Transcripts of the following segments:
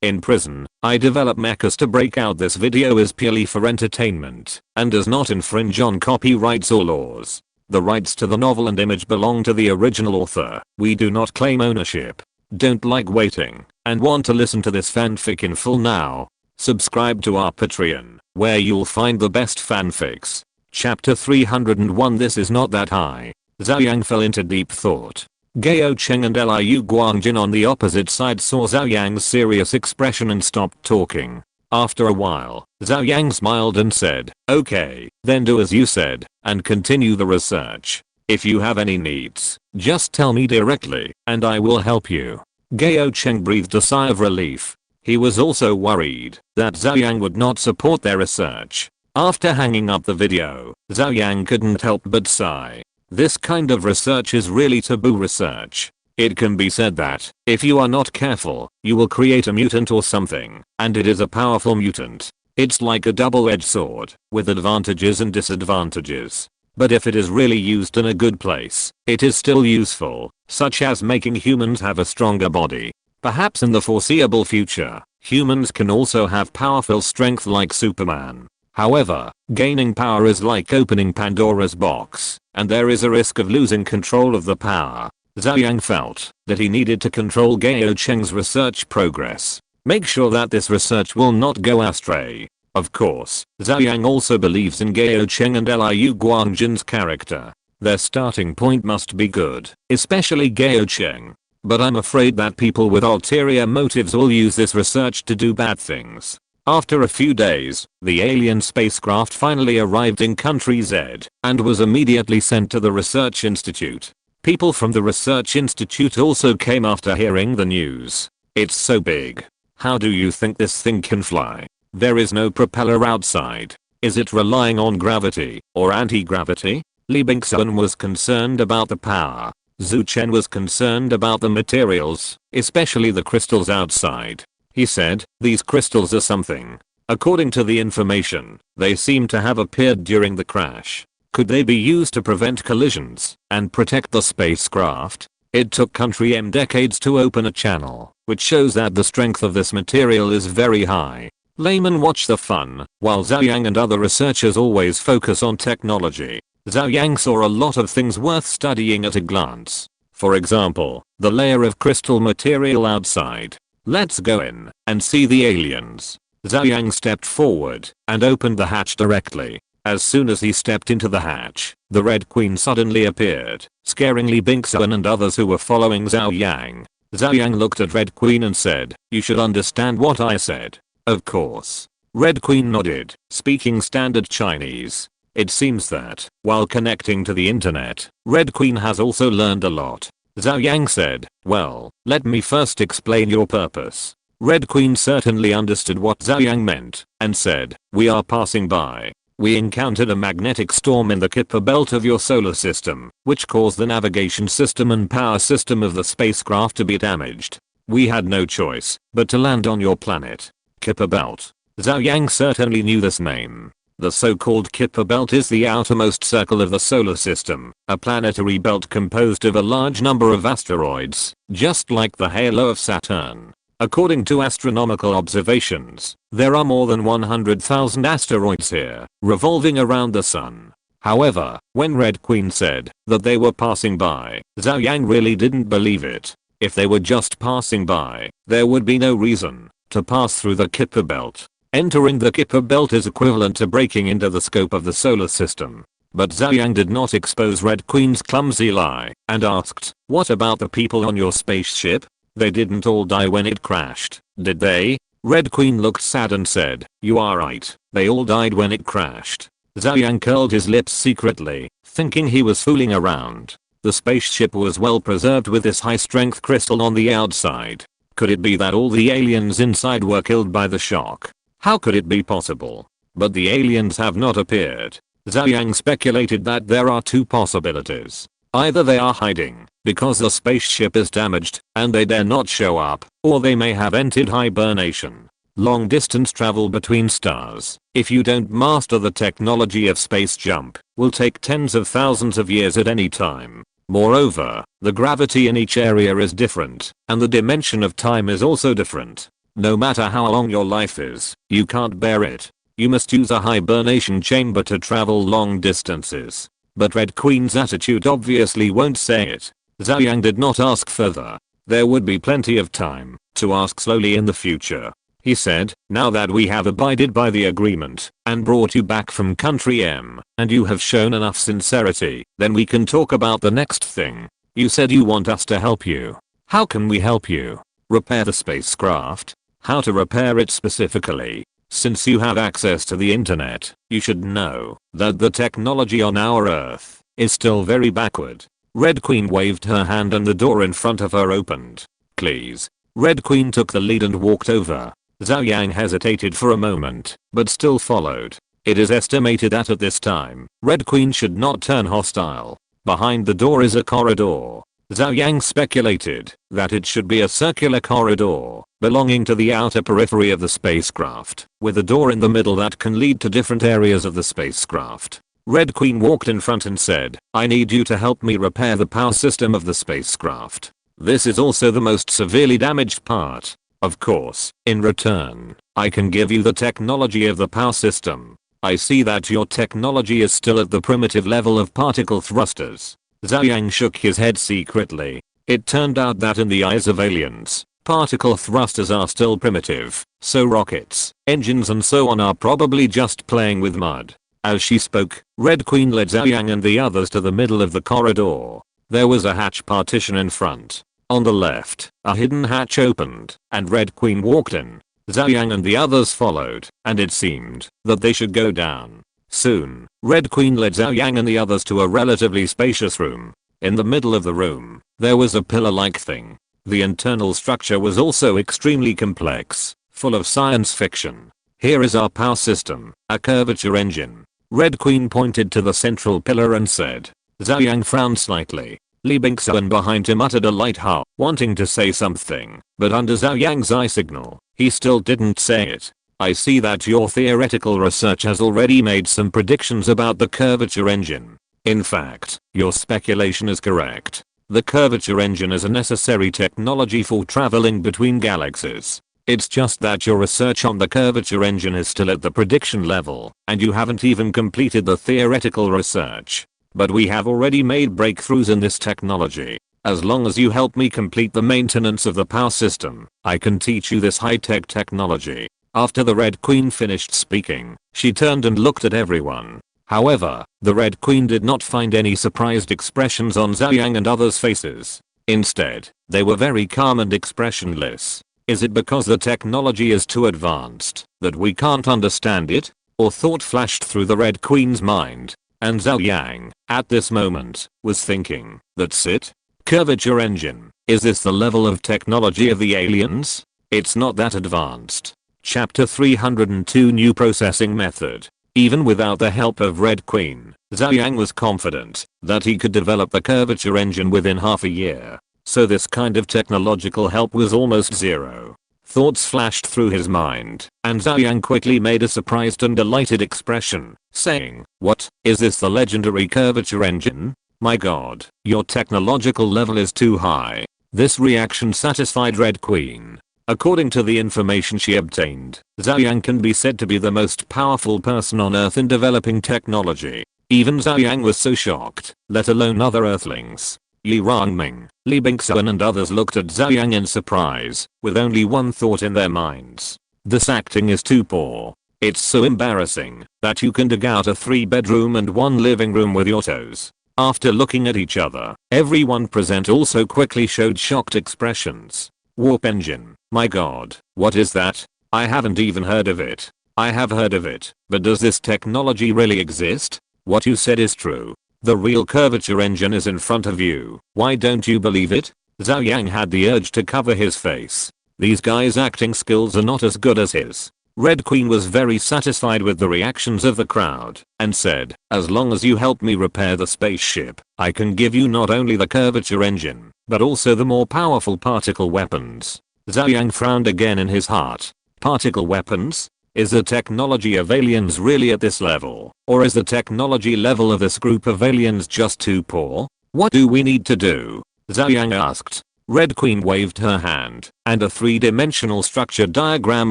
In prison, I develop mechas to break out. This video is purely for entertainment and does not infringe on copyrights or laws. The rights to the novel and image belong to the original author. We do not claim ownership. Don't like waiting and want to listen to this fanfic in full now? Subscribe to our Patreon, where you'll find the best fanfics. Chapter 301. This is not that high. Zhou Yang fell into deep thought. Gao Cheng and Liu Guangjin on the opposite side saw Zhou Yang's serious expression and stopped talking. After a while, Zhou Yang smiled and said, "Okay, then do as you said, and continue the research. If you have any needs, just tell me directly, and I will help you." Gao Cheng breathed a sigh of relief. He was also worried that Zhou Yang would not support their research. After hanging up the video, Zhou Yang couldn't help but sigh. This kind of research is really taboo research. It can be said that, if you are not careful, you will create a mutant or something, and it is a powerful mutant. It's like a double-edged sword, with advantages and disadvantages. But if it is really used in a good place, it is still useful, such as making humans have a stronger body. Perhaps in the foreseeable future, humans can also have powerful strength like Superman. However, gaining power is like opening Pandora's box, and there is a risk of losing control of the power. Zhou Yang felt that he needed to control Gao Cheng's research progress. Make sure that this research will not go astray. Of course, Zhou Yang also believes in Gao Cheng and Liu Guangjin's character. Their starting point must be good, especially Gao Cheng. But I'm afraid that people with ulterior motives will use this research to do bad things. After a few days, the alien spacecraft finally arrived in Country Z and was immediately sent to the research institute. People from the research institute also came after hearing the news. It's so big. How do you think this thing can fly? There is no propeller outside. Is it relying on gravity or anti-gravity? Li Bingxuan was concerned about the power. Zhu Chen was concerned about the materials, especially the crystals outside. He said, "These crystals are something. According to the information, they seem to have appeared during the crash. Could they be used to prevent collisions and protect the spacecraft?" It took Country M decades to open a channel, which shows that the strength of this material is very high. Laymen watch the fun, while Zhou Yang and other researchers always focus on technology. Zhou Yang saw a lot of things worth studying at a glance. For example, the layer of crystal material outside. Let's go in and see the aliens. Zhou Yang stepped forward and opened the hatch directly. As soon as he stepped into the hatch, the Red Queen suddenly appeared, scaring Li Bingxuan and others who were following Zhou Yang. Zhou Yang looked at Red Queen and said, "You should understand what I said." "Of course." Red Queen nodded, speaking standard Chinese. It seems that, while connecting to the internet, Red Queen has also learned a lot. Zhou Yang said, "Well, let me first explain your purpose." Red Queen certainly understood what Zhou Yang meant, and said, "We are passing by. We encountered a magnetic storm in the Kuiper belt of your solar system, which caused the navigation system and power system of the spacecraft to be damaged. We had no choice but to land on your planet." Kuiper belt. Zhou Yang certainly knew this name. The so-called Kuiper belt is the outermost circle of the solar system, a planetary belt composed of a large number of asteroids, just like the halo of Saturn. According to astronomical observations, there are more than 100,000 asteroids here, revolving around the sun. However, when Red Queen said that they were passing by, Zhou Yang really didn't believe it. If they were just passing by, there would be no reason to pass through the Kuiper belt. Entering the Kuiper belt is equivalent to breaking into the scope of the solar system. But Zhou Yang did not expose Red Queen's clumsy lie, and asked, "What about the people on your spaceship? They didn't all die when it crashed, did they?" Red Queen looked sad and said, "You are right, they all died when it crashed." Zhou Yang curled his lips secretly, thinking he was fooling around. The spaceship was well preserved with this high-strength crystal on the outside. Could it be that all the aliens inside were killed by the shock? How could it be possible? But the aliens have not appeared. Zhou Yang speculated that there are two possibilities. Either they are hiding because the spaceship is damaged and they dare not show up, or they may have entered hibernation. Long distance travel between stars, if you don't master the technology of space jump, will take tens of thousands of years at any time. Moreover, the gravity in each area is different, and the dimension of time is also different. No matter how long your life is, you can't bear it. You must use a hibernation chamber to travel long distances. But Red Queen's attitude obviously won't say it. Zhou Yang did not ask further. There would be plenty of time to ask slowly in the future. He said, now that we have abided by the agreement and brought you back from country M and you have shown enough sincerity, then we can talk about the next thing. You said you want us to help you. How can we help you? Repair the spacecraft? How to repair it specifically? Since you have access to the internet, you should know that the technology on our Earth is still very backward. Red Queen waved her hand and the door in front of her opened. Please. Red Queen took the lead and walked over. Zhou Yang hesitated for a moment, but still followed. It is estimated that at this time, Red Queen should not turn hostile. Behind the door is a corridor. Zhou Yang speculated that it should be a circular corridor belonging to the outer periphery of the spacecraft, with a door in the middle that can lead to different areas of the spacecraft. Red Queen walked in front and said, I need you to help me repair the power system of the spacecraft. This is also the most severely damaged part. Of course, in return, I can give you the technology of the power system. I see that your technology is still at the primitive level of particle thrusters. Zhou Yang shook his head secretly. It turned out that in the eyes of aliens, particle thrusters are still primitive, so rockets, engines and so on are probably just playing with mud. As she spoke, Red Queen led Zhou Yang and the others to the middle of the corridor. There was a hatch partition in front. On the left, a hidden hatch opened, and Red Queen walked in. Zhou Yang and the others followed, and it seemed that they should go down. Soon, Red Queen led Zhou Yang and the others to a relatively spacious room. In the middle of the room, there was a pillar-like thing. The internal structure was also extremely complex, full of science fiction. Here is our power system, a curvature engine. Red Queen pointed to the central pillar and said. Zhou Yang frowned slightly. Li Bingxuan behind him uttered a light huh, wanting to say something, but under Zhou Yang's eye signal, he still didn't say it. I see that your theoretical research has already made some predictions about the curvature engine. In fact, your speculation is correct. The curvature engine is a necessary technology for traveling between galaxies. It's just that your research on the curvature engine is still at the prediction level, and you haven't even completed the theoretical research. But we have already made breakthroughs in this technology. As long as you help me complete the maintenance of the power system, I can teach you this high-tech technology. After the Red Queen finished speaking, she turned and looked at everyone. However, the Red Queen did not find any surprised expressions on Zhou Yang and others' faces. Instead, they were very calm and expressionless. Is it because the technology is too advanced that we can't understand it? Or thought flashed through the Red Queen's mind. And Zhou Yang, at this moment, was thinking, that's it? Curvature engine, is this the level of technology of the aliens? It's not that advanced. Chapter 302 New Processing Method. Even without the help of Red Queen, Zhou Yang was confident that he could develop the curvature engine within half a year. So this kind of technological help was almost zero. Thoughts flashed through his mind, and Zhou Yang quickly made a surprised and delighted expression, saying, what, is this the legendary curvature engine? My god, your technological level is too high. This reaction satisfied Red Queen. According to the information she obtained, Zhou Yang can be said to be the most powerful person on Earth in developing technology. Even Zhou Yang was so shocked, let alone other Earthlings. Yi Rongming, Li Bingxuan and others looked at Zhou Yang in surprise, with only one thought in their minds. This acting is too poor. It's so embarrassing that you can dig out a 3-bedroom and 1 living room with your toes. After looking at each other, everyone present also quickly showed shocked expressions. Warp engine, my god, what is that? I haven't even heard of it. I have heard of it, but does this technology really exist? What you said is true. The real curvature engine is in front of you. Why don't you believe it? Zhou Yang had the urge to cover his face. These guys' acting skills are not as good as his. Red Queen was very satisfied with the reactions of the crowd, and said, as long as you help me repair the spaceship, I can give you not only the curvature engine, but also the more powerful particle weapons. Zhou Yang frowned again in his heart. Particle weapons? Is the technology of aliens really at this level, or is the technology level of this group of aliens just too poor? What do we need to do? Zhou Yang asked. Red Queen waved her hand, and a 3-dimensional structure diagram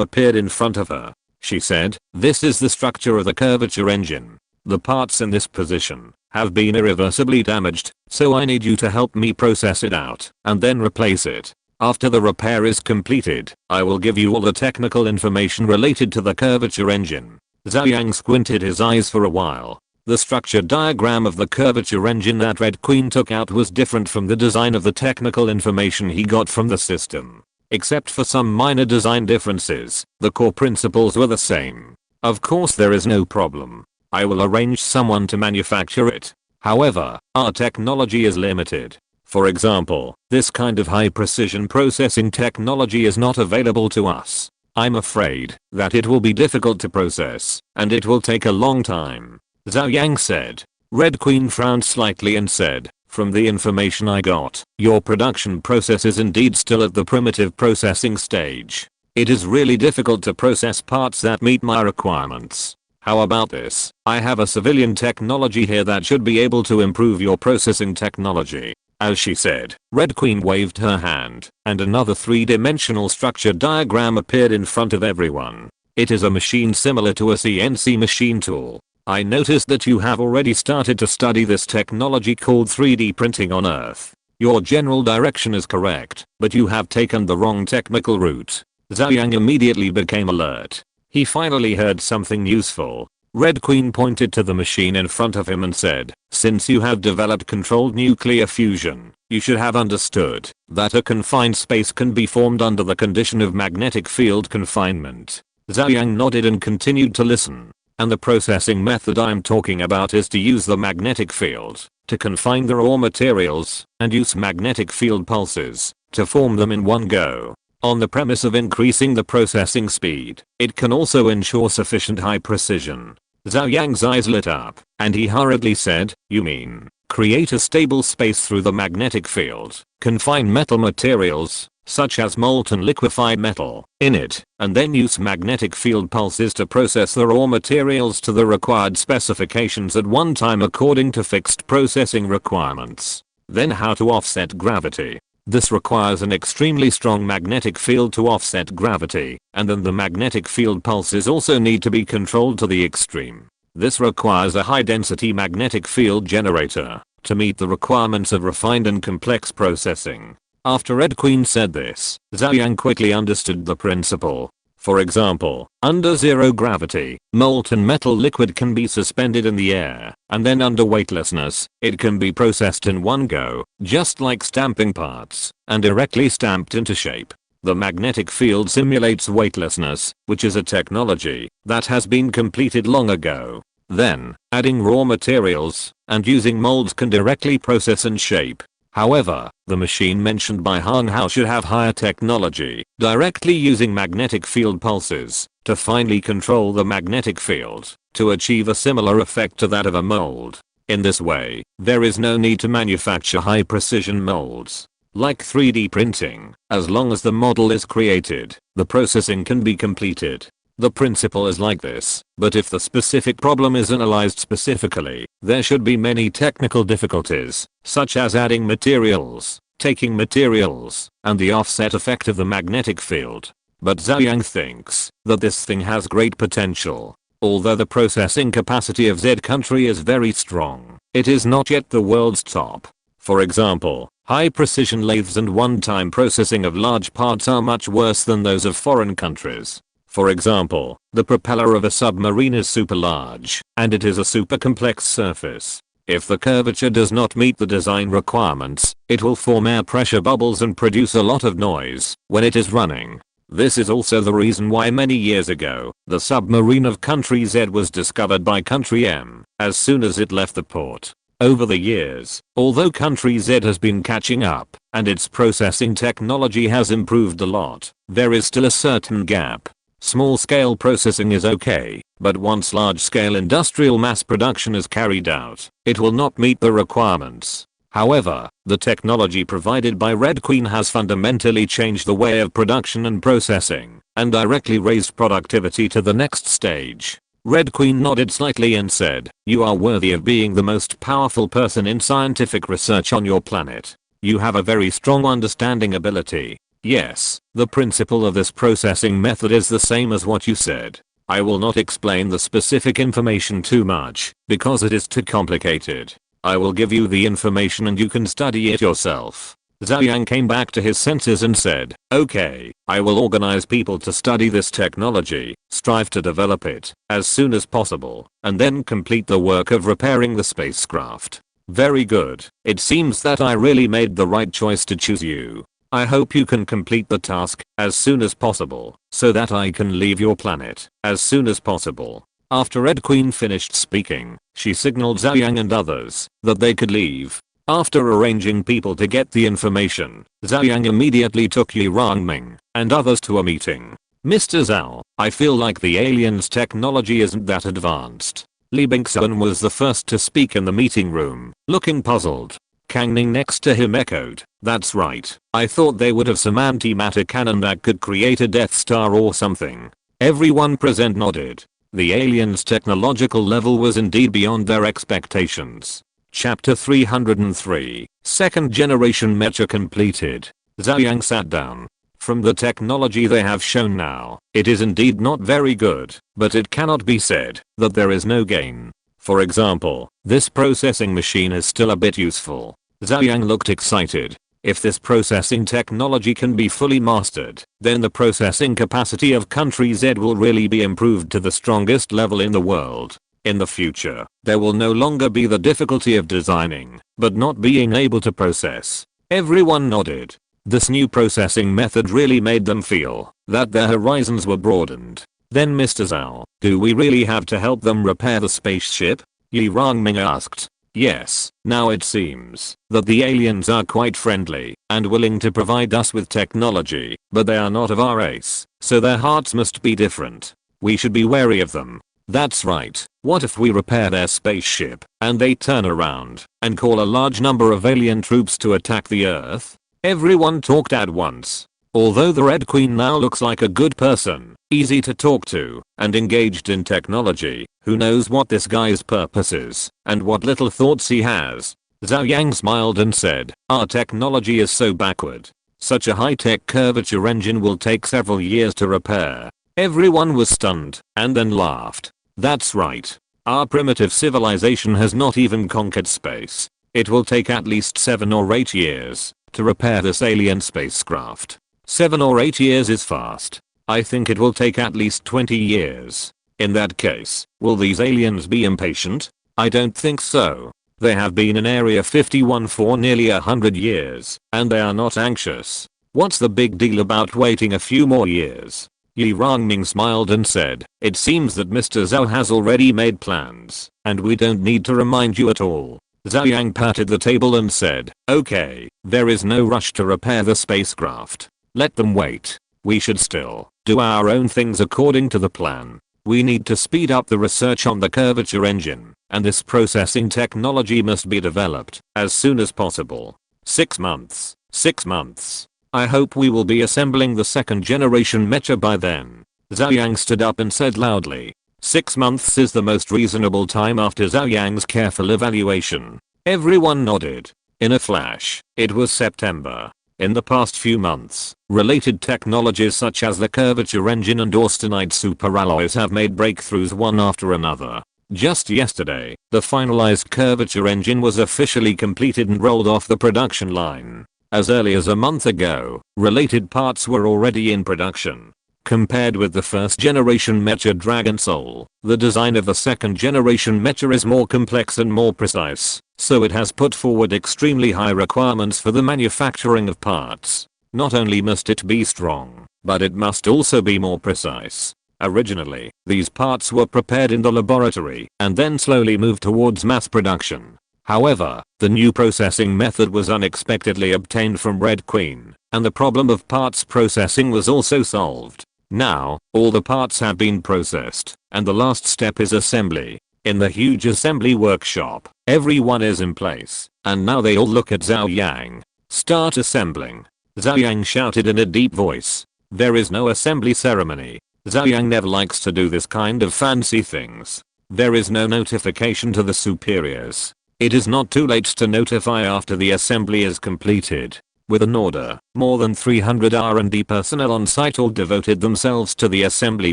appeared in front of her. She said, "This is the structure of the curvature engine. The parts in this position have been irreversibly damaged, so I need you to help me process it out and then replace it. After the repair is completed, I will give you all the technical information related to the curvature engine." Zhou Yang squinted his eyes for a while. The structure diagram of the curvature engine that Red Queen took out was different from the design of the technical information he got from the system. Except for some minor design differences, the core principles were the same. Of course there is no problem. I will arrange someone to manufacture it. However, our technology is limited. For example, this kind of high precision processing technology is not available to us. I'm afraid that it will be difficult to process, and it will take a long time, Zhou Yang said. Red Queen frowned slightly and said, "From the information I got, your production process is indeed still at the primitive processing stage. It is really difficult to process parts that meet my requirements. How about this? I have a civilian technology here that should be able to improve your processing technology." As she said, Red Queen waved her hand, and another 3-dimensional structure diagram appeared in front of everyone. "It is a machine similar to a CNC machine tool. I noticed that you have already started to study this technology called 3D printing on Earth. Your general direction is correct, but you have taken the wrong technical route." Zhou Yang immediately became alert. He finally heard something useful. Red Queen pointed to the machine in front of him and said, "Since you have developed controlled nuclear fusion, you should have understood that a confined space can be formed under the condition of magnetic field confinement." Zhou Yang nodded and continued to listen. "And the processing method I'm talking about is to use the magnetic field to confine the raw materials and use magnetic field pulses to form them in one go. On the premise of increasing the processing speed, it can also ensure sufficient high precision." Zhou Yang's eyes lit up, and he hurriedly said, "You mean, create a stable space through the magnetic field, confine metal materials, such as molten liquefied metal, in it, and then use magnetic field pulses to process the raw materials to the required specifications at one time according to fixed processing requirements. Then how to offset gravity? This requires an extremely strong magnetic field to offset gravity, and then the magnetic field pulses also need to be controlled to the extreme. This requires a high-density magnetic field generator to meet the requirements of refined and complex processing." After Red Queen said this, Zhou Yang quickly understood the principle. For example, under zero gravity, molten metal liquid can be suspended in the air, and then under weightlessness, it can be processed in one go, just like stamping parts, and directly stamped into shape. The magnetic field simulates weightlessness, which is a technology that has been completed long ago. Then, adding raw materials and using molds can directly process and shape. However, the machine mentioned by Hang Hao should have higher technology, directly using magnetic field pulses to finely control the magnetic field to achieve a similar effect to that of a mold. In this way, there is no need to manufacture high precision molds. Like 3D printing, as long as the model is created, the processing can be completed. The principle is like this, but if the specific problem is analyzed specifically, there should be many technical difficulties, such as adding materials, taking materials, and the offset effect of the magnetic field. But Zhou Yang thinks that this thing has great potential. Although the processing capacity of Z country is very strong, it is not yet the world's top. For example, high precision lathes and one-time processing of large parts are much worse than those of foreign countries. For example, the propeller of a submarine is super large, and it is a super complex surface. If the curvature does not meet the design requirements, it will form air pressure bubbles and produce a lot of noise when it is running. This is also the reason why many years ago, the submarine of country Z was discovered by country M as soon as it left the port. Over the years, although country Z has been catching up, and its processing technology has improved a lot, there is still a certain gap. Small-scale processing is okay, but once large-scale industrial mass production is carried out, it will not meet the requirements. However, the technology provided by Red Queen has fundamentally changed the way of production and processing, and directly raised productivity to the next stage. Red Queen nodded slightly and said, "You are worthy of being the most powerful person in scientific research on your planet. You have a very strong understanding ability. Yes, the principle of this processing method is the same as what you said. I will not explain the specific information too much, because it is too complicated. I will give you the information and you can study it yourself. Zhou Yang came back to his senses and said, okay, I will organize people to study this technology, strive to develop it as soon as possible, and then complete the work of repairing the spacecraft. Very good. It seems that I really made the right choice to choose you. I hope you can complete the task as soon as possible, so that I can leave your planet as soon as possible. After Red Queen finished speaking, she signaled Zhou Yang and others that they could leave. After arranging people to get the information, Zhou Yang immediately took Yi Rongming and others to a meeting. Mr. Zhao, I feel like the aliens' technology isn't that advanced. Li Bingxuan was the first to speak in the meeting room, looking puzzled. Kang Ning next to him echoed, that's right, I thought they would have some antimatter cannon that could create a Death Star or something. Everyone present nodded. The aliens' technological level was indeed beyond their expectations. Chapter 303, Second Generation Mecha completed. Zhou Yang sat down. From the technology they have shown now, it is indeed not very good, but it cannot be said that there is no gain. For example, this processing machine is still a bit useful. Zhou Yang looked excited. If this processing technology can be fully mastered, then the processing capacity of country Z will really be improved to the strongest level in the world. In the future, there will no longer be the difficulty of designing, but not being able to process. Everyone nodded. This new processing method really made them feel that their horizons were broadened. Then Mr. Zhao, do we really have to help them repair the spaceship? Yi Rongming asked. Yes, now it seems that the aliens are quite friendly and willing to provide us with technology, but they are not of our race, so their hearts must be different. We should be wary of them. That's right. What if we repair their spaceship and they turn around and call a large number of alien troops to attack the Earth? Everyone talked at once. Although the Red Queen now looks like a good person, easy to talk to, and engaged in technology, who knows what this guy's purpose is, and what little thoughts he has. Zhou Yang smiled and said, our technology is so backward. Such a high-tech curvature engine will take several years to repair. Everyone was stunned, and then laughed. That's right. Our primitive civilization has not even conquered space. It will take at least 7 or 8 years to repair this alien spacecraft. 7 or 8 years is fast. I think it will take at least 20 years. In that case, will these aliens be impatient? I don't think so. They have been in Area 51 for nearly 100 years, and they are not anxious. What's the big deal about waiting a few more years? Yi Rongming smiled and said, it seems that Mr. Zhao has already made plans, and we don't need to remind you at all. Zhou Yang patted the table and said, okay, there is no rush to repair the spacecraft. Let them wait. We should still do our own things according to the plan. We need to speed up the research on the curvature engine, and this processing technology must be developed as soon as possible. 6 months. 6 months. I hope we will be assembling the second generation mecha by then. Zhou Yang stood up and said loudly. 6 months is the most reasonable time after Zhou Yang's careful evaluation. Everyone nodded. In a flash, it was September. In the past few months, related technologies such as the curvature engine and austenite superalloys have made breakthroughs one after another. Just yesterday, the finalized curvature engine was officially completed and rolled off the production line. As early as a month ago, related parts were already in production. Compared with the first generation mecha Dragon Soul, the design of the second generation mecha is more complex and more precise, so it has put forward extremely high requirements for the manufacturing of parts. Not only must it be strong, but it must also be more precise. Originally, these parts were prepared in the laboratory and then slowly moved towards mass production. However, the new processing method was unexpectedly obtained from Red Queen, and the problem of parts processing was also solved. Now, all the parts have been processed, and the last step is assembly. In the huge assembly workshop, everyone is in place, and now they all look at Zhou Yang. Start assembling. Zhou Yang shouted in a deep voice. There is no assembly ceremony. Zhou Yang never likes to do this kind of fancy things. There is no notification to the superiors. It is not too late to notify after the assembly is completed. With an order, more than 300 R&D personnel on site all devoted themselves to the assembly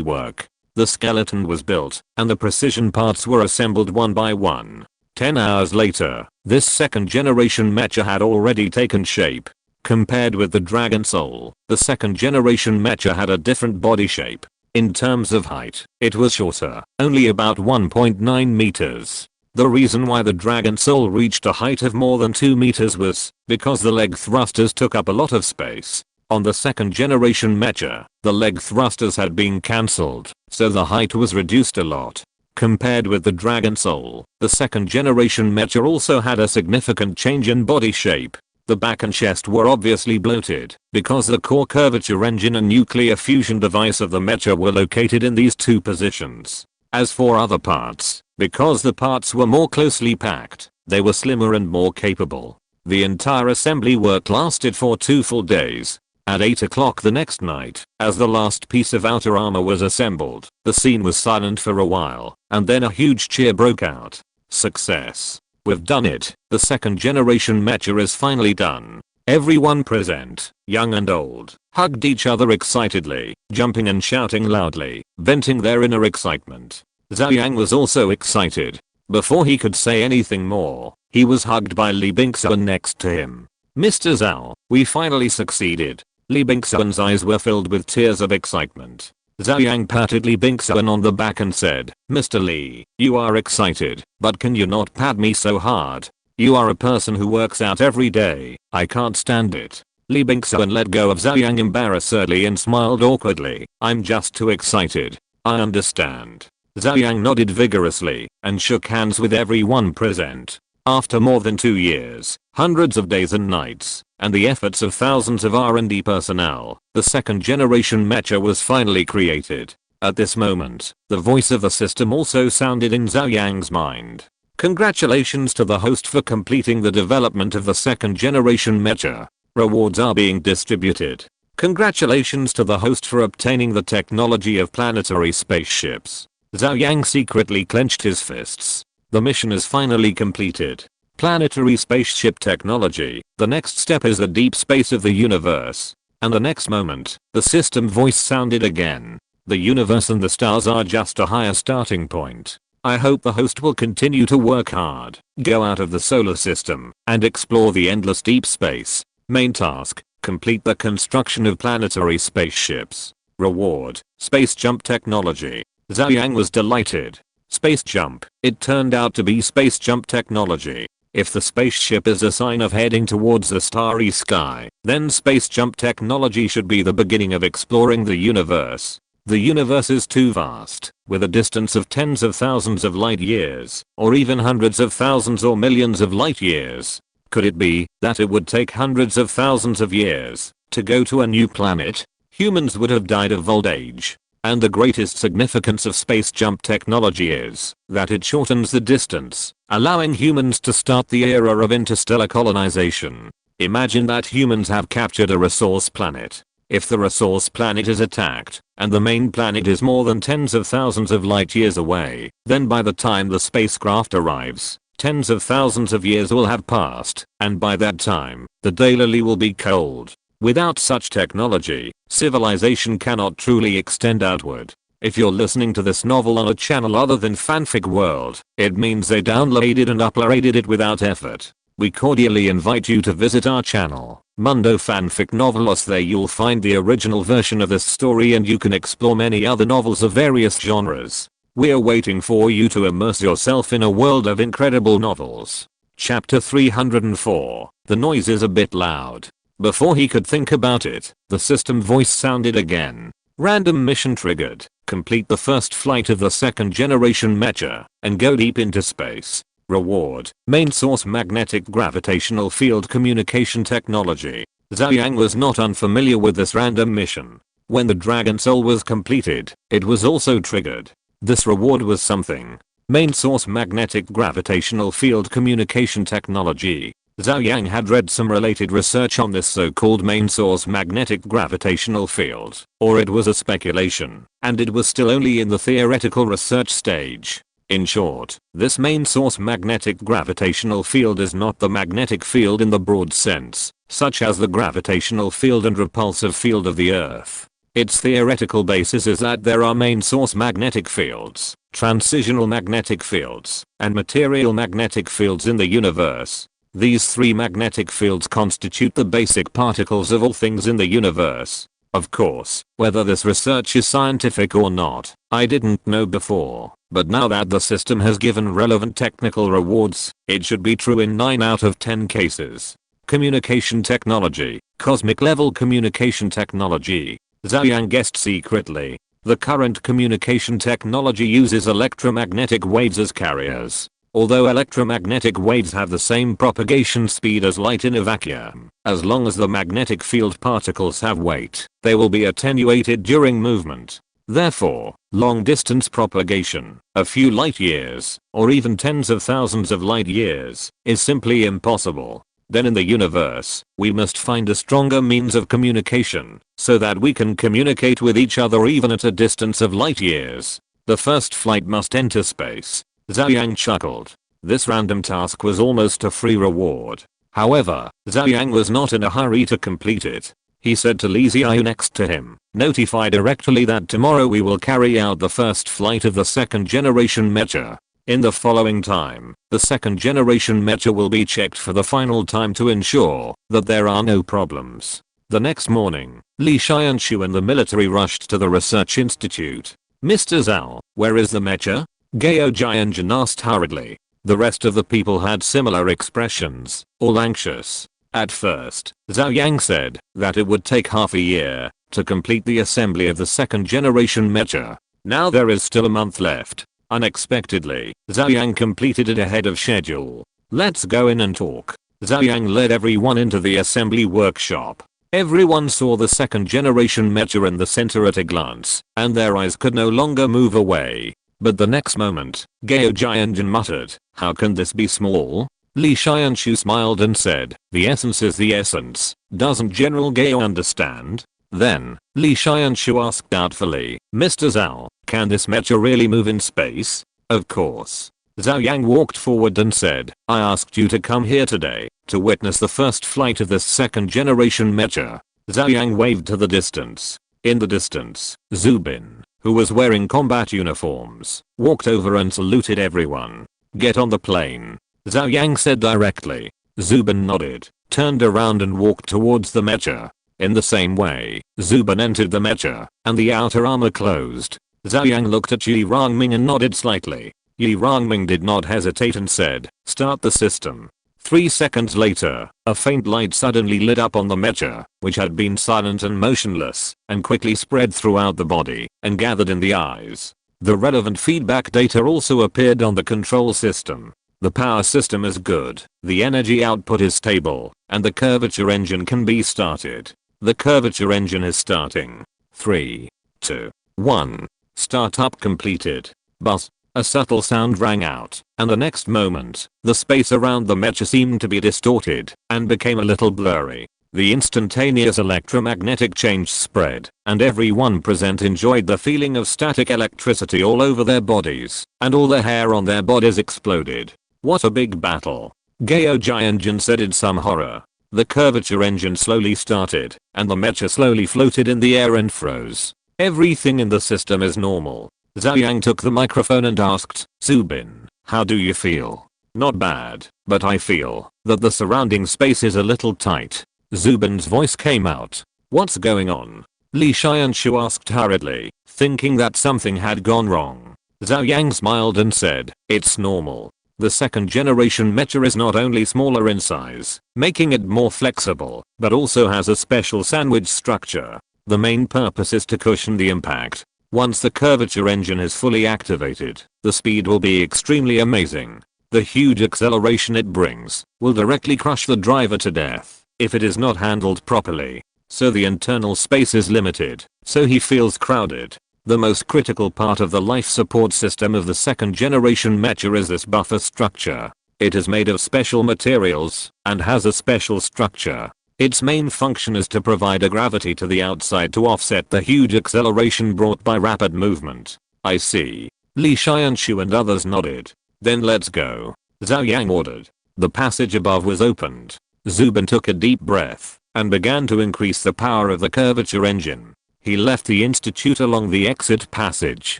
work. The skeleton was built, and the precision parts were assembled one by one. 10 hours later, this second generation mecha had already taken shape. Compared with the Dragon Soul, the second generation mecha had a different body shape. In terms of height, it was shorter, only about 1.9 meters. The reason why the Dragon Soul reached a height of more than 2 meters was because the leg thrusters took up a lot of space. On the second generation mecha, the leg thrusters had been cancelled, so the height was reduced a lot. Compared with the Dragon Soul, the second generation mecha also had a significant change in body shape. The back and chest were obviously bloated, because the core curvature engine and nuclear fusion device of the mecha were located in these two positions. As for other parts, because the parts were more closely packed, they were slimmer and more capable. The entire assembly work lasted for 2 full days. At 8 o'clock the next night, as the last piece of outer armor was assembled, the scene was silent for a while, and then a huge cheer broke out. Success. We've done it. The second generation mecha is finally done. Everyone present, young and old, hugged each other excitedly, jumping and shouting loudly, venting their inner excitement. Zhou Yang was also excited. Before he could say anything more, he was hugged by Li Bingxuan next to him. Mr. Zhou, we finally succeeded. Li Bingxuan's eyes were filled with tears of excitement. Zhou Yang patted Li Bingxuan on the back and said, Mr. Li, you are excited, but can you not pat me so hard? You are a person who works out every day. I can't stand it. Li Bingxuan let go of Zhou Yang embarrassedly and smiled awkwardly. I'm just too excited. I understand. Zhou Yang nodded vigorously and shook hands with everyone present. After more than 2 years, hundreds of days and nights, and the efforts of thousands of R&D personnel, the second generation mecha was finally created. At this moment, the voice of the system also sounded in Zhou Yang's mind. Congratulations to the host for completing the development of the second generation mecha. Rewards are being distributed. Congratulations to the host for obtaining the technology of planetary spaceships. Zhou Yang secretly clenched his fists. The mission is finally completed. Planetary spaceship technology. The next step is the deep space of the universe. And the next moment, the system voice sounded again. The universe and the stars are just a higher starting point. I hope the host will continue to work hard, go out of the solar system, and explore the endless deep space. Main task, complete the construction of planetary spaceships. Reward, space jump technology. Zhou Yang was delighted. Space jump. It turned out to be space jump technology. If the spaceship is a sign of heading towards the starry sky, then space jump technology should be the beginning of exploring the universe. The universe is too vast, with a distance of tens of thousands of light years, or even hundreds of thousands or millions of light years. Could it be that it would take hundreds of thousands of years to go to a new planet? Humans would have died of old age. And the greatest significance of space jump technology is that it shortens the distance, allowing humans to start the era of interstellar colonization. Imagine that humans have captured a resource planet. If the resource planet is attacked, and the main planet is more than tens of thousands of light years away, then by the time the spacecraft arrives, tens of thousands of years will have passed, and by that time, the daily will be cold. Without such technology, civilization cannot truly extend outward. If you're listening to this novel on a channel other than Fanfic World, it means they downloaded and uploaded it without effort. We cordially invite you to visit our channel, Mundo Fanfic Novelos. There you'll find the original version of this story and you can explore many other novels of various genres. We're waiting for you to immerse yourself in a world of incredible novels. Chapter 304. The noise is a bit loud. Before he could think about it, the system voice sounded again. Random mission triggered. Complete the first flight of the second generation mecha and go deep into space. Reward, main source magnetic gravitational field communication technology. Zhou Yang was not unfamiliar with this random mission. When the Dragon Soul was completed, it was also triggered. This reward was something. Main source magnetic gravitational field communication technology. Zhou Yang had read some related research on this so-called main source magnetic gravitational field, or it was a speculation, and it was still only in the theoretical research stage. In short, this main source magnetic gravitational field is not the magnetic field in the broad sense, such as the gravitational field and repulsive field of the Earth. Its theoretical basis is that there are main source magnetic fields, transitional magnetic fields, and material magnetic fields in the universe. These three magnetic fields constitute the basic particles of all things in the universe. Of course, whether this research is scientific or not, I didn't know before, but now that the system has given relevant technical rewards, it should be true in 9 out of 10 cases. Communication technology, cosmic level communication technology. Zhou Yang guessed secretly. The current communication technology uses electromagnetic waves as carriers. Although electromagnetic waves have the same propagation speed as light in a vacuum, as long as the magnetic field particles have weight, they will be attenuated during movement. Therefore, long-distance propagation, a few light years, or even tens of thousands of light years, is simply impossible. Then in the universe, we must find a stronger means of communication, so that we can communicate with each other even at a distance of light years. The first flight must enter space. Zhou Yang chuckled. This random task was almost a free reward. However, Zhou Yang was not in a hurry to complete it. He said to Li Xiao next to him, "Notify directly that tomorrow we will carry out the first flight of the second generation mecha. In the following time, the second generation mecha will be checked for the final time to ensure that there are no problems." The next morning, Li Xianshu and the military rushed to the research institute. "Mr. Zhao, where is the mecha?" Gao Jianjun asked hurriedly. The rest of the people had similar expressions, all anxious. At first, Zhou Yang said that it would take half a year to complete the assembly of the second generation mecha. Now there is still a month left. Unexpectedly, Zhou Yang completed it ahead of schedule. "Let's go in and talk." Zhou Yang led everyone into the assembly workshop. Everyone saw the second generation mecha in the center at a glance, and their eyes could no longer move away. But the next moment, Gao Jianjun muttered, "How can this be small?" Li Xianshu smiled and said, "The essence is the essence. Doesn't General Gao understand?" Then, Li Xianshu asked doubtfully, "Mr. Zhao, can this mecha really move in space?" "Of course." Zhou Yang walked forward and said, "I asked you to come here today to witness the first flight of this second generation mecha." Zhou Yang waved to the distance. In the distance, Zubin, who was wearing combat uniforms, walked over and saluted everyone. "Get on the plane," Zhou Yang said directly. Zubin nodded, turned around and walked towards the mecha. In the same way, Zubin entered the mecha, and the outer armor closed. Zhou Yang looked at Yi Rongming and nodded slightly. Yi Rongming did not hesitate and said, "Start the system." 3 seconds later, a faint light suddenly lit up on the mecha, which had been silent and motionless, and quickly spread throughout the body, and gathered in the eyes. The relevant feedback data also appeared on the control system. The power system is good, the energy output is stable, and the curvature engine can be started. The curvature engine is starting. 3, 2, 1. Startup completed. Buzz. A subtle sound rang out, and the next moment, the space around the mecha seemed to be distorted and became a little blurry. The instantaneous electromagnetic change spread, and everyone present enjoyed the feeling of static electricity all over their bodies, and all the hair on their bodies exploded. "What a big battle," Gao Jianjun said in some horror. The curvature engine slowly started, and the mecha slowly floated in the air and froze. Everything in the system is normal. Zhou Yang took the microphone and asked, "Zubin, how do you feel?" "Not bad, but I feel that the surrounding space is a little tight." Zubin's voice came out. "What's going on?" Li Xianshu asked hurriedly, thinking that something had gone wrong. Zhou Yang smiled and said, "It's normal. The second generation mecha is not only smaller in size, making it more flexible, but also has a special sandwich structure. The main purpose is to cushion the impact. Once the curvature engine is fully activated, the speed will be extremely amazing. The huge acceleration it brings will directly crush the driver to death if it is not handled properly. So the internal space is limited, so he feels crowded. The most critical part of the life support system of the second generation mecha is this buffer structure. It is made of special materials and has a special structure. Its main function is to provide a gravity to the outside to offset the huge acceleration brought by rapid movement." "I see." Li Xianshu and others nodded. Then let's go, Zhou Yang ordered. The passage above was opened. Zubin took a deep breath and began to increase the power of the curvature engine. He left the institute along the exit passage.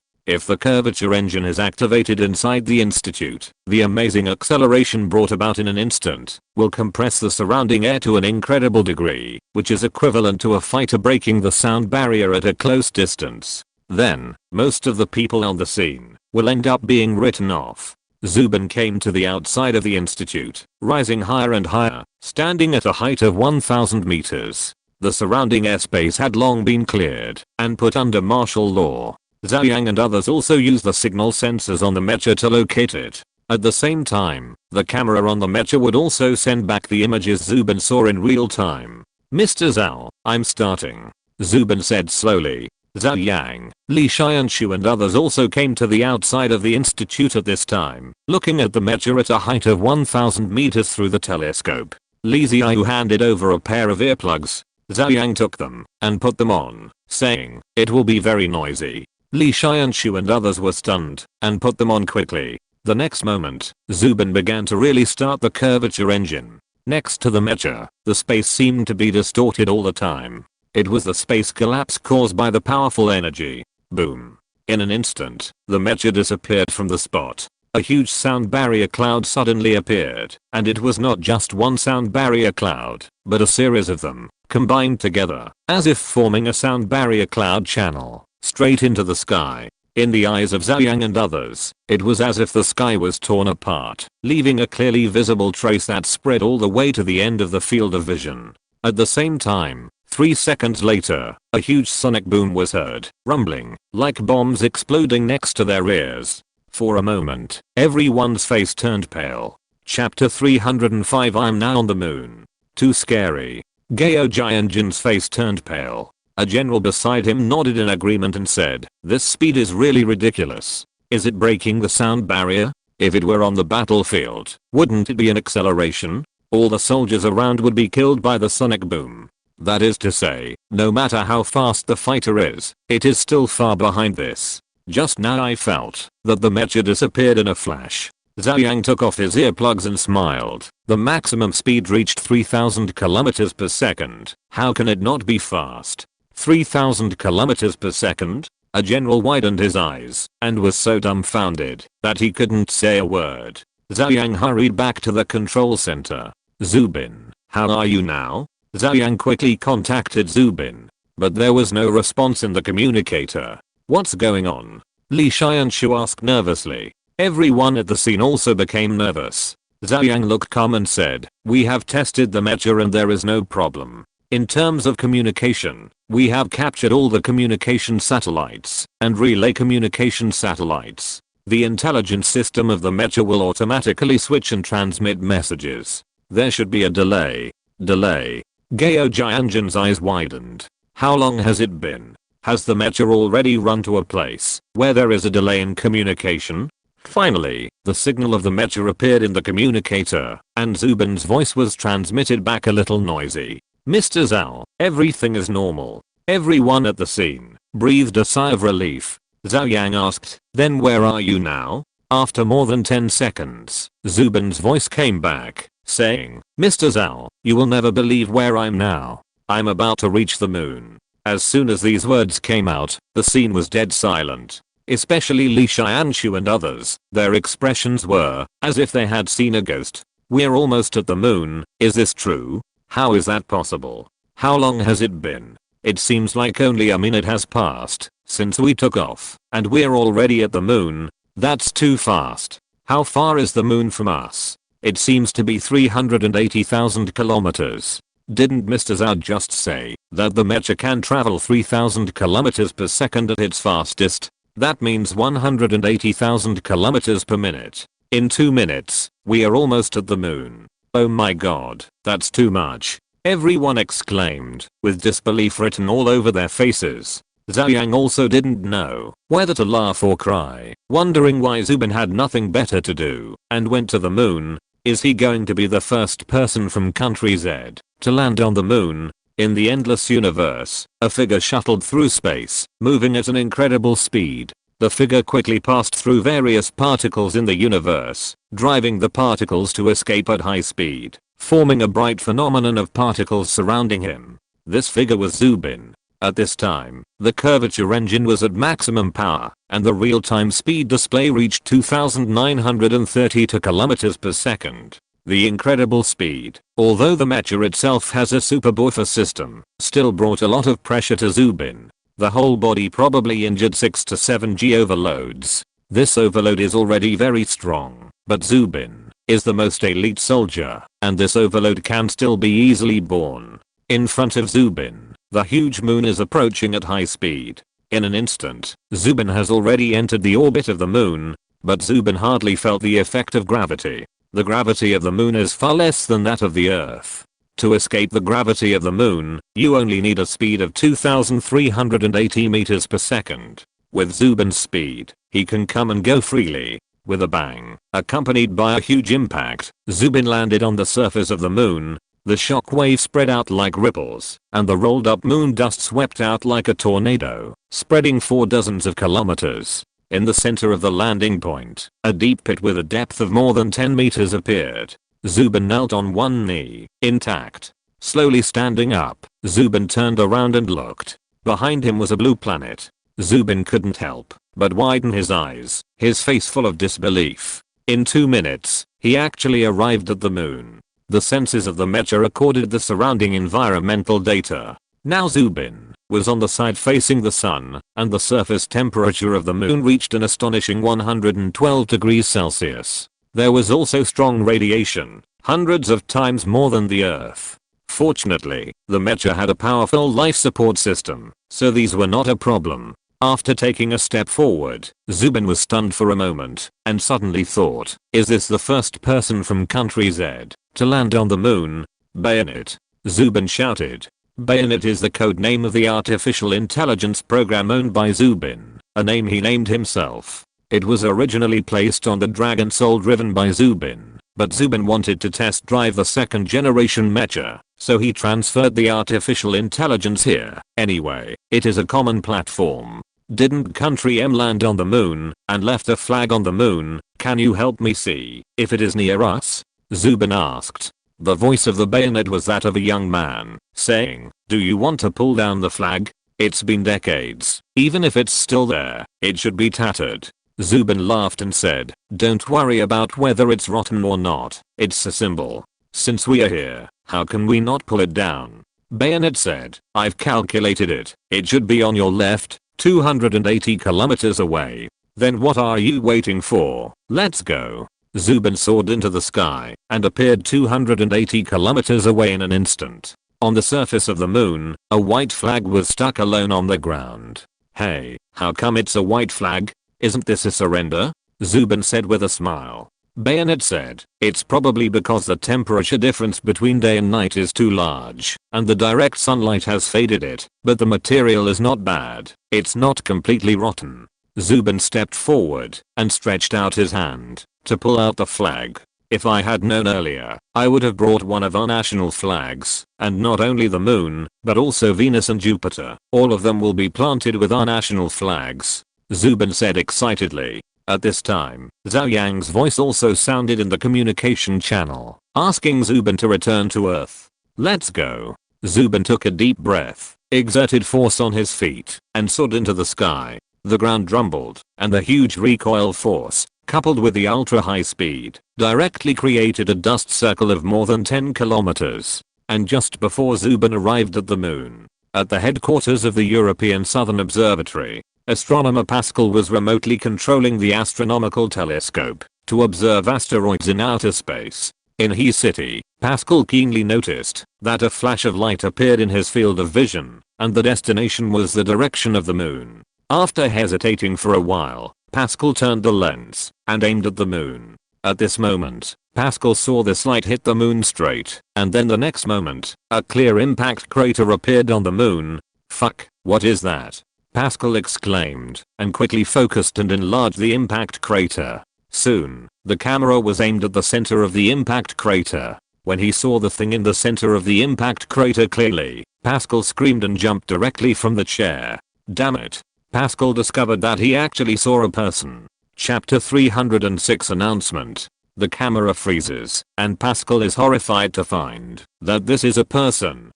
If the curvature engine is activated inside the institute, the amazing acceleration brought about in an instant will compress the surrounding air to an incredible degree, which is equivalent to a fighter breaking the sound barrier at a close distance. Then, most of the people on the scene will end up being written off. Zubin came to the outside of the institute, rising higher and higher, standing at a height of 1,000 meters. The surrounding airspace had long been cleared and put under martial law. Zhou Yang and others also used the signal sensors on the mecha to locate it. At the same time, the camera on the mecha would also send back the images Zubin saw in real time. Mr. Zhou, I'm starting, Zubin said slowly. Zhou Yang, Li Xianshu and others also came to the outside of the institute at this time, looking at the mecha at a height of 1,000 meters through the telescope. Li Xiaoyu handed over a pair of earplugs. Zhou Yang took them and put them on, saying, "It will be very noisy." Li Xianshu and others were stunned and put them on quickly. The next moment, Zubin began to really start the curvature engine. Next to the mecha, the space seemed to be distorted all the time. It was the space collapse caused by the powerful energy. Boom. In an instant, the mecha disappeared from the spot. A huge sound barrier cloud suddenly appeared, and it was not just one sound barrier cloud, but a series of them, combined together, as if forming a sound barrier cloud channel, straight into the sky. In the eyes of Zhou Yang and others, it was as if the sky was torn apart, leaving a clearly visible trace that spread all the way to the end of the field of vision. At the same time, 3 seconds later, a huge sonic boom was heard, rumbling, like bombs exploding next to their ears. For a moment, everyone's face turned pale. Chapter 305 I'm now on the moon. Too scary. Gao Jianjin's face turned pale. A general beside him nodded in agreement and said, "This speed is really ridiculous. Is it breaking the sound barrier? If it were on the battlefield, wouldn't it be an acceleration? All the soldiers around would be killed by the sonic boom. That is to say, no matter how fast the fighter is, it is still far behind this." Just now I felt that the mecha disappeared in a flash. Zhou Yang took off his earplugs and smiled. The maximum speed reached 3,000 kilometers per second. How can it not be fast? 3,000 kilometers per second? A general widened his eyes and was so dumbfounded that he couldn't say a word. Zhou Yang hurried back to the control center. "Zubin, how are you now?" Zhou Yang quickly contacted Zubin, but there was no response in the communicator. "What's going on?" Li Xianshu asked nervously. Everyone at the scene also became nervous. Zhou Yang looked calm and said, "We have tested the mecha and there is no problem. In terms of communication, we have captured all the communication satellites and relay communication satellites. The intelligence system of the mecha will automatically switch and transmit messages. There should be a delay." Delay? Gao Jianjin's eyes widened. How long has it been? Has the mecha already run to a place where there is a delay in communication? Finally, the signal of the mecha appeared in the communicator, and Zubin's voice was transmitted back a little noisy. "Mr. Zhou, everything is normal." Everyone at the scene breathed a sigh of relief. Zhou Yang asked, "Then where are you now?" After more than 10 seconds, Zubin's voice came back, saying, "Mr. Zhou, you will never believe where I'm now. I'm about to reach the moon." As soon as these words came out, the scene was dead silent. Especially Li Xianshu and others, their expressions were as if they had seen a ghost. "We're almost at the moon, is this true? How is that possible? How long has it been? It seems like only a minute has passed since we took off, and we're already at the moon. That's too fast. How far is the moon from us?" "It seems to be 380,000 kilometers. Didn't Mr. Zhou just say that the mecha can travel 3,000 kilometers per second at its fastest? That means 180,000 kilometers per minute. In 2 minutes, we are almost at the moon. Oh my god, that's too much." Everyone exclaimed, with disbelief written all over their faces. Zhou Yang also didn't know whether to laugh or cry, wondering why Zubin had nothing better to do and went to the moon. Is he going to be the first person from country Z to land on the moon? In the endless universe, a figure shuttled through space, moving at an incredible speed. The figure quickly passed through various particles in the universe, driving the particles to escape at high speed, forming a bright phenomenon of particles surrounding him. This figure was Zubin. At this time, the curvature engine was at maximum power, and the real-time speed display reached 2,932 km per second. The incredible speed, although the mecha itself has a superbuffer system, still brought a lot of pressure to Zubin. The whole body probably injured 6 to 7 G overloads. This overload is already very strong, but Zubin is the most elite soldier, and this overload can still be easily borne. In front of Zubin, the huge moon is approaching at high speed. In an instant, Zubin has already entered the orbit of the moon, but Zubin hardly felt the effect of gravity. The gravity of the moon is far less than that of the Earth. To escape the gravity of the moon, you only need a speed of 2,380 meters per second. With Zubin's speed, he can come and go freely. With a bang, accompanied by a huge impact, Zubin landed on the surface of the moon. The shock wave spread out like ripples, and the rolled up moon dust swept out like a tornado, spreading for dozens of kilometers. In the center of the landing point, a deep pit with a depth of more than 10 meters appeared. Zubin knelt on one knee, intact. Slowly standing up, Zubin turned around and looked. Behind him was a blue planet. Zubin couldn't help but widen his eyes, his face full of disbelief. In 2 minutes, he actually arrived at the moon. The senses of the mecha recorded the surrounding environmental data. Now Zubin was on the side facing the sun, and the surface temperature of the moon reached an astonishing 112 degrees Celsius. There was also strong radiation, hundreds of times more than the Earth. Fortunately, the mecha had a powerful life support system, so these were not a problem. After taking a step forward, Zubin was stunned for a moment, and suddenly thought, is this the first person from country Z to land on the moon? Bayonet. Zubin shouted. Bayonet is the code name of the artificial intelligence program owned by Zubin, a name he named himself. It was originally placed on the Dragon Soul driven by Zubin, but Zubin wanted to test drive the second generation mecha, so he transferred the artificial intelligence here. Anyway, it is a common platform. Didn't Country M land on the moon and left a flag on the moon? Can you help me see if it is near us? Zubin asked. The voice of the bayonet was that of a young man, saying, do you want to pull down the flag? It's been decades. Even if it's still there, it should be tattered. Zubin laughed and said, don't worry about whether it's rotten or not, it's a symbol. Since we are here, how can we not pull it down? Bayonet said, I've calculated it. It should be on your left, 280 kilometers away. Then what are you waiting for? Let's go. Zubin soared into the sky and appeared 280 kilometers away in an instant. On the surface of the moon, a white flag was stuck alone on the ground. Hey, how come it's a white flag? Isn't this a surrender? Zubin said with a smile. Bayonet said, it's probably because the temperature difference between day and night is too large, and the direct sunlight has faded it, but the material is not bad. It's not completely rotten. Zubin stepped forward and stretched out his hand to pull out the flag. If I had known earlier, I would have brought one of our national flags, and not only the moon, but also Venus and Jupiter. All of them will be planted with our national flags. Zubin said excitedly. At this time, Zhou Yang's voice also sounded in the communication channel, asking Zubin to return to Earth. Let's go. Zubin took a deep breath, exerted force on his feet, and soared into the sky. The ground rumbled, and the huge recoil force, coupled with the ultra-high speed, directly created a dust circle of more than 10 kilometers. And just before Zubin arrived at the moon, at the headquarters of the European Southern Observatory, astronomer Pascal was remotely controlling the astronomical telescope to observe asteroids in outer space. In his city, Pascal keenly noticed that a flash of light appeared in his field of vision, and the destination was the direction of the moon. After hesitating for a while, Pascal turned the lens and aimed at the moon. At this moment, Pascal saw this light hit the moon straight, and then the next moment, a clear impact crater appeared on the moon. Fuck, what is that? Pascal exclaimed, and quickly focused and enlarged the impact crater. Soon, the camera was aimed at the center of the impact crater. When he saw the thing in the center of the impact crater clearly, Pascal screamed and jumped directly from the chair. Damn it. Pascal discovered that he actually saw a person. Chapter 306 announcement. The camera freezes, and Pascal is horrified to find that this is a person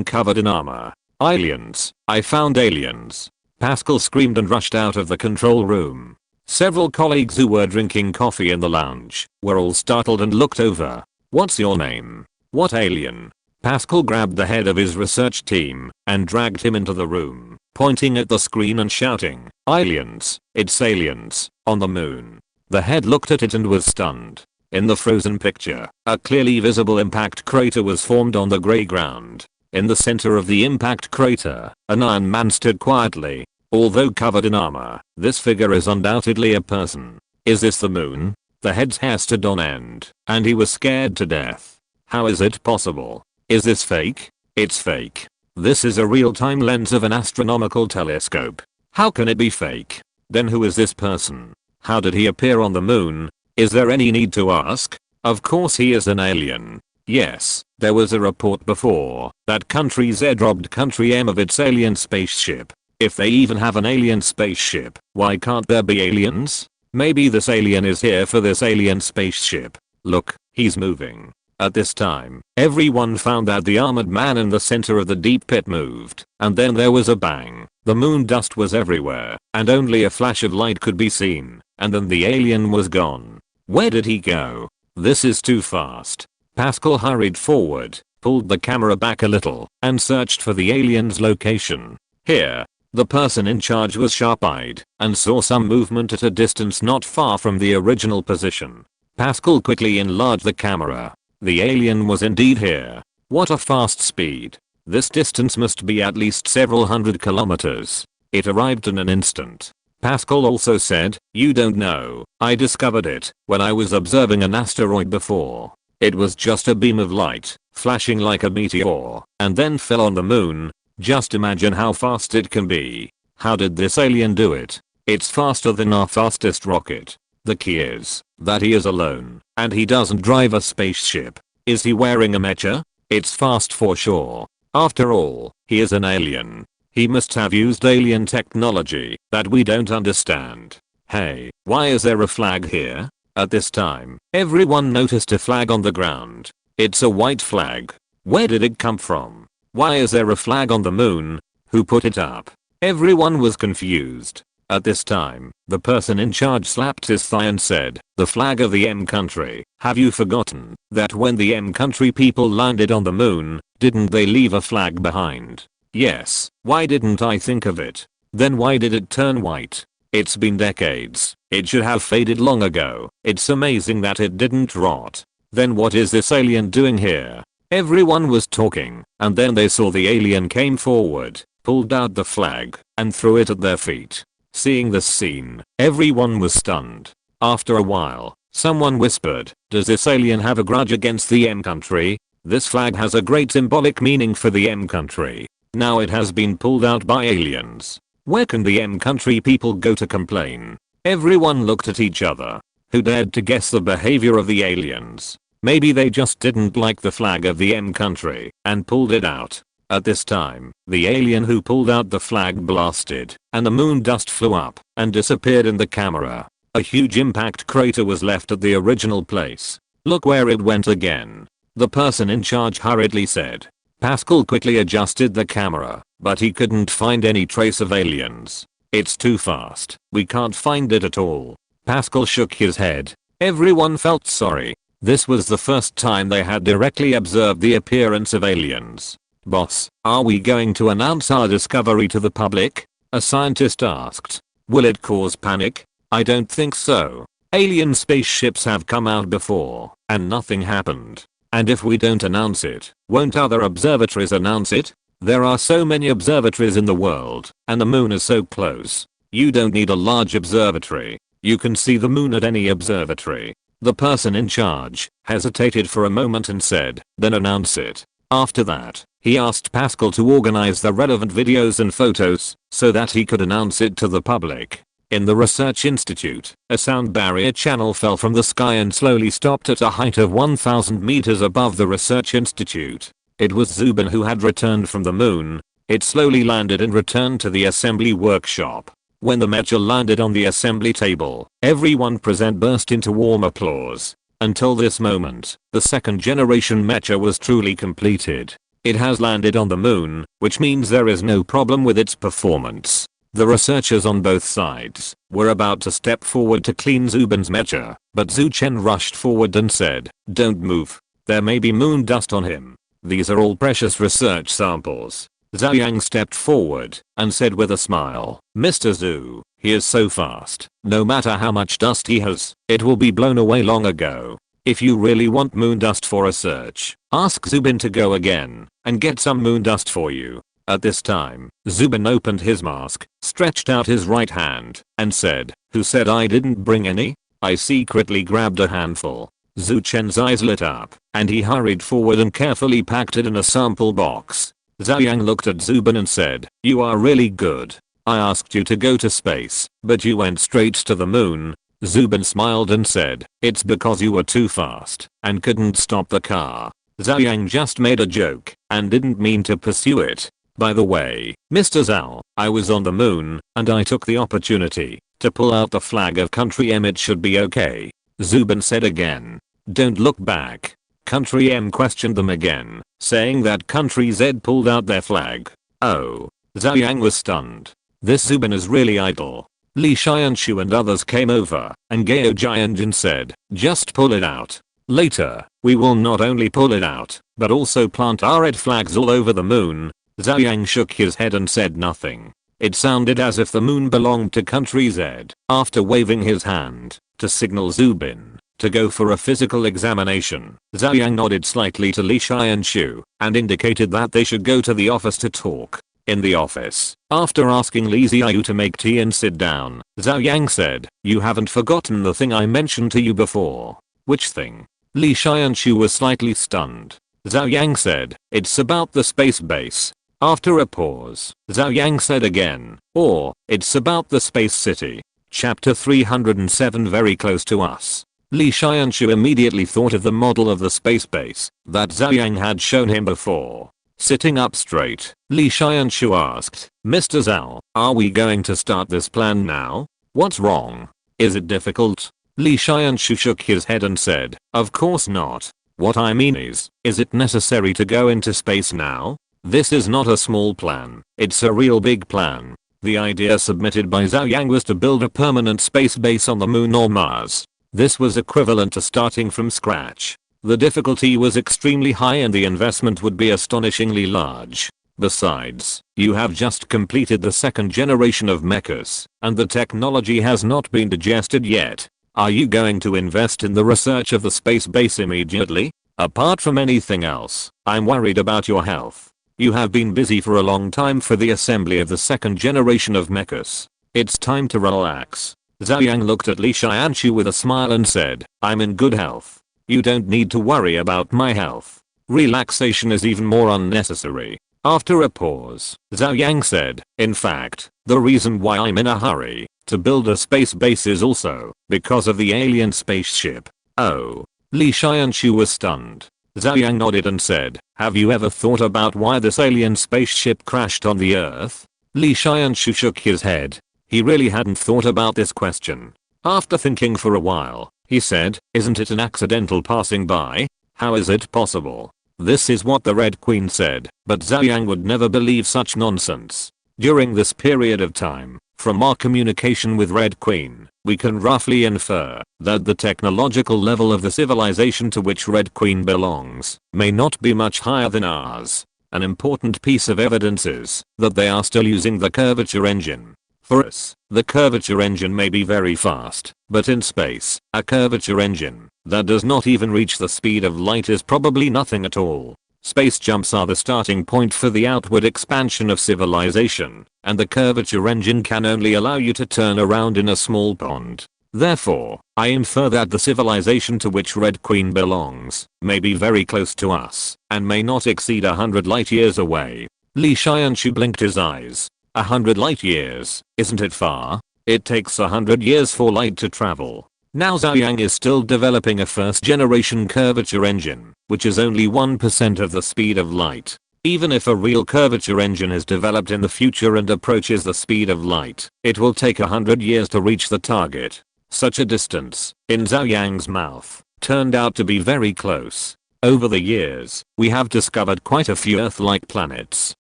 covered in armor. Aliens, I found aliens. Pascal screamed and rushed out of the control room. Several colleagues who were drinking coffee in the lounge were all startled and looked over. What's your name? What alien? Pascal grabbed the head of his research team and dragged him into the room, pointing at the screen and shouting, aliens, it's aliens, on the moon. The head looked at it and was stunned. In the frozen picture, a clearly visible impact crater was formed on the grey ground. In the center of the impact crater, an Iron Man stood quietly. Although covered in armor, this figure is undoubtedly a person. Is this the moon? The head's hair stood on end, and he was scared to death. How is it possible? Is this fake? It's fake. This is a real-time lens of an astronomical telescope. How can it be fake? Then who is this person? How did he appear on the moon? Is there any need to ask? Of course he is an alien. Yes, there was a report before that country Z robbed country M of its alien spaceship. If they even have an alien spaceship, why can't there be aliens? Maybe this alien is here for this alien spaceship. Look, he's moving. At this time, everyone found that the armored man in the center of the deep pit moved, and then there was a bang. The moon dust was everywhere, and only a flash of light could be seen, and then the alien was gone. Where did he go? This is too fast. Pascal hurried forward, pulled the camera back a little, and searched for the alien's location. Here. The person in charge was sharp-eyed and saw some movement at a distance not far from the original position. Pascal quickly enlarged the camera. The alien was indeed here. What a fast speed. This distance must be at least several hundred kilometers. It arrived in an instant. Pascal also said, you don't know, I discovered it when I was observing an asteroid before. It was just a beam of light, flashing like a meteor, and then fell on the moon. Just imagine how fast it can be. How did this alien do it? It's faster than our fastest rocket. The key is that he is alone, and he doesn't drive a spaceship. Is he wearing a mecha? It's fast for sure. After all, he is an alien. He must have used alien technology that we don't understand. Hey, why is there a flag here? At this time, everyone noticed a flag on the ground. It's a white flag. Where did it come from? Why is there a flag on the moon? Who put it up? Everyone was confused. At this time, the person in charge slapped his thigh and said, the flag of the M country. Have you forgotten that when the M country people landed on the moon, didn't they leave a flag behind? Yes, why didn't I think of it? Then why did it turn white? It's been decades. It should have faded long ago. It's amazing that it didn't rot. Then what is this alien doing here? Everyone was talking, and then they saw the alien came forward, pulled out the flag, and threw it at their feet. Seeing this scene, everyone was stunned. After a while, someone whispered, does this alien have a grudge against the M country? This flag has a great symbolic meaning for the M country. Now it has been pulled out by aliens. Where can the M country people go to complain? Everyone looked at each other. Who dared to guess the behavior of the aliens? Maybe they just didn't like the flag of the M country and pulled it out. At this time, the alien who pulled out the flag blasted, and the moon dust flew up and disappeared in the camera. A huge impact crater was left at the original place. Look where it went again. The person in charge hurriedly said. Pascal quickly adjusted the camera, but he couldn't find any trace of aliens. It's too fast. We can't find it at all. Pascal shook his head. Everyone felt sorry. This was the first time they had directly observed the appearance of aliens. Boss, are we going to announce our discovery to the public? A scientist asked. Will it cause panic? I don't think so. Alien spaceships have come out before, and nothing happened. And if we don't announce it, won't other observatories announce it? There are so many observatories in the world, and the moon is so close. You don't need a large observatory. You can see the moon at any observatory. The person in charge hesitated for a moment and said, then announce it. After that, he asked Pascal to organize the relevant videos and photos so that he could announce it to the public. In the research institute, a sound barrier channel fell from the sky and slowly stopped at a height of 1,000 meters above the research institute. It was Zubin who had returned from the moon. It slowly landed and returned to the assembly workshop. When the mecha landed on the assembly table, everyone present burst into warm applause. Until this moment, the second generation mecha was truly completed. It has landed on the moon, which means there is no problem with its performance. The researchers on both sides were about to step forward to clean Zubin's mecha, but Zhu Chen rushed forward and said, "Don't move. There may be moon dust on him. These are all precious research samples." Zhou Yang stepped forward and said with a smile, "Mr. Zhu, he is so fast. No matter how much dust he has, it will be blown away long ago. If you really want moon dust for research, ask Zubin to go again and get some moon dust for you." At this time, Zubin opened his mask, stretched out his right hand, and said, "Who said I didn't bring any?" I secretly grabbed a handful. Zhu Chen's eyes lit up, and he hurried forward and carefully packed it in a sample box. Zhou Yang looked at Zubin and said, "You are really good. I asked you to go to space, but you went straight to the moon." Zubin smiled and said, "It's because you were too fast and couldn't stop the car." Zhou Yang just made a joke and didn't mean to pursue it. "By the way, Mr. Zhao, I was on the moon and I took the opportunity to pull out the flag of country M. It should be okay." Zubin said again, "Don't look back." Country M questioned them again, saying that country Z pulled out their flag. Oh. Zhou Yang was stunned. This Zubin is really idle. Li Xianshu and others came over, and Gao Jianjin said, "Just pull it out. Later, we will not only pull it out, but also plant our red flags all over the moon." Zhou Yang shook his head and said nothing. It sounded as if the moon belonged to country Z. After waving his hand to signal Zubin to go for a physical examination, Zhou Yang nodded slightly to Li Xianshu and indicated that they should go to the office to talk. In the office, after asking Li Xiaoyu to make tea and sit down, Zhou Yang said, "You haven't forgotten the thing I mentioned to you before." "Which thing?" Li Xianshu was slightly stunned. Zhou Yang said, "It's about the space base." After a pause, Zhou Yang said again, "Or, it's about the space city. Chapter 307 very close to us." Li Xianshu immediately thought of the model of the space base that Zhou Yang had shown him before. Sitting up straight, Li Xianshu asked, "Mr. Zhao, are we going to start this plan now? What's wrong? Is it difficult?" Li Xianshu shook his head and said, "Of course not. What I mean is it necessary to go into space now? This is not a small plan, it's a real big plan." The idea submitted by Zhou Yang was to build a permanent space base on the moon or Mars. This was equivalent to starting from scratch. The difficulty was extremely high and the investment would be astonishingly large. Besides, you have just completed the second generation of mechas, and the technology has not been digested yet. Are you going to invest in the research of the space base immediately? Apart from anything else, I'm worried about your health. You have been busy for a long time for the assembly of the second generation of mechas. It's time to relax. Zhou Yang looked at Li Xianshu with a smile and said, "I'm in good health. You don't need to worry about my health. Relaxation is even more unnecessary." After a pause, Zhou Yang said, "In fact, the reason why I'm in a hurry to build a space base is also because of the alien spaceship." "Oh." Li Xianshu was stunned. Zhou Yang nodded and said, "Have you ever thought about why this alien spaceship crashed on the Earth?" Li Xianshu shook his head. He really hadn't thought about this question. After thinking for a while, he said, "Isn't it an accidental passing by? How is it possible?" This is what the Red Queen said, but Zhou Yang would never believe such nonsense. During this period of time, from our communication with Red Queen, we can roughly infer that the technological level of the civilization to which Red Queen belongs may not be much higher than ours. An important piece of evidence is that they are still using the curvature engine. For us, the curvature engine may be very fast, but in space, a curvature engine that does not even reach the speed of light is probably nothing at all. Space jumps are the starting point for the outward expansion of civilization, and the curvature engine can only allow you to turn around in a small pond. Therefore, I infer that the civilization to which Red Queen belongs may be very close to us and may not exceed 100 light years away. Li Xianshu blinked his eyes. 100 light years, isn't it far? It takes 100 years for light to travel. Now Zhou Yang is still developing a first generation curvature engine, which is only 1% of the speed of light. Even if a real curvature engine is developed in the future and approaches the speed of light, it will take 100 years to reach the target. Such a distance, in Zhou Yang's mouth, turned out to be very close. Over the years, we have discovered quite a few Earth-like planets.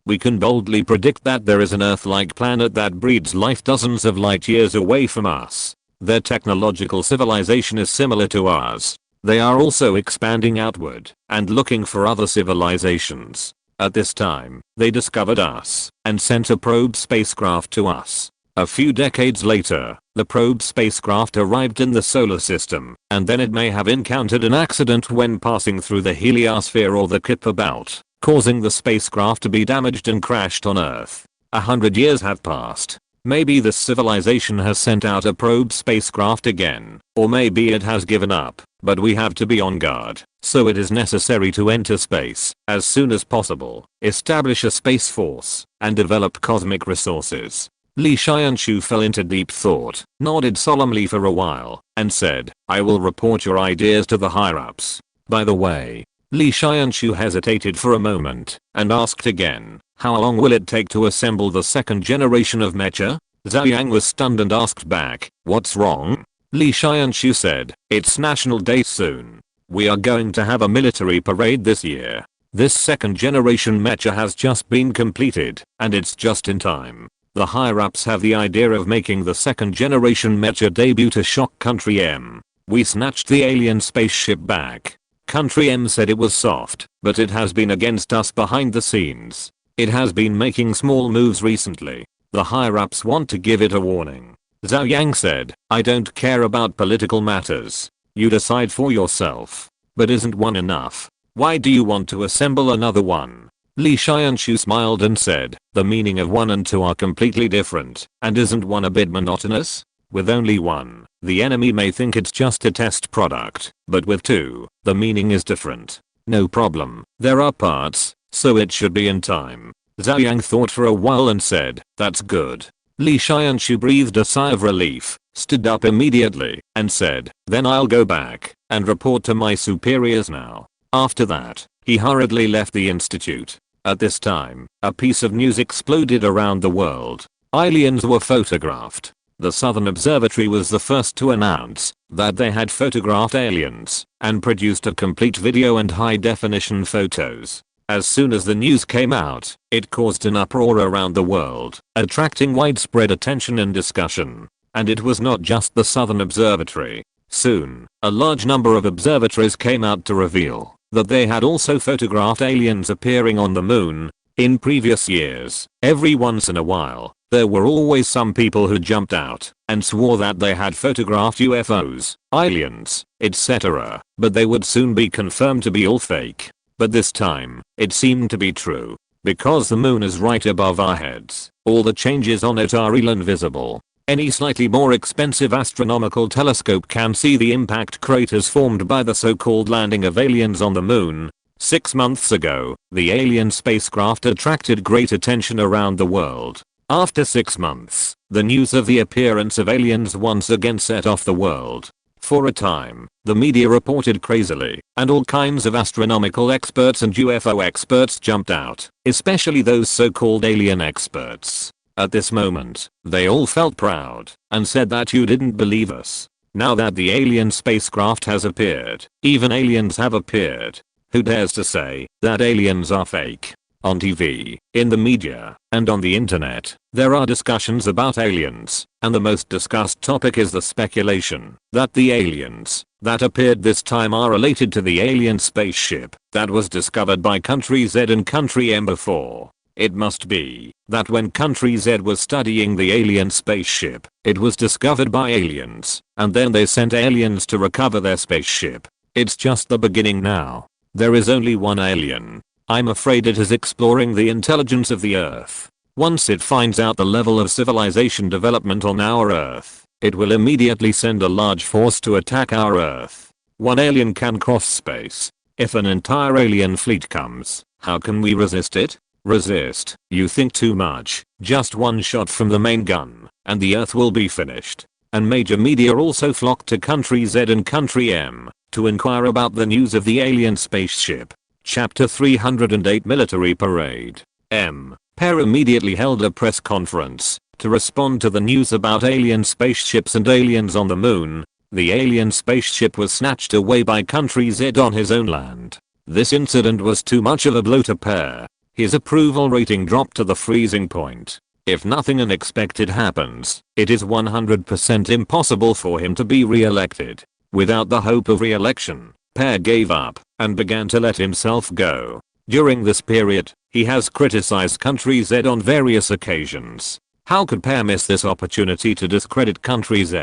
We can boldly predict that there is an Earth-like planet that breeds life dozens of light years away from us. Their technological civilization is similar to ours. They are also expanding outward and looking for other civilizations. At this time, they discovered us and sent a probe spacecraft to us. A few decades later, the probe spacecraft arrived in the solar system, and then it may have encountered an accident when passing through the heliosphere or the Kuiper belt, causing the spacecraft to be damaged and crashed on Earth. 100 years have passed. Maybe this civilization has sent out a probe spacecraft again, or maybe it has given up, but we have to be on guard, so it is necessary to enter space as soon as possible, establish a space force, and develop cosmic resources. Li Xianshu fell into deep thought, nodded solemnly for a while, and said, I will report your ideas to the higher-ups. By the way, Li Xianshu hesitated for a moment, and asked again, how long will it take to assemble the second generation of mecha? Zhou Yang was stunned and asked back, what's wrong? Li Xianshu said, it's National Day soon. We are going to have a military parade this year. This second generation mecha has just been completed, and it's just in time. The higher-ups have the idea of making the second generation mecha debut to shock Country M. We snatched the alien spaceship back. Country M said it was soft, but it has been against us behind the scenes. It has been making small moves recently. The higher-ups want to give it a warning. Zhou Yang said, I don't care about political matters. You decide for yourself. But isn't one enough? Why do you want to assemble another one? Li Xianshu smiled and said, the meaning of 1 and 2 are completely different, and isn't 1 a bit monotonous? With only 1, the enemy may think it's just a test product, but with 2, the meaning is different. No problem, there are parts, so it should be in time. Zhou Yang thought for a while and said, that's good. Li Xianshu breathed a sigh of relief, stood up immediately, and said, then I'll go back and report to my superiors now. After that, he hurriedly left the institute. At this time, a piece of news exploded around the world. Aliens were photographed. The Southern Observatory was the first to announce that they had photographed aliens and produced a complete video and high-definition photos. As soon as the news came out, it caused an uproar around the world, attracting widespread attention and discussion. And it was not just the Southern Observatory. Soon, a large number of observatories came out to reveal that they had also photographed aliens appearing on the moon. In previous years, every once in a while, there were always some people who jumped out and swore that they had photographed UFOs, aliens, etc., but they would soon be confirmed to be all fake. But this time, it seemed to be true. Because the moon is right above our heads, all the changes on it are real and visible. Any slightly more expensive astronomical telescope can see the impact craters formed by the so-called landing of aliens on the moon. 6 months ago, the alien spacecraft attracted great attention around the world. After 6 months, the news of the appearance of aliens once again set off the world. For a time, the media reported crazily, and all kinds of astronomical experts and UFO experts jumped out, especially those so-called alien experts. At this moment, they all felt proud and said that you didn't believe us. Now that the alien spacecraft has appeared, even aliens have appeared. Who dares to say that aliens are fake? On TV, in the media, and on the internet, there are discussions about aliens, and the most discussed topic is the speculation that the aliens that appeared this time are related to the alien spaceship that was discovered by Country Z and Country M before. It must be that when Country Z was studying the alien spaceship, it was discovered by aliens, and then they sent aliens to recover their spaceship. It's just the beginning now. There is only one alien. I'm afraid it is exploring the intelligence of the Earth. Once it finds out the level of civilization development on our Earth, it will immediately send a large force to attack our Earth. One alien can cross space. If an entire alien fleet comes, how can we resist it? Resist? You think too much. Just one shot from the main gun, and the Earth will be finished. And major media also flocked to Country Z and Country M to inquire about the news of the alien spaceship. Chapter 308 Military Parade. Pair immediately held a press conference to respond to the news about alien spaceships and aliens on the moon. The alien spaceship was snatched away by Country Z on his own land. This incident was too much of a blow to Pair. His approval rating dropped to the freezing point. If nothing unexpected happens, it is 100% impossible for him to be re-elected. Without the hope of re-election, Pair gave up and began to let himself go. During this period, he has criticized Country Z on various occasions. How could Pair miss this opportunity to discredit Country Z?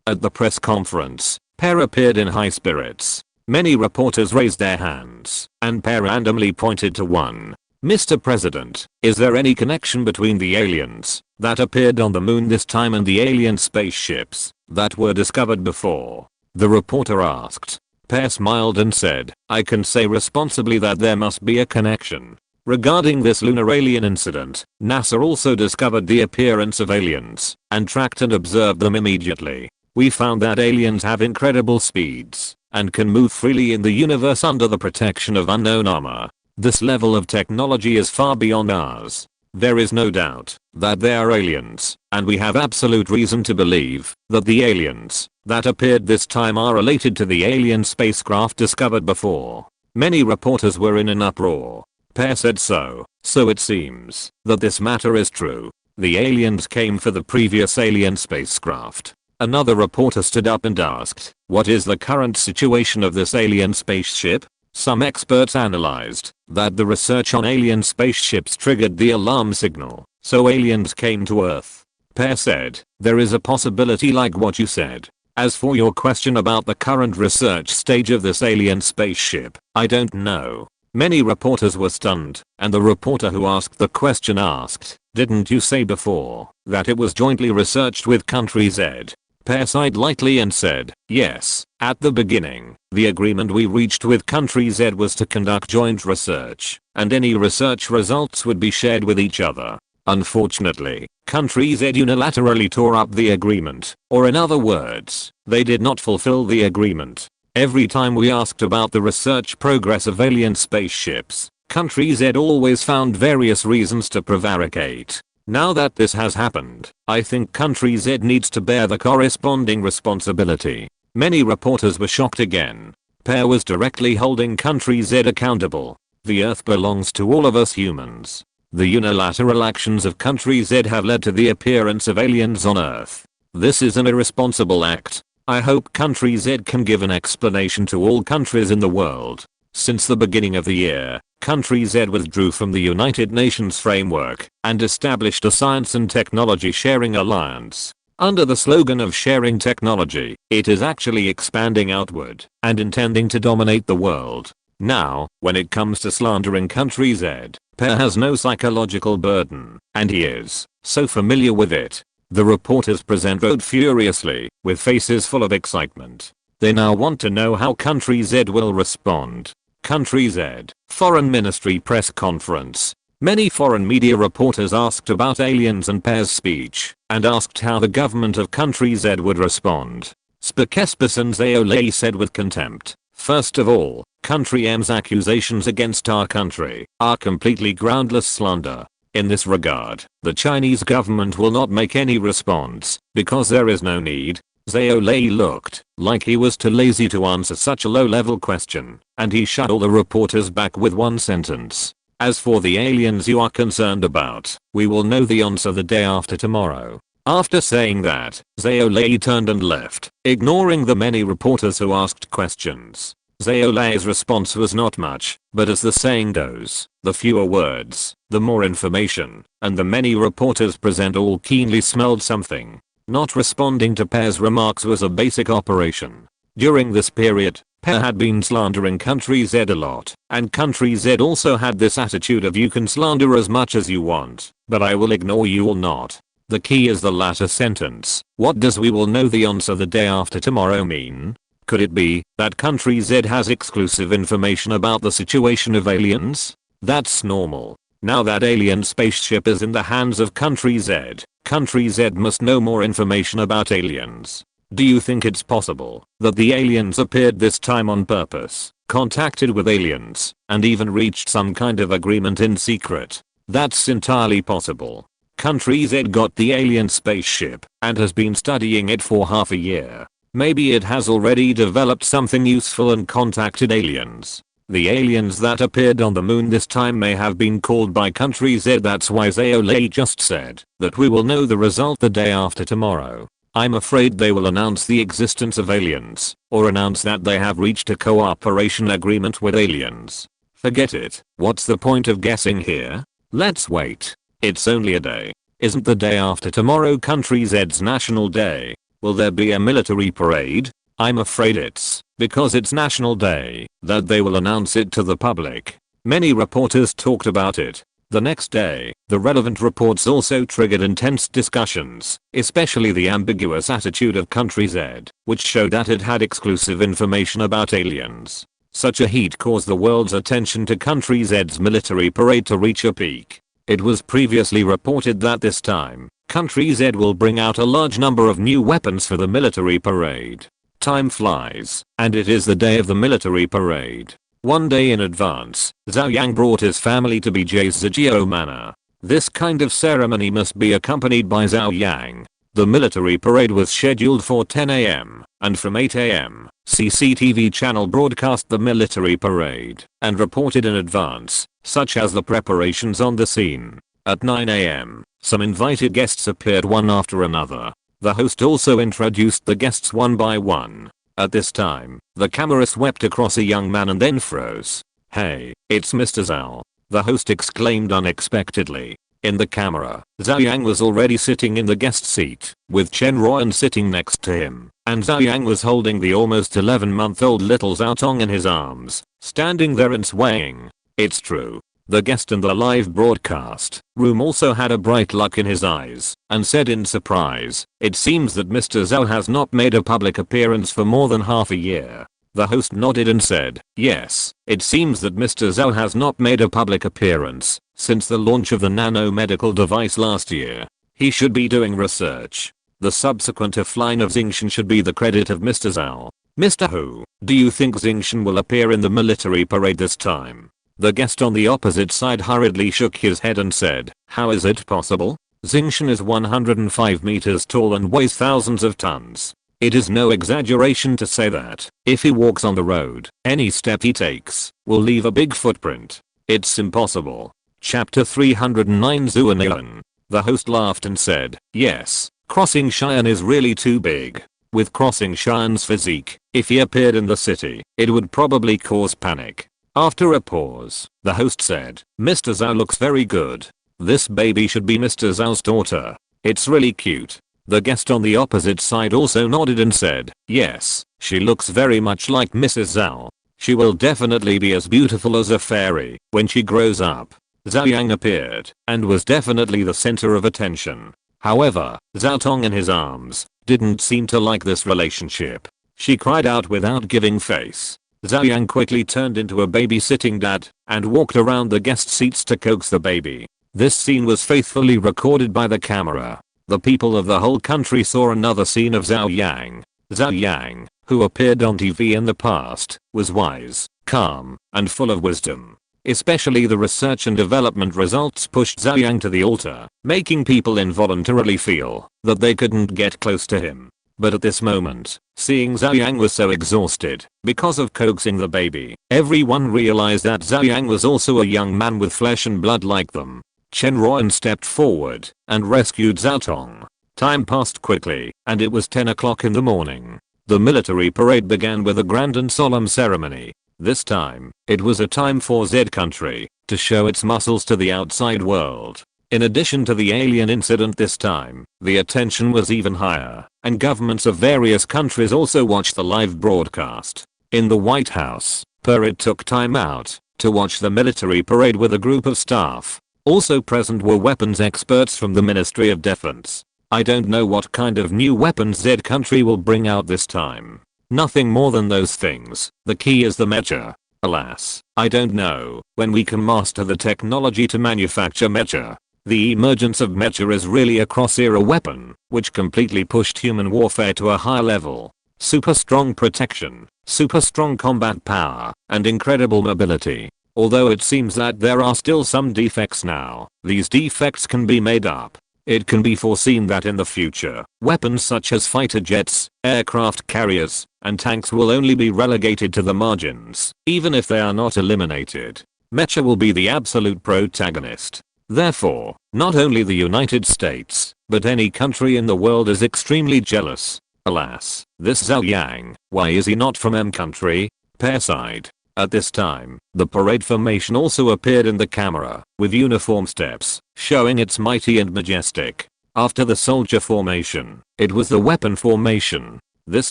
At the press conference, Pair appeared in high spirits. Many reporters raised their hands, and Pair randomly pointed to one. Mr. President, is there any connection between the aliens that appeared on the moon this time and the alien spaceships that were discovered before? The reporter asked. Pair smiled and said, I can say responsibly that there must be a connection. Regarding this lunar alien incident, NASA also discovered the appearance of aliens and tracked and observed them immediately. We found that aliens have incredible speeds and can move freely in the universe under the protection of unknown armor. This level of technology is far beyond ours. There is no doubt that they are aliens, and we have absolute reason to believe that the aliens that appeared this time are related to the alien spacecraft discovered before. Many reporters were in an uproar. Pair said so it seems that this matter is true. The aliens came for the previous alien spacecraft. Another reporter stood up and asked, what is the current situation of this alien spaceship? Some experts analyzed that the research on alien spaceships triggered the alarm signal, so aliens came to Earth. Pair said, there is a possibility like what you said. As for your question about the current research stage of this alien spaceship, I don't know. Many reporters were stunned, and the reporter who asked the question asked, didn't you say before that it was jointly researched with Country Z? Pair sighed lightly and said, yes, at the beginning, the agreement we reached with Country Z was to conduct joint research, and any research results would be shared with each other. Unfortunately, Country Z unilaterally tore up the agreement, or in other words, they did not fulfill the agreement. Every time we asked about the research progress of alien spaceships, Country Z always found various reasons to prevaricate. Now that this has happened, I think Country Z needs to bear the corresponding responsibility. Many reporters were shocked again. Pair was directly holding Country Z accountable. The Earth belongs to all of us humans. The unilateral actions of Country Z have led to the appearance of aliens on Earth. This is an irresponsible act. I hope Country Z can give an explanation to all countries in the world. Since the beginning of the year, Country Z withdrew from the United Nations framework and established a science and technology sharing alliance. Under the slogan of sharing technology, it is actually expanding outward and intending to dominate the world. Now, when it comes to slandering Country Z, Pair has no psychological burden, and he is so familiar with it. The reporters present wrote furiously, with faces full of excitement. They now want to know how Country Z will respond. Country Z, Foreign Ministry press conference. Many foreign media reporters asked about aliens and Pair's speech, and asked how the government of Country Z would respond. Spokesperson Zhou Yang said with contempt, first of all, Country M's accusations against our country are completely groundless slander. In this regard, the Chinese government will not make any response, because there is no need. Zhou Yang looked like he was too lazy to answer such a low-level question, and he shut all the reporters back with one sentence. As for the aliens you are concerned about, we will know the answer the day after tomorrow. After saying that, Zhou Yang turned and left, ignoring the many reporters who asked questions. Zhou Yang's response was not much, but as the saying goes, the fewer words, the more information, and the many reporters present all keenly smelled something. Not responding to Pair's remarks was a basic operation. During this period, Pair had been slandering Country Z a lot, and Country Z also had this attitude of you can slander as much as you want, but I will ignore you or not. The key is the latter sentence. What does we will know the answer the day after tomorrow mean? Could it be that Country Z has exclusive information about the situation of aliens? That's normal. Now that alien spaceship is in the hands of Country Z, Country Z must know more information about aliens. Do you think it's possible that the aliens appeared this time on purpose? contacted with aliens, and even reached some kind of agreement in secret. That's entirely possible. Country Z got the alien spaceship and has been studying it for half a year. Maybe it has already developed something useful and contacted aliens. The aliens that appeared on the moon this time may have been called by Country Z. That's why Zhou just said that we will know the result the day after tomorrow. I'm afraid they will announce the existence of aliens, or announce that they have reached a cooperation agreement with aliens. Forget it. What's the point of guessing here? Let's wait. It's only a day. Isn't the day after tomorrow Country Z's National Day? Will there be a military parade? I'm afraid it's because it's National Day that they will announce it to the public. Many reporters talked about it. The next day, the relevant reports also triggered intense discussions, especially the ambiguous attitude of Country Z, which showed that it had exclusive information about aliens. Such a heat caused the world's attention to Country Z's military parade to reach a peak. It was previously reported that this time, Country Z will bring out a large number of new weapons for the military parade. Time flies, and it is the day of the military parade. One day in advance, Zhou Yang brought his family to BJ's Zhou Manor. This kind of ceremony must be accompanied by Zhou Yang. The military parade was scheduled for 10 AM, and from 8 AM, CCTV channel broadcast the military parade and reported in advance, such as the preparations on the scene. At 9 AM, some invited guests appeared one after another. The host also introduced the guests one by one. At this time, the camera swept across a young man and then froze. "Hey, it's Mr. Zhou," the host exclaimed unexpectedly. In the camera, Zhou Yang was already sitting in the guest seat, with Chen Ruoyan sitting next to him, and Zhou Yang was holding the almost 11-month-old little Zhao Tong in his arms, standing there and swaying. It's true. The guest in the live broadcast room also had a bright look in his eyes and said in surprise, "It seems that Mr. Zhou has not made a public appearance for more than half a year." The host nodded and said, "Yes, it seems that Mr. Zhou has not made a public appearance since the launch of the nano-medical device last year. He should be doing research. The subsequent offline of Xingshan should be the credit of Mr. Zhou." "Mr. Hu, do you think Xingshan will appear in the military parade this time?" The guest on the opposite side hurriedly shook his head and said, "How is it possible? Xingshan is 105 meters tall and weighs thousands of tons. It is no exaggeration to say that, if he walks on the road, any step he takes will leave a big footprint. It's impossible." Chapter 309 Zuanayan. The host laughed and said, "Yes, Crossing Cheyenne is really too big. With Crossing Cheyenne's physique, if he appeared in the city, it would probably cause panic." After a pause, the host said, "Mr. Zhou looks very good. This baby should be Mr. Zhou's daughter. It's really cute." The guest on the opposite side also nodded and said, "Yes, she looks very much like Mrs. Zhou. She will definitely be as beautiful as a fairy when she grows up." Zhou Yang appeared and was definitely the center of attention. However, Zhao Tong in his arms didn't seem to like this relationship. She cried out without giving face. Zhou Yang quickly turned into a babysitting dad and walked around the guest seats to coax the baby. This scene was faithfully recorded by the camera. The people of the whole country saw another scene of Zhou Yang. Zhou Yang, who appeared on TV in the past, was wise, calm, and full of wisdom. Especially the research and development results pushed Zhou Yang to the altar, making people involuntarily feel that they couldn't get close to him. But at this moment, seeing Zhou Yang was so exhausted because of coaxing the baby, everyone realized that Zhou Yang was also a young man with flesh and blood like them. Chen Ruoyan stepped forward and rescued Zhao Tong. Time passed quickly, and it was 10 o'clock in the morning. The military parade began with a grand and solemn ceremony. This time, it was a time for Z country to show its muscles to the outside world. In addition to the alien incident this time, the attention was even higher, and governments of various countries also watched the live broadcast. In the White House, Perret took time out to watch the military parade with a group of staff. Also present were weapons experts from the Ministry of Defense. I don't know what kind of new weapons Z country will bring out this time. Nothing more than those things. The key is the mecha. Alas, I don't know when we can master the technology to manufacture mecha. The emergence of mecha is really a cross-era weapon, which completely pushed human warfare to a higher level. super strong protection, super strong combat power, and incredible mobility. Although it seems that there are still some defects now, these defects can be made up. It can be foreseen that in the future, weapons such as fighter jets, aircraft carriers, and tanks will only be relegated to the margins, even if they are not eliminated. Mecha will be the absolute protagonist. Therefore, not only the United States, but any country in the world is extremely jealous. Alas, this Zhou Yang, why is he not from M country? Pair side. At this time, the parade formation also appeared in the camera, with uniform steps, showing it's mighty and majestic. After the soldier formation, it was the weapon formation. This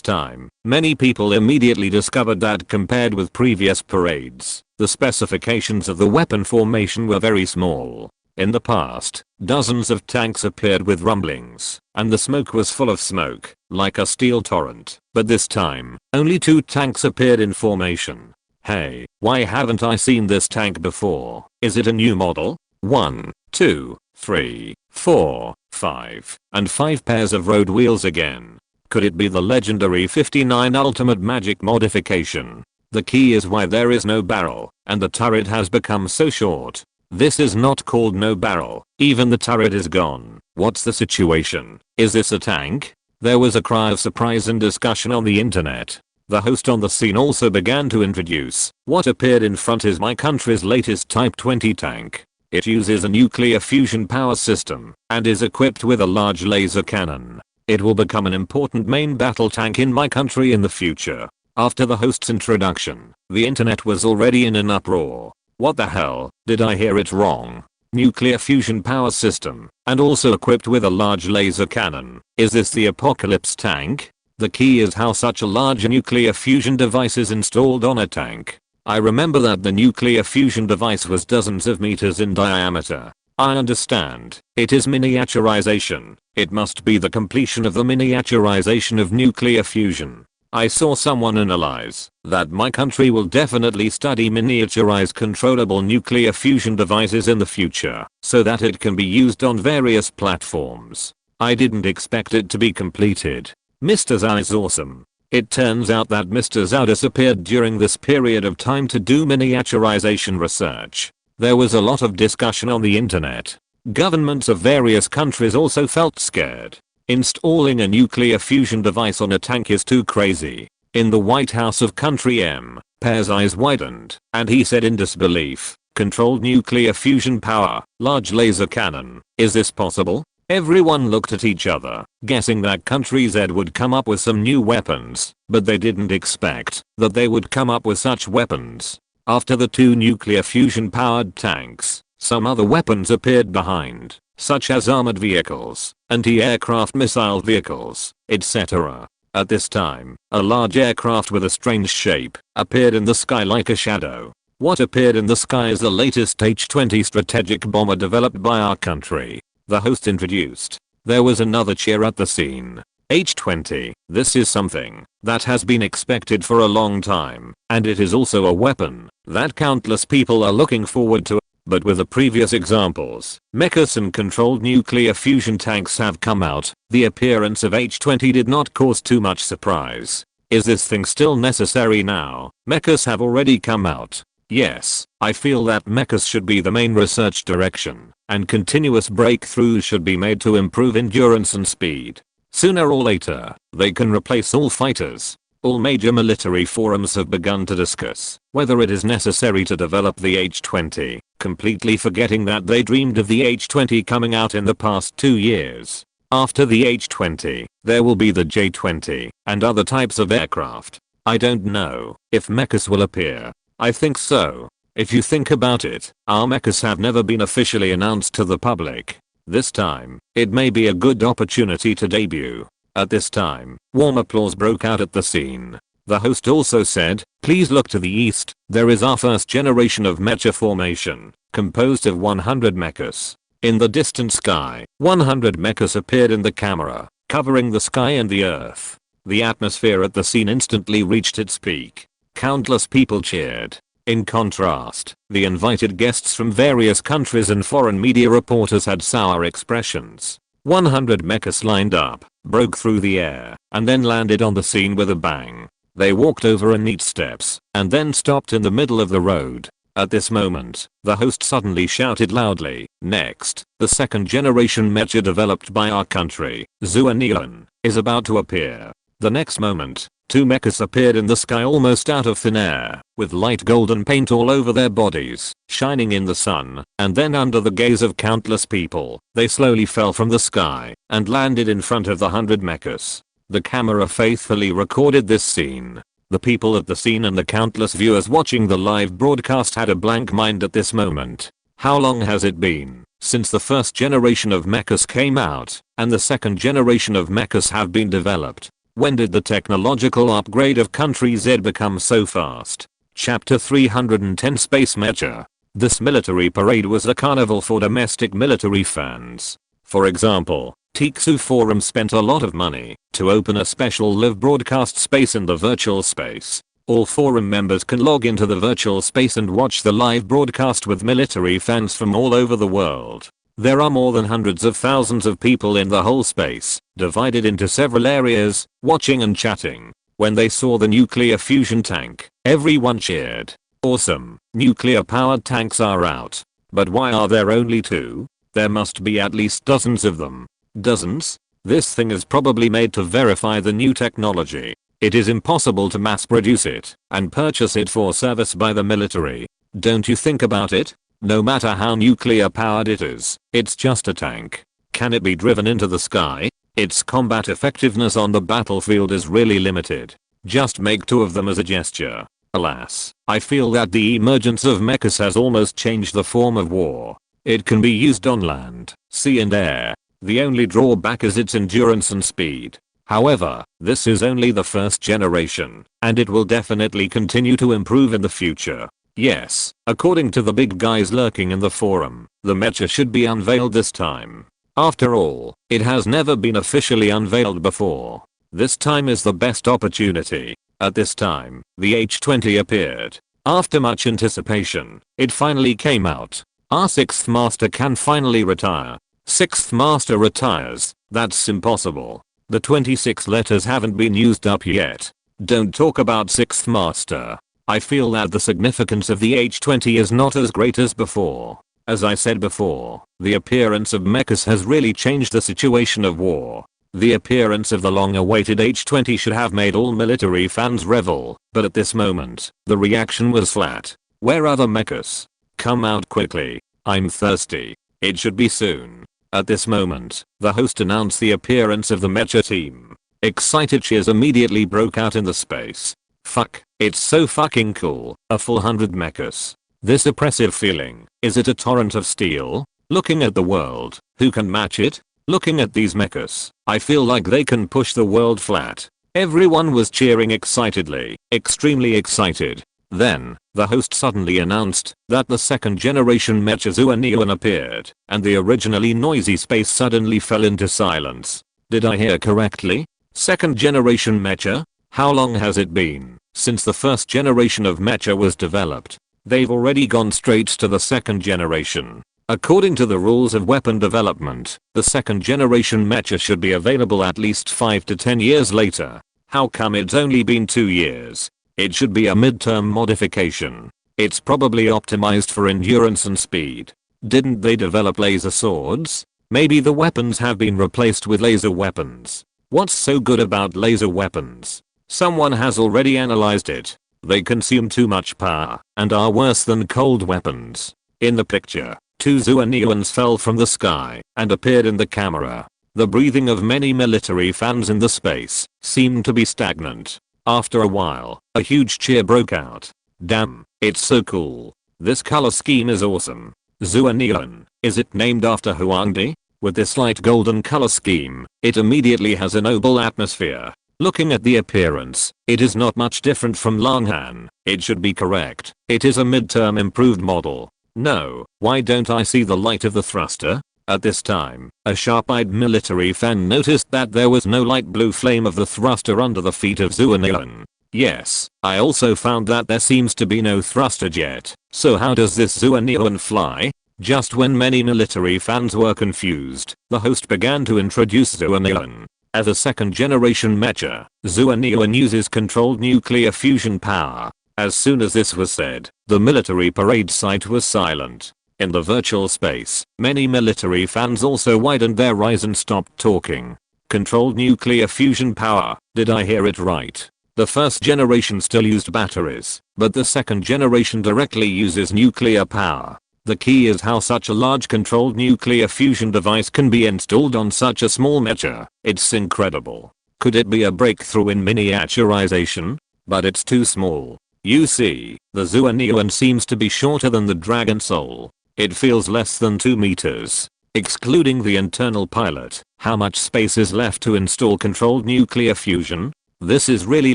time, many people immediately discovered that compared with previous parades, the specifications of the weapon formation were very small. In the past, dozens of tanks appeared with rumblings, and the smoke was full of smoke, like a steel torrent. But this time, only 2 tanks appeared in formation. Hey, why haven't I seen this tank before? Is it a new model? 1, 2, 3, 4, 5, and 5 pairs of road wheels again. Could it be the legendary 59 Ultimate Magic modification? The key is why there is no barrel, and the turret has become so short. This is not called no barrel, even the turret is gone. What's the situation? Is this a tank? There was a cry of surprise and discussion on the internet. The host on the scene also began to introduce what appeared in front is my country's latest Type 20 tank. It uses a nuclear fusion power system and is equipped with a large laser cannon. It will become an important main battle tank in my country in the future. After the host's introduction, the internet was already in an uproar. What the hell, did I hear it wrong? Nuclear fusion power system, and also equipped with a large laser cannon. Is this the Apocalypse tank? The key is how such a large nuclear fusion device is installed on a tank. I remember that the nuclear fusion device was dozens of meters in diameter. I understand. It is miniaturization. It must be the completion of the miniaturization of nuclear fusion. I saw someone analyze that my country will definitely study miniaturized controllable nuclear fusion devices in the future, so that it can be used on various platforms. I didn't expect it to be completed. Mr. Zhou is awesome. It turns out that Mr. Zhou disappeared during this period of time to do miniaturization research. There was a lot of discussion on the internet. Governments of various countries also felt scared. Installing a nuclear fusion device on a tank is too crazy. In the White House of Country M, Pear's eyes widened, and he said in disbelief, "Controlled nuclear fusion power, large laser cannon, is this possible?" Everyone looked at each other, guessing that country Z would come up with some new weapons, but they didn't expect that they would come up with such weapons. After the 2 nuclear fusion powered tanks, some other weapons appeared behind, such as armored vehicles, anti-aircraft missile vehicles, etc. At this time, a large aircraft with a strange shape appeared in the sky like a shadow. What appeared in the sky is the latest H-20 strategic bomber developed by our country. The host introduced. There was another cheer at the scene. H-20, this is something that has been expected for a long time, and it is also a weapon that countless people are looking forward to. But with the previous examples, Mechas and controlled nuclear fusion tanks have come out, the appearance of H-20 did not cause too much surprise. Is this thing still necessary now? Mechas have already come out. Yes, I feel that Mechas should be the main research direction, and continuous breakthroughs should be made to improve endurance and speed. Sooner or later, they can replace all fighters. All major military forums have begun to discuss whether it is necessary to develop the H-20, completely forgetting that they dreamed of the H-20 coming out in the past 2 years. After the H-20, there will be the J-20 and other types of aircraft. I don't know if Mechas will appear. I think so. If you think about it, our Mechas have never been officially announced to the public. This time, it may be a good opportunity to debut. At this time, warm applause broke out at the scene. The host also said, "Please look to the east, there is our first generation of mecha formation, composed of 100 Mechas." In the distant sky, 100 Mechas appeared in the camera, covering the sky and the earth. The atmosphere at the scene instantly reached its peak. Countless people cheered. In contrast, the invited guests from various countries and foreign media reporters had sour expressions. 100 mechas lined up, broke through the air, and then landed on the scene with a bang. They walked over in neat steps, and then stopped in the middle of the road. At this moment, the host suddenly shouted loudly, "Next, the second generation mecha developed by our country, Zhou Yang, is about to appear." The next moment, two mechas appeared in the sky almost out of thin air, with light golden paint all over their bodies, shining in the sun, and then under the gaze of countless people, they slowly fell from the sky, and landed in front of the 100 mechas. The camera faithfully recorded this scene. The people at the scene and the countless viewers watching the live broadcast had a blank mind at this moment. How long has it been since the first generation of mechas came out, and the second generation of mechas have been developed? When did the technological upgrade of Country Z become so fast? Chapter 310 Space Mecha. This military parade was a carnival for domestic military fans. For example, Tixu Forum spent a lot of money to open a special live broadcast space in the virtual space. All forum members can log into the virtual space and watch the live broadcast with military fans from all over the world. There are more than hundreds of thousands of people in the whole space, divided into several areas, watching and chatting. When they saw the nuclear fusion tank, everyone cheered. Awesome, nuclear powered tanks are out. But why are there only 2? There must be at least dozens of them. Dozens? This thing is probably made to verify the new technology. It is impossible to mass produce it and purchase it for service by the military. Don't you think about it? No matter how nuclear powered it is, it's just a tank. Can it be driven into the sky? Its combat effectiveness on the battlefield is really limited. Just make 2 of them as a gesture. Alas, I feel that the emergence of mechas has almost changed the form of war. It can be used on land, sea and air. The only drawback is its endurance and speed. However, this is only the first generation, and it will definitely continue to improve in the future. Yes, according to the big guys lurking in the forum, the mecha should be unveiled this time. After all, it has never been officially unveiled before. This time is the best opportunity. At this time, the H-20 appeared. After much anticipation, it finally came out. Our 6th master can finally retire. 6th master retires. That's impossible. The 26 letters haven't been used up yet. Don't talk about 6th master. I feel that the significance of the H-20 is not as great as before. As I said before, the appearance of mechas has really changed the situation of war. The appearance of the long-awaited H-20 should have made all military fans revel, but at this moment, the reaction was flat. Where are the mechas? Come out quickly. I'm thirsty. It should be soon. At this moment, the host announced the appearance of the mecha team. Excited cheers immediately broke out in the space. Fuck, it's so fucking cool, a full 100 mechas. This oppressive feeling, is it a torrent of steel? Looking at the world, who can match it? Looking at these mechas, I feel like they can push the world flat. Everyone was cheering excitedly, extremely excited. Then, the host suddenly announced that the second generation mecha Zhou Yang appeared, and the originally noisy space suddenly fell into silence. Did I hear correctly? Second generation mecha? How long has it been since the first generation of mecha was developed? They've already gone straight to the second generation. According to the rules of weapon development, the second generation mecha should be available at least 5 to 10 years later. How come it's only been 2 years? It should be a midterm modification. It's probably optimized for endurance and speed. Didn't they develop laser swords? Maybe the weapons have been replaced with laser weapons. What's so good about laser weapons? Someone has already analyzed it. They consume too much power and are worse than cold weapons. In the picture, 2 Zhou Yangs fell from the sky and appeared in the camera. The breathing of many military fans in the space seemed to be stagnant. After a while, a huge cheer broke out. Damn, it's so cool. This color scheme is awesome. Zhou Yang, is it named after Huangdi? With this light golden color scheme, it immediately has a noble atmosphere. Looking at the appearance, it is not much different from Longhan. It should be correct. It is a midterm improved model. No, why don't I see the light of the thruster? At this time, a sharp-eyed military fan noticed that there was no light blue flame of the thruster under the feet of Zhou Yang. Yes, I also found that there seems to be no thruster jet. So how does this Zhou Yang fly? Just when many military fans were confused, the host began to introduce Zhou Yang. As a second-generation mecha, Zhou Yang uses controlled nuclear fusion power. As soon as this was said, the military parade site was silent. In the virtual space, many military fans also widened their eyes and stopped talking. Controlled nuclear fusion power, did I hear it right? The first generation still used batteries, but the second generation directly uses nuclear power. The key is how such a large controlled nuclear fusion device can be installed on such a small mecha. It's incredible. Could it be a breakthrough in miniaturization? But it's too small. You see, the Zhou Yang seems to be shorter than the Dragon Soul. It feels less than 2 meters. Excluding the internal pilot, how much space is left to install controlled nuclear fusion? This is really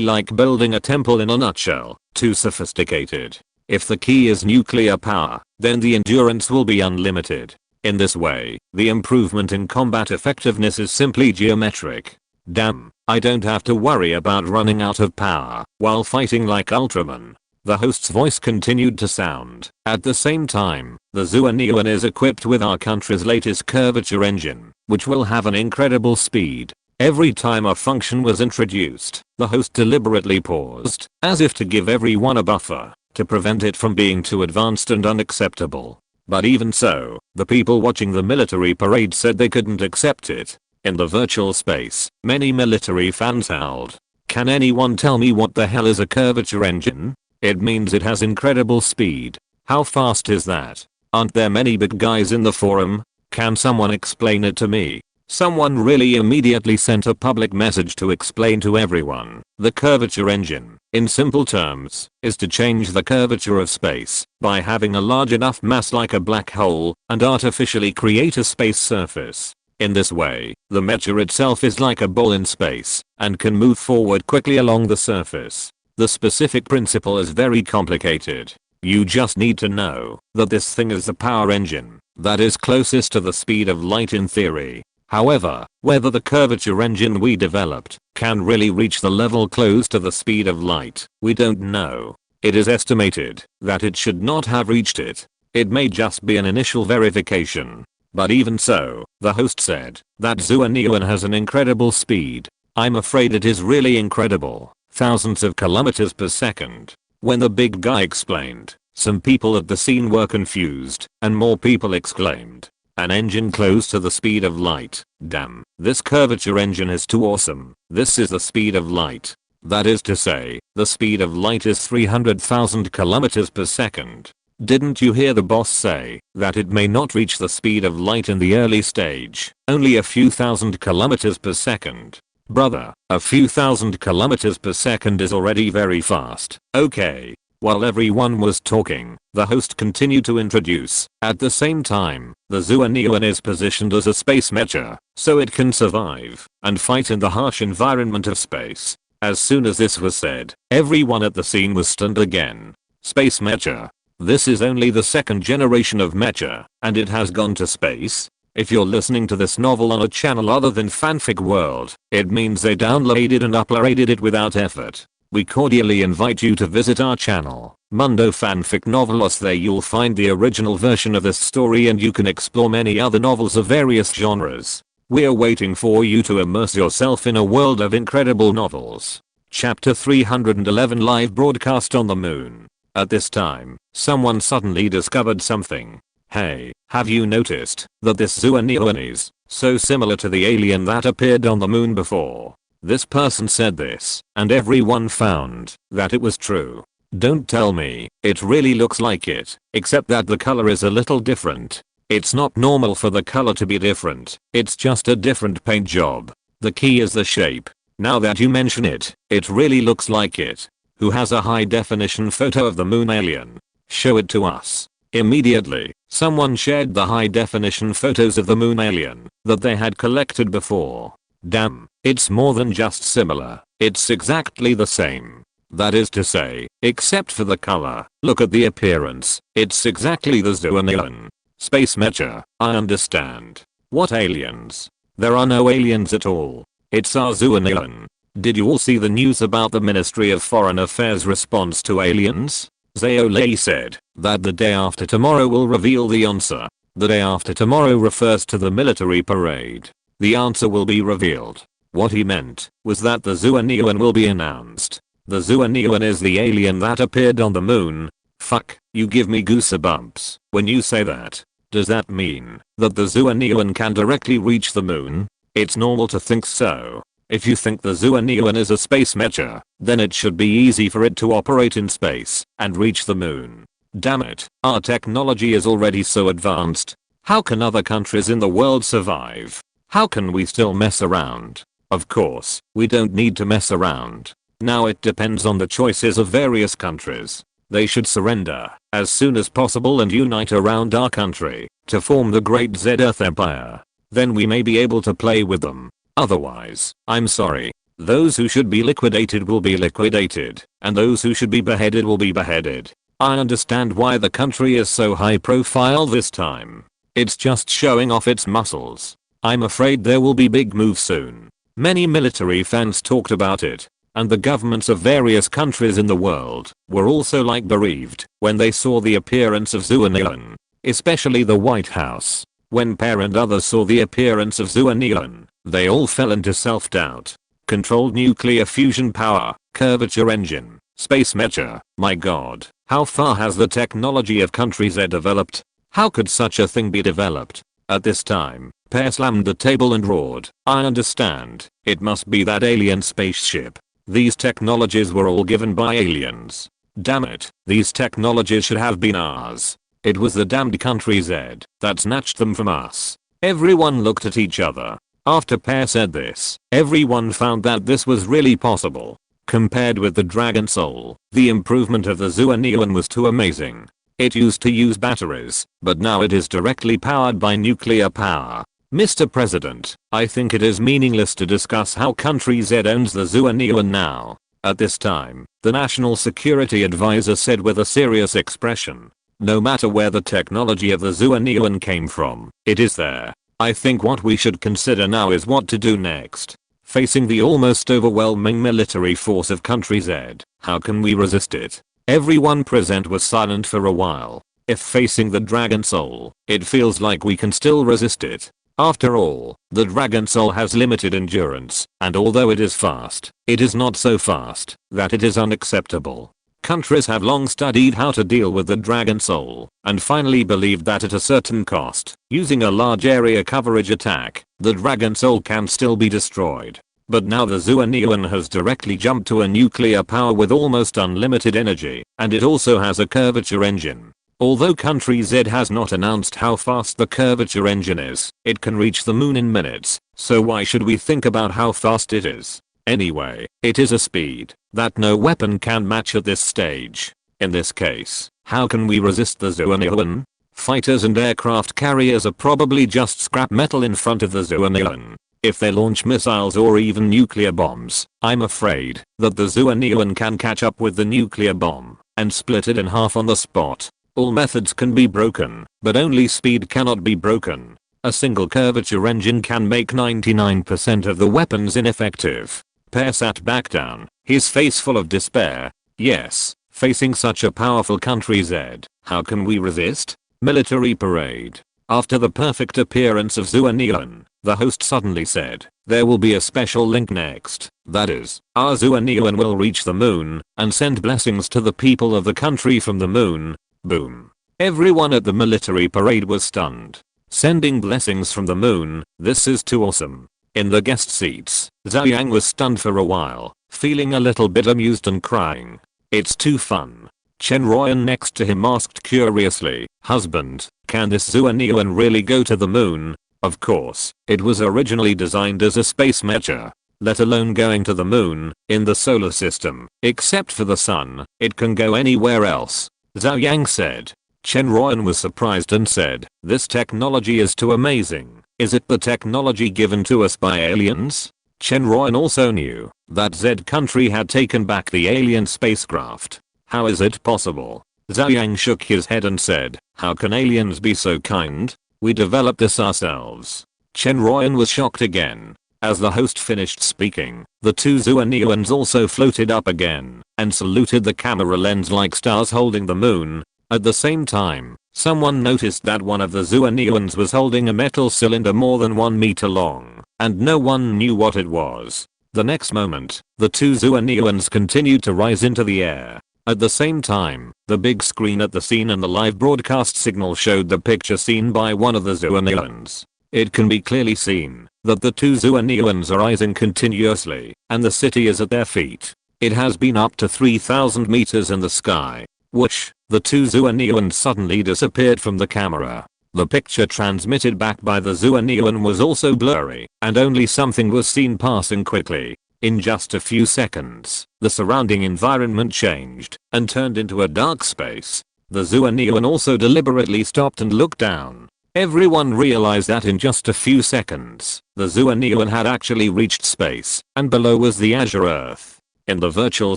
like building a temple in a nutshell, too sophisticated. If the key is nuclear power, then the endurance will be unlimited. In this way, the improvement in combat effectiveness is simply geometric. Damn, I don't have to worry about running out of power while fighting like Ultraman. The host's voice continued to sound. At the same time, the Zhou Yang is equipped with our country's latest curvature engine, which will have an incredible speed. Every time a function was introduced, the host deliberately paused, as if to give everyone a buffer, to prevent it from being too advanced and unacceptable. But even so, the people watching the military parade said they couldn't accept it. In the virtual space, many military fans howled. Can anyone tell me what the hell is a curvature engine? It means it has incredible speed. How fast is that? Aren't there many big guys in the forum? Can someone explain it to me? Someone really immediately sent a public message to explain to everyone. The curvature engine, in simple terms, is to change the curvature of space by having a large enough mass like a black hole and artificially create a space surface. In this way, the mecha itself is like a ball in space and can move forward quickly along the surface. The specific principle is very complicated. You just need to know that this thing is the power engine that is closest to the speed of light in theory. However, whether the curvature engine we developed can really reach the level close to the speed of light, we don't know. It is estimated that it should not have reached it. It may just be an initial verification. But even so, the host said that Zhou Yang has an incredible speed. I'm afraid it is really incredible. Thousands of kilometers per second. When the big guy explained, some people at the scene were confused, and more people exclaimed, an engine close to the speed of light. Damn, this curvature engine is too awesome. This is the speed of light. That is to say, the speed of light is 300,000 kilometers per second. Didn't you hear the boss say that it may not reach the speed of light in the early stage, only a few thousand kilometers per second? Brother, a few thousand kilometers per second is already very fast. Okay. While everyone was talking, the host continued to introduce. At the same time, the Zhou Yang is positioned as a space mecha, so it can survive and fight in the harsh environment of space. As soon as this was said, everyone at the scene was stunned again. Space mecha. This is only the second generation of mecha, and it has gone to space? If you're listening to this novel on a channel other than Fanfic World, it means they downloaded and uploaded it without effort. We cordially invite you to visit our channel, Mundo Fanfic Novelos. There you'll find the original version of this story and you can explore many other novels of various genres. We're waiting for you to immerse yourself in a world of incredible novels. Chapter 311 Live Broadcast on the Moon. At this time, someone suddenly discovered something. Hey, have you noticed that this Zhou Yang is so similar to the alien that appeared on the moon before? This person said this, and everyone found that it was true. Don't tell me, it really looks like it, except that the color is a little different. It's not normal for the color to be different, it's just a different paint job. The key is the shape. Now that you mention it, it really looks like it. Who has a high definition photo of the moon alien? Show it to us. Immediately, someone shared the high definition photos of the moon alien that they had collected before. Damn, it's more than just similar, it's exactly the same. That is to say, except for the color. Look at the appearance, it's exactly the Zhou Yang. Space mecha, I understand. What aliens? There are no aliens at all. It's our Zhou Yang. Did you all see the news about the Ministry of Foreign Affairs response to aliens? Zhou Yang said that the day after tomorrow will reveal the answer. The day after tomorrow refers to the military parade. The answer will be revealed. What he meant was that the Zhou Yang will be announced. The Zhou Yang is the alien that appeared on the moon. Fuck, you give me goosebumps when you say that. Does that mean that the Zhou Yang can directly reach the moon? It's normal to think so. If you think the Zhou Yang is a space mecha, then it should be easy for it to operate in space and reach the moon. Damn it, our technology is already so advanced. How can other countries in the world survive? How can we still mess around? Of course, we don't need to mess around. Now it depends on the choices of various countries. They should surrender as soon as possible and unite around our country to form the Great Z Earth Empire. Then we may be able to play with them. Otherwise, I'm sorry. Those who should be liquidated will be liquidated, and those who should be beheaded will be beheaded. I understand why the country is so high profile this time. It's just showing off its muscles. I'm afraid there will be big moves soon. Many military fans talked about it, and the governments of various countries in the world were also like bereaved when they saw the appearance of Zhou Yang, especially the White House. When Per and others saw the appearance of Zhou Yang, they all fell into self-doubt. Controlled nuclear fusion power, curvature engine, space mecha, my god, how far has the technology of country Z developed? How could such a thing be developed? At this time, Per slammed the table and roared, I understand, it must be that alien spaceship. These technologies were all given by aliens. Damn it, these technologies should have been ours. It was the damned country Z that snatched them from us. Everyone looked at each other. After Per said this, everyone found that this was really possible. Compared with the Dragon Soul, the improvement of the Zhou Yang was too amazing. It used to use batteries, but now it is directly powered by nuclear power. Mr. President, I think it is meaningless to discuss how country Z owns the Zhou Yang now. At this time, the National Security Advisor said with a serious expression, no matter where the technology of the Zhou Yang came from, it is there. I think what we should consider now is what to do next. Facing the almost overwhelming military force of country Z, how can we resist it? Everyone present was silent for a while. If facing the Dragon Soul, it feels like we can still resist it. After all, the Dragon Soul has limited endurance, and although it is fast, it is not so fast that it is unacceptable. Countries have long studied how to deal with the Dragon Soul, and finally believed that at a certain cost, using a large area coverage attack, the Dragon Soul can still be destroyed. But now the Zhou Yang has directly jumped to a nuclear power with almost unlimited energy, and it also has a curvature engine. Although country Z has not announced how fast the curvature engine is, it can reach the moon in minutes, so why should we think about how fast it is? Anyway, it is a speed that no weapon can match at this stage. In this case, how can we resist the Zhou Yang? Fighters and aircraft carriers are probably just scrap metal in front of the Zhou Yang. If they launch missiles or even nuclear bombs, I'm afraid that the Zhou Yang can catch up with the nuclear bomb and split it in half on the spot. All methods can be broken, but only speed cannot be broken. A single curvature engine can make 99% of the weapons ineffective. Per sat back down, his face full of despair. Yes, facing such a powerful country Z, how can we resist? Military parade. After the perfect appearance of Zhou Yang, the host suddenly said, there will be a special link next. That is, our Zhou Yang will reach the moon and send blessings to the people of the country from the moon. Boom. Everyone at the military parade was stunned. Sending blessings from the moon, this is too awesome. In the guest seats, Zhou Yang was stunned for a while, feeling a little bit amused and crying. It's too fun. Chen Royan next to him asked curiously, husband, can this Zhou Yang really go to the moon? Of course, it was originally designed as a space mecha. Let alone going to the moon, in the solar system, except for the sun, it can go anywhere else. Zhou Yang said. Chen Royan was surprised and said, this technology is too amazing. Is it the technology given to us by aliens? Chen Royan also knew that Z country had taken back the alien spacecraft. How is it possible? Zhou Yang shook his head and said, how can aliens be so kind? We developed this ourselves. Chen Royan was shocked again. As the host finished speaking, the two Zhou Yangs also floated up again and saluted the camera lens like stars holding the moon. At the same time, someone noticed that one of the Zhuannians was holding a metal cylinder more than 1 meter long, and no one knew what it was. The next moment, the two Zhuannians continued to rise into the air. At the same time, the big screen at the scene and the live broadcast signal showed the picture seen by one of the Zhuannians. It can be clearly seen that the two Zhuannians are rising continuously, and the city is at their feet. It has been up to 3,000 meters in the sky. Whoosh, the two Zhuannians suddenly disappeared from the camera. The picture transmitted back by the Zhuannian was also blurry, and only something was seen passing quickly. In just a few seconds, the surrounding environment changed and turned into a dark space. The Zhuannian also deliberately stopped and looked down. Everyone realized that in just a few seconds, the Zhuannian had actually reached space, and below was the azure earth. In the virtual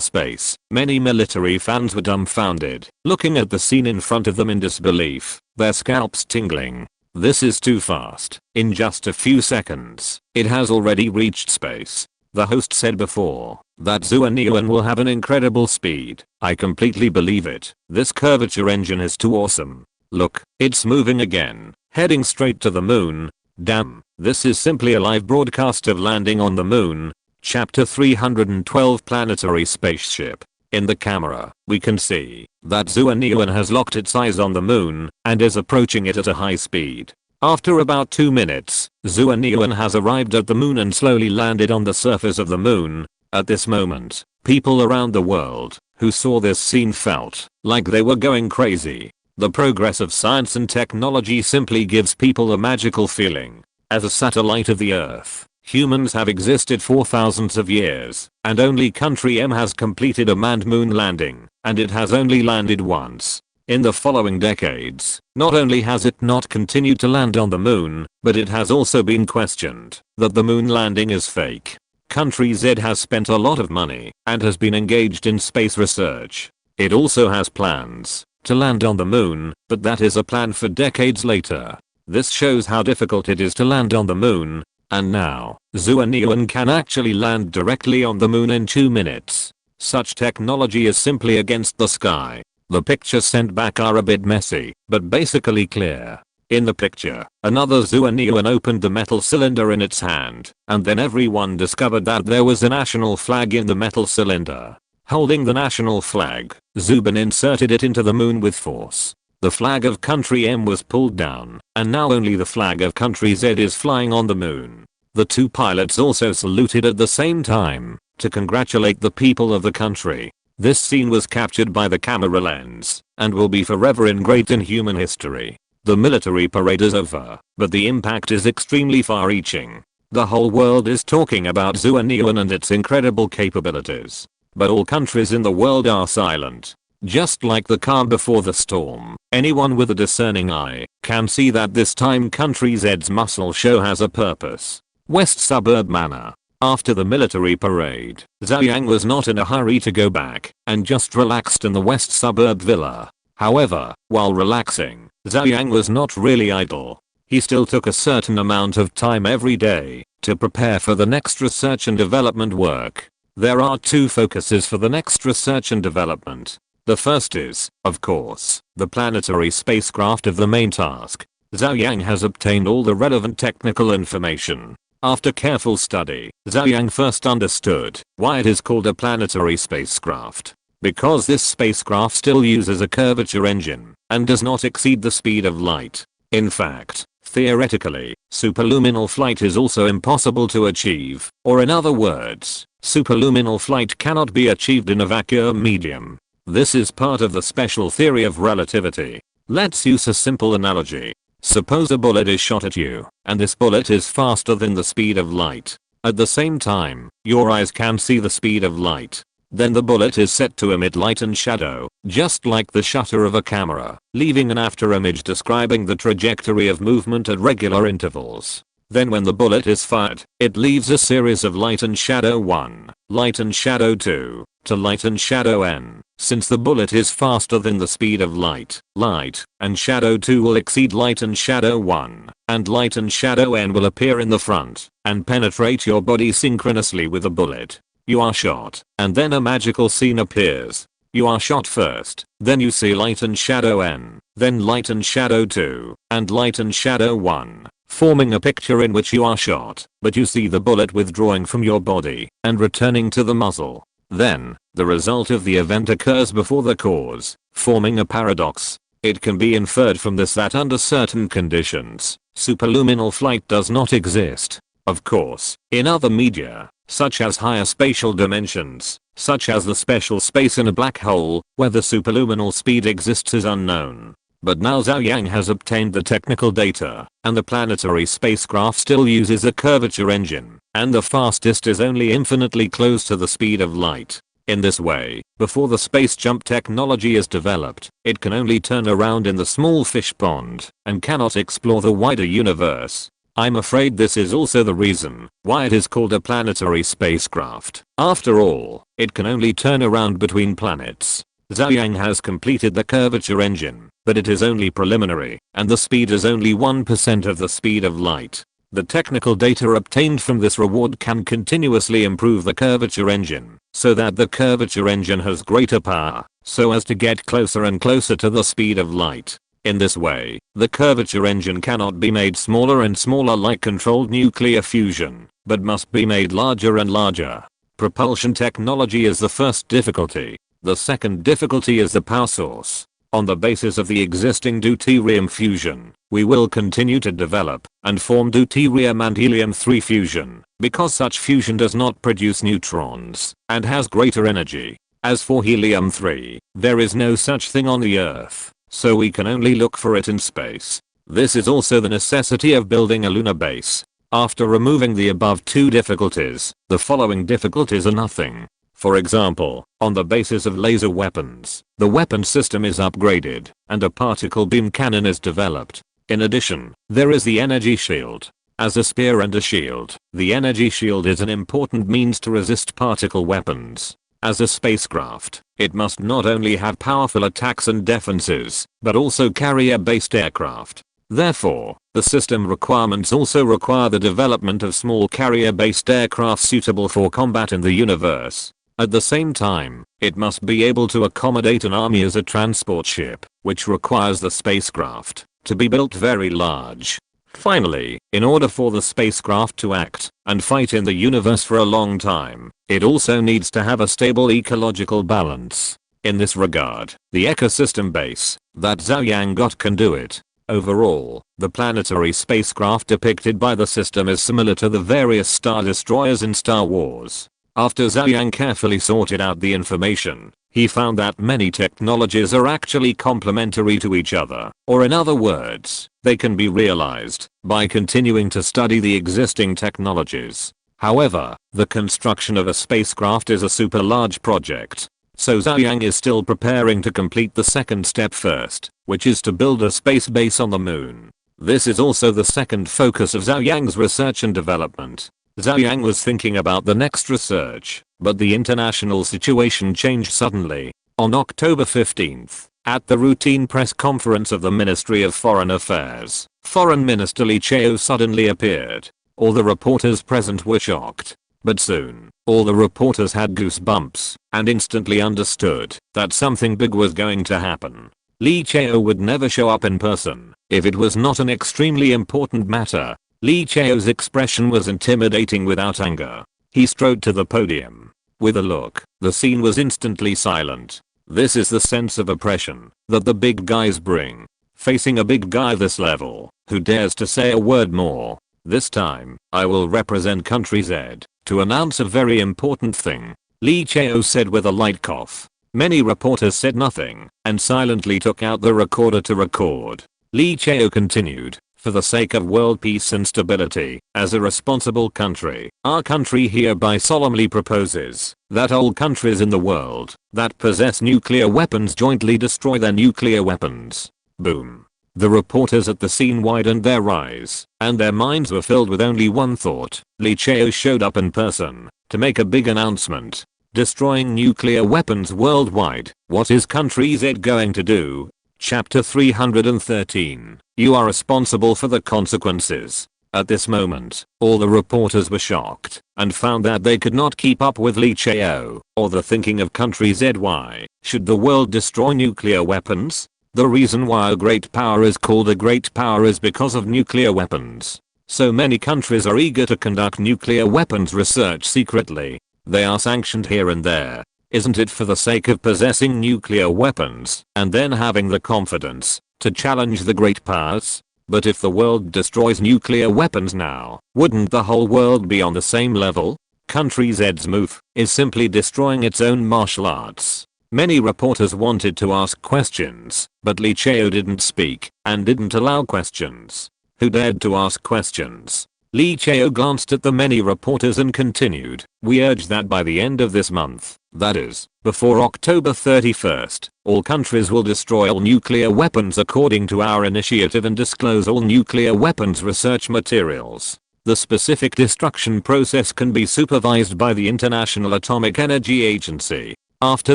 space, many military fans were dumbfounded, looking at the scene in front of them in disbelief, their scalps tingling. This is too fast. In just a few seconds, it has already reached space. The host said before that Zhuannian will have an incredible speed. I completely believe it. This curvature engine is too awesome. Look, it's moving again, heading straight to the moon. Damn, this is simply a live broadcast of landing on the moon. Chapter 312 Planetary Spaceship. In the camera, we can see that Zhuannian has locked its eyes on the moon and is approaching it at a high speed. After about 2 minutes, Zhuannian has arrived at the moon and slowly landed on the surface of the moon. At this moment, people around the world who saw this scene felt like they were going crazy. The progress of science and technology simply gives people a magical feeling. As a satellite of the Earth, humans have existed for thousands of years, and only country M has completed a manned moon landing, and it has only landed once. In the following decades, not only has it not continued to land on the moon, but it has also been questioned that the moon landing is fake. Country Z has spent a lot of money and has been engaged in space research. It also has plans to land on the moon, but that is a plan for decades later. This shows how difficult it is to land on the moon, and now, Zhuannian can actually land directly on the moon in 2 minutes. Such technology is simply against the sky. The pictures sent back are a bit messy, but basically clear. In the picture, another Zhuannian opened the metal cylinder in its hand, and then everyone discovered that there was a national flag in the metal cylinder. Holding the national flag, Zhuban inserted it into the moon with force. The flag of country M was pulled down, and now only the flag of country Z is flying on the moon. The two pilots also saluted at the same time to congratulate the people of the country. This scene was captured by the camera lens and will be forever engraved in human history. The military parade is over, but the impact is extremely far-reaching. The whole world is talking about Zhuannian and its incredible capabilities. But all countries in the world are silent. Just like the calm before the storm, anyone with a discerning eye can see that this time country Z's muscle show has a purpose. West Suburb Manor. After the military parade, Zhou Yang was not in a hurry to go back and just relaxed in the West Suburb villa. However, while relaxing, Zhou Yang was not really idle. He still took a certain amount of time every day to prepare for the next research and development work. There are two focuses for the next research and development. The first is, of course, the planetary spacecraft of the main task. Zhou Yang has obtained all the relevant technical information. After careful study, Zhou Yang first understood why it is called a planetary spacecraft. Because this spacecraft still uses a curvature engine and does not exceed the speed of light. In fact, theoretically, superluminal flight is also impossible to achieve, or in other words, superluminal flight cannot be achieved in a vacuum medium. This is part of the special theory of relativity. Let's use a simple analogy. Suppose a bullet is shot at you, and this bullet is faster than the speed of light. At the same time, your eyes can see the speed of light. Then the bullet is set to emit light and shadow, just like the shutter of a camera, leaving an after image describing the trajectory of movement at regular intervals. Then when the bullet is fired, it leaves a series of light and shadow 1, light and shadow 2, to light and shadow n. Since the bullet is faster than the speed of light, light and shadow 2 will exceed light and shadow 1, and light and shadow n will appear in the front and penetrate your body synchronously with the bullet. You are shot, and then a magical scene appears. You are shot first, then you see light and shadow N, then light and shadow 2, and light and shadow 1, forming a picture in which you are shot, but you see the bullet withdrawing from your body and returning to the muzzle. Then, the result of the event occurs before the cause, forming a paradox. It can be inferred from this that under certain conditions, superluminal flight does not exist. Of course, in other media, such as higher spatial dimensions, such as the special space in a black hole, where the superluminal speed exists is unknown. But now Zhou Yang has obtained the technical data, and the planetary spacecraft still uses a curvature engine, and the fastest is only infinitely close to the speed of light. In this way, before the space jump technology is developed, it can only turn around in the small fish pond, and cannot explore the wider universe. I'm afraid this is also the reason why it is called a planetary spacecraft. After all, it can only turn around between planets. Zhou Yang has completed the curvature engine, but it is only preliminary, and the speed is only 1% of the speed of light. The technical data obtained from this reward can continuously improve the curvature engine, so that the curvature engine has greater power, so as to get closer and closer to the speed of light. In this way, the curvature engine cannot be made smaller and smaller like controlled nuclear fusion, but must be made larger and larger. Propulsion technology is the first difficulty. The second difficulty is the power source. On the basis of the existing deuterium fusion, we will continue to develop and form deuterium and helium-3 fusion, because such fusion does not produce neutrons and has greater energy. As for helium-3, there is no such thing on the Earth, so we can only look for it in space. This is also the necessity of building a lunar base. After removing the above two difficulties, the following difficulties are nothing. For example, on the basis of laser weapons, the weapon system is upgraded, and a particle beam cannon is developed. In addition, there is the energy shield. As a spear and a shield, the energy shield is an important means to resist particle weapons. As a spacecraft, it must not only have powerful attacks and defenses, but also carrier-based aircraft. Therefore, the system requirements also require the development of small carrier-based aircraft suitable for combat in the universe. At the same time, it must be able to accommodate an army as a transport ship, which requires the spacecraft to be built very large. Finally, in order for the spacecraft to act and fight in the universe for a long time, it also needs to have a stable ecological balance. In this regard, the ecosystem base that Zhou Yang got can do it. Overall, the planetary spacecraft depicted by the system is similar to the various star destroyers in Star Wars. After Zhou Yang carefully sorted out the information, he found that many technologies are actually complementary to each other, or in other words, they can be realized by continuing to study the existing technologies. However, the construction of a spacecraft is a super large project, so Zhou Yang is still preparing to complete the second step first, which is to build a space base on the moon. This is also the second focus of Zhou Yang's research and development. Zhou Yang was thinking about the next research, but the international situation changed suddenly. On October 15th, at the routine press conference of the Ministry of Foreign Affairs, Foreign Minister Li Qiao suddenly appeared. All the reporters present were shocked. But soon, all the reporters had goosebumps and instantly understood that something big was going to happen. Li Qiao would never show up in person if it was not an extremely important matter. Li Qiao's expression was intimidating without anger. He strode to the podium. With a look, the scene was instantly silent. This is the sense of oppression that the big guys bring. Facing a big guy this level, who dares to say a word more? This time, I will represent country Z to announce a very important thing, Li Qiao said with a light cough. Many reporters said nothing and silently took out the recorder to record. Li Qiao continued. For the sake of world peace and stability, as a responsible country, our country hereby solemnly proposes that all countries in the world that possess nuclear weapons jointly destroy their nuclear weapons. Boom. The reporters at the scene widened their eyes, and their minds were filled with only one thought. Li Qiao showed up in person to make a big announcement. Destroying nuclear weapons worldwide. What is country Z going to do? Chapter 313. You are responsible for the consequences. At this moment, all the reporters were shocked and found that they could not keep up with Li Chao or the thinking of country ZY. Should the world destroy nuclear weapons? The reason why a great power is called a great power is because of nuclear weapons. So many countries are eager to conduct nuclear weapons research secretly. They are sanctioned here and there. Isn't it for the sake of possessing nuclear weapons and then having the confidence to challenge the great powers? But if the world destroys nuclear weapons now, wouldn't the whole world be on the same level? Country Z's move is simply destroying its own martial arts. Many reporters wanted to ask questions, but Li Chao didn't speak and didn't allow questions. Who dared to ask questions? Li Chao glanced at the many reporters and continued, "We urge that by the end of this month, that is, before October 31st, all countries will destroy all nuclear weapons according to our initiative and disclose all nuclear weapons research materials. The specific destruction process can be supervised by the International Atomic Energy Agency." After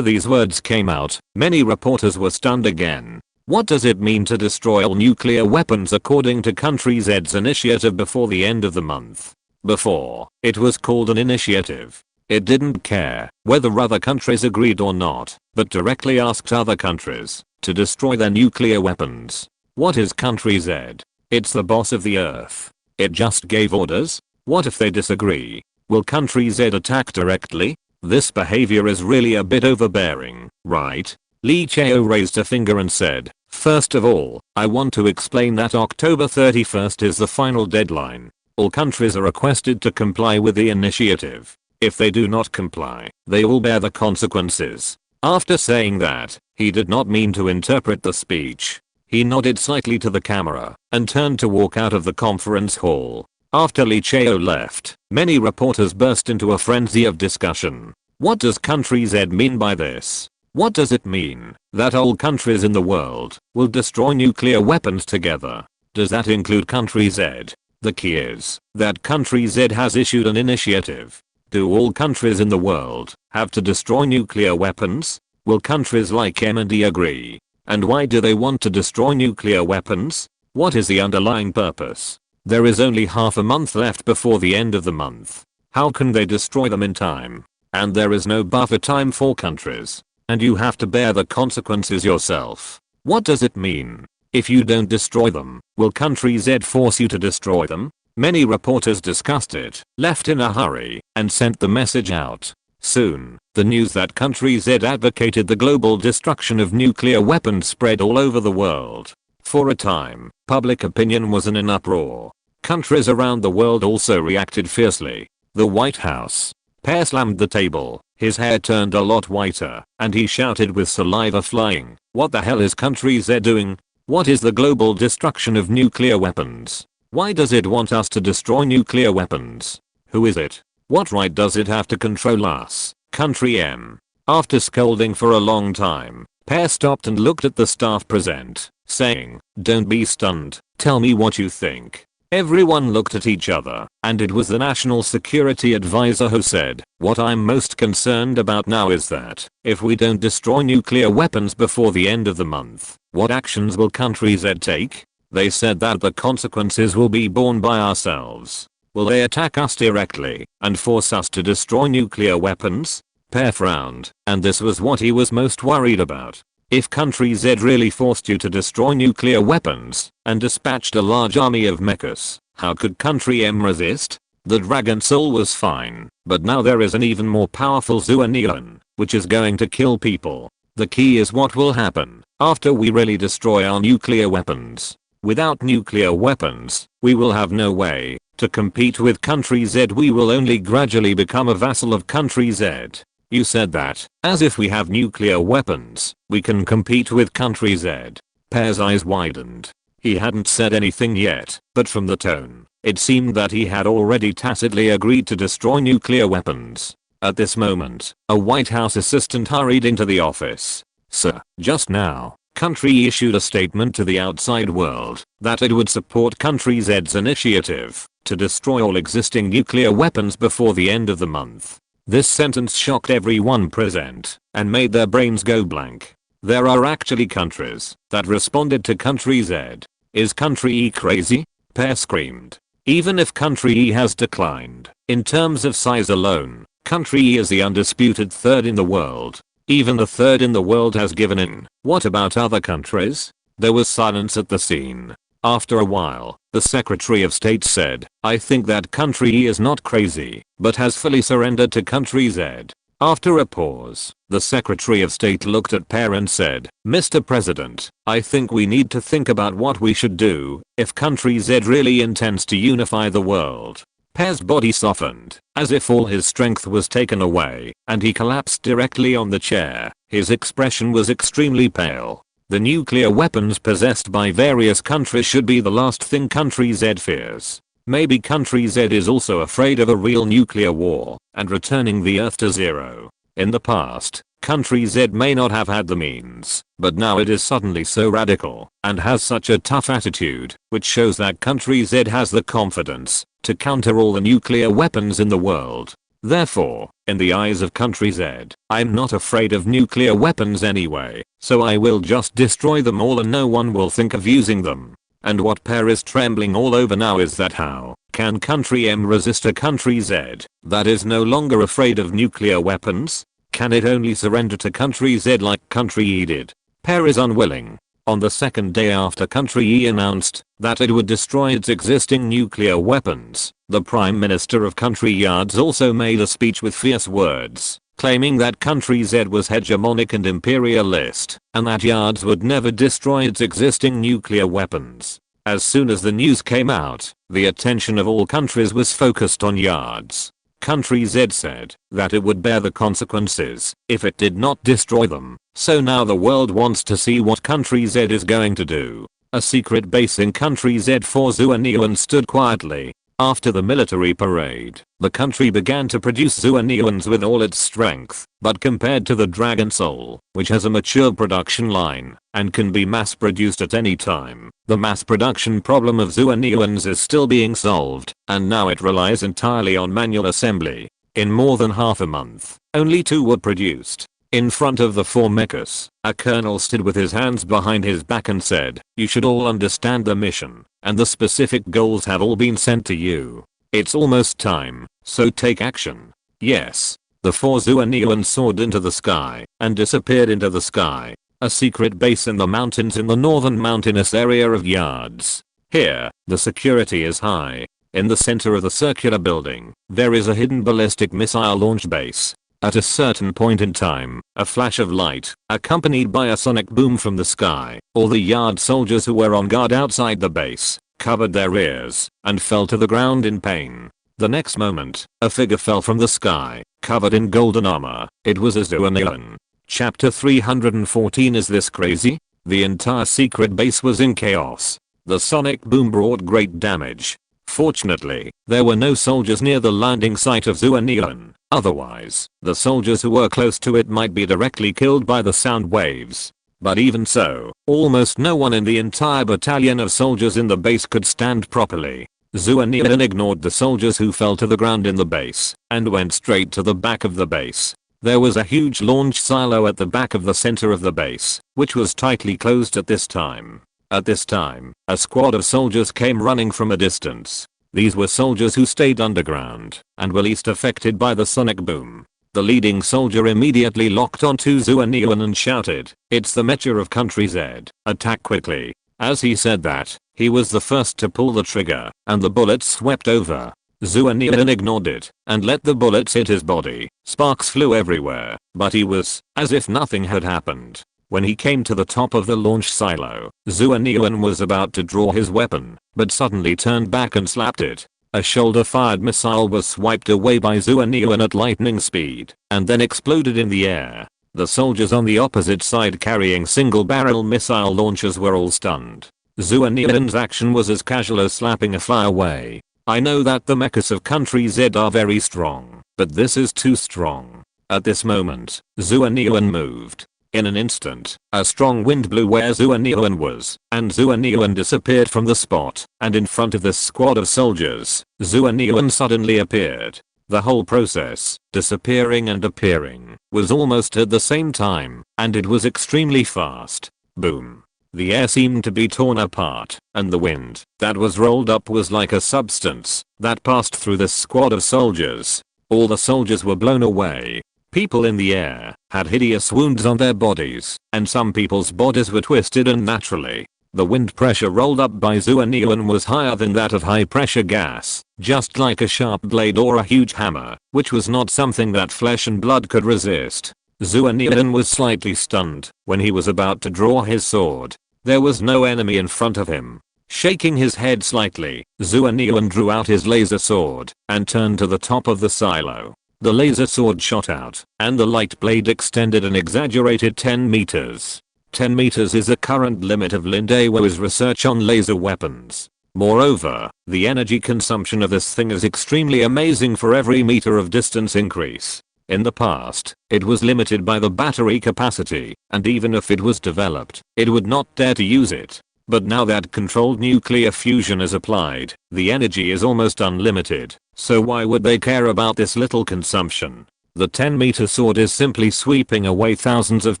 these words came out, many reporters were stunned again. What does it mean to destroy all nuclear weapons according to country Z's initiative before the end of the month? Before, it was called an initiative. It didn't care whether other countries agreed or not, but directly asked other countries to destroy their nuclear weapons. What is country Z? It's the boss of the earth. It just gave orders. What if they disagree? Will country Z attack directly? This behavior is really a bit overbearing, right? Li Chao raised a finger and said, "First of all, I want to explain that October 31st is the final deadline. All countries are requested to comply with the initiative. If they do not comply, they will bear the consequences." After saying that, he did not mean to interpret the speech. He nodded slightly to the camera and turned to walk out of the conference hall. After Li Chao left, many reporters burst into a frenzy of discussion. What does country Z mean by this? What does it mean that all countries in the world will destroy nuclear weapons together? Does that include country Z? The key is that country Z has issued an initiative. Do all countries in the world have to destroy nuclear weapons? Will countries like M&D agree? And why do they want to destroy nuclear weapons? What is the underlying purpose? There is only half a month left before the end of the month. How can they destroy them in time? And there is no buffer time for countries. And you have to bear the consequences yourself. What does it mean? If you don't destroy them, will country Z force you to destroy them? Many reporters discussed it, left in a hurry, and sent the message out. Soon, the news that country Z advocated the global destruction of nuclear weapons spread all over the world. For a time, public opinion was in an uproar. Countries around the world also reacted fiercely. The White House. Pear slammed the table, his hair turned a lot whiter, and he shouted with saliva flying, "What the hell is country Z doing? What is the global destruction of nuclear weapons? Why does it want us to destroy nuclear weapons? Who is it? What right does it have to control us? Country M." After scolding for a long time, Pear stopped and looked at the staff present, saying, "Don't be stunned, tell me what you think." Everyone looked at each other, and it was the National Security Advisor who said, "What I'm most concerned about now is that, if we don't destroy nuclear weapons before the end of the month, what actions will country Z take?" They said that the consequences will be borne by ourselves. Will they attack us directly and force us to destroy nuclear weapons? Pear frowned, and this was what he was most worried about. If country Z really forced you to destroy nuclear weapons and dispatched a large army of mechas, how could country M resist? The Dragon Soul was fine, but now there is an even more powerful Zhou Yang, which is going to kill people. The key is what will happen after we really destroy our nuclear weapons. Without nuclear weapons, we will have no way to compete with country Z. We will only gradually become a vassal of country Z. You said that, as if we have nuclear weapons, we can compete with country Z. Pear's eyes widened. He hadn't said anything yet, but from the tone, it seemed that he had already tacitly agreed to destroy nuclear weapons. At this moment, a White House assistant hurried into the office. "Sir, just now, country issued a statement to the outside world that it would support country Z's initiative to destroy all existing nuclear weapons before the end of the month." This sentence shocked everyone present and made their brains go blank. There are actually countries that responded to country Z. Is country E crazy? Pear screamed. Even if country E has declined, in terms of size alone, country E is the undisputed third in the world. Even the third in the world has given in. What about other countries? There was silence at the scene. After a while, the Secretary of State said, I think that country E is not crazy, but has fully surrendered to country Z. After a pause, the Secretary of State looked at Pear and said, Mr. President, I think we need to think about what we should do if country Z really intends to unify the world. Pear's body softened, as if all his strength was taken away, and he collapsed directly on the chair. His expression was extremely pale. The nuclear weapons possessed by various countries should be the last thing country Z fears. Maybe country Z is also afraid of a real nuclear war and returning the Earth to zero. In the past, country Z may not have had the means, but now it is suddenly so radical and has such a tough attitude, which shows that country Z has the confidence to counter all the nuclear weapons in the world. Therefore, in the eyes of country Z, I'm not afraid of nuclear weapons anyway, so I will just destroy them all and no one will think of using them. And what Pear is trembling all over now is that how can country M resist a country Z that is no longer afraid of nuclear weapons? Can it only surrender to country Z like country E did? Pear is unwilling. On the second day after country E announced that it would destroy its existing nuclear weapons, the Prime Minister of country Yards also made a speech with fierce words, claiming that country Z was hegemonic and imperialist, and that Yards would never destroy its existing nuclear weapons. As soon as the news came out, the attention of all countries was focused on Yards. Country Z said that it would bear the consequences if it did not destroy them, so now the world wants to see what country Z is going to do. A secret base in country Z4 Zhou stood quietly. After the military parade, the country began to produce Zhou with all its strength, but compared to the Dragon Soul, which has a mature production line and can be mass produced at any time, the mass production problem of Zhou is still being solved, and now it relies entirely on manual assembly. In more than half a month, only 2 were produced. In front of the 4 mechas, a colonel stood with his hands behind his back and said, you should all understand the mission, and the specific goals have all been sent to you. It's almost time, so take action. Yes. The 4 Zhou soared into the sky and disappeared into the sky. A secret base in the mountains in the northern mountainous area of Yards. Here, the security is high. In the center of the circular building, there is a hidden ballistic missile launch base. At a certain point in time, a flash of light, accompanied by a sonic boom from the sky, all the Yard soldiers who were on guard outside the base, covered their ears, and fell to the ground in pain. The next moment, a figure fell from the sky, covered in golden armor. It was a Zhou. Chapter 314. Is this crazy? The entire secret base was in chaos. The sonic boom brought great damage. Fortunately, there were no soldiers near the landing site of Zhou. Otherwise, the soldiers who were close to it might be directly killed by the sound waves. But even so, almost no one in the entire battalion of soldiers in the base could stand properly. Zhou ignored the soldiers who fell to the ground in the base and went straight to the back of the base. There was a huge launch silo at the back of the center of the base, which was tightly closed at this time. At this time, a squad of soldiers came running from a distance. These were soldiers who stayed underground and were least affected by the sonic boom. The leading soldier immediately locked onto Zhou and shouted, it's the Mecha of country Z, attack quickly. As he said that, he was the first to pull the trigger, and the bullets swept over. Zhou ignored it and let the bullets hit his body. Sparks flew everywhere, but he was as if nothing had happened. When he came to the top of the launch silo, Zhou was about to draw his weapon, but suddenly turned back and slapped it. A shoulder-fired missile was swiped away by Zhou at lightning speed, and then exploded in the air. The soldiers on the opposite side carrying single-barrel missile launchers were all stunned. Zhou action was as casual as slapping a fly away. I know that the mechas of country Z are very strong, but this is too strong. At this moment, Zhou moved. In an instant, a strong wind blew where Zhou was, and Zhou disappeared from the spot, and in front of this squad of soldiers, Zhou suddenly appeared. The whole process, disappearing and appearing, was almost at the same time, and it was extremely fast. Boom. The air seemed to be torn apart, and the wind that was rolled up was like a substance that passed through this squad of soldiers. All the soldiers were blown away. People in the air had hideous wounds on their bodies, and some people's bodies were twisted unnaturally. The wind pressure rolled up by Zhou Yang was higher than that of high pressure gas, just like a sharp blade or a huge hammer, which was not something that flesh and blood could resist. Zhou Yang was slightly stunned when he was about to draw his sword. There was no enemy in front of him. Shaking his head slightly, Zhou Yang drew out his laser sword and turned to the top of the silo. The laser sword shot out, and the light blade extended an exaggerated 10 meters. 10 meters is the current limit of Lin Dawei's research on laser weapons. Moreover, the energy consumption of this thing is extremely amazing for every meter of distance increase. In the past, it was limited by the battery capacity, and even if it was developed, it would not dare to use it. But now that controlled nuclear fusion is applied, the energy is almost unlimited, so why would they care about this little consumption? The 10-meter sword is simply sweeping away thousands of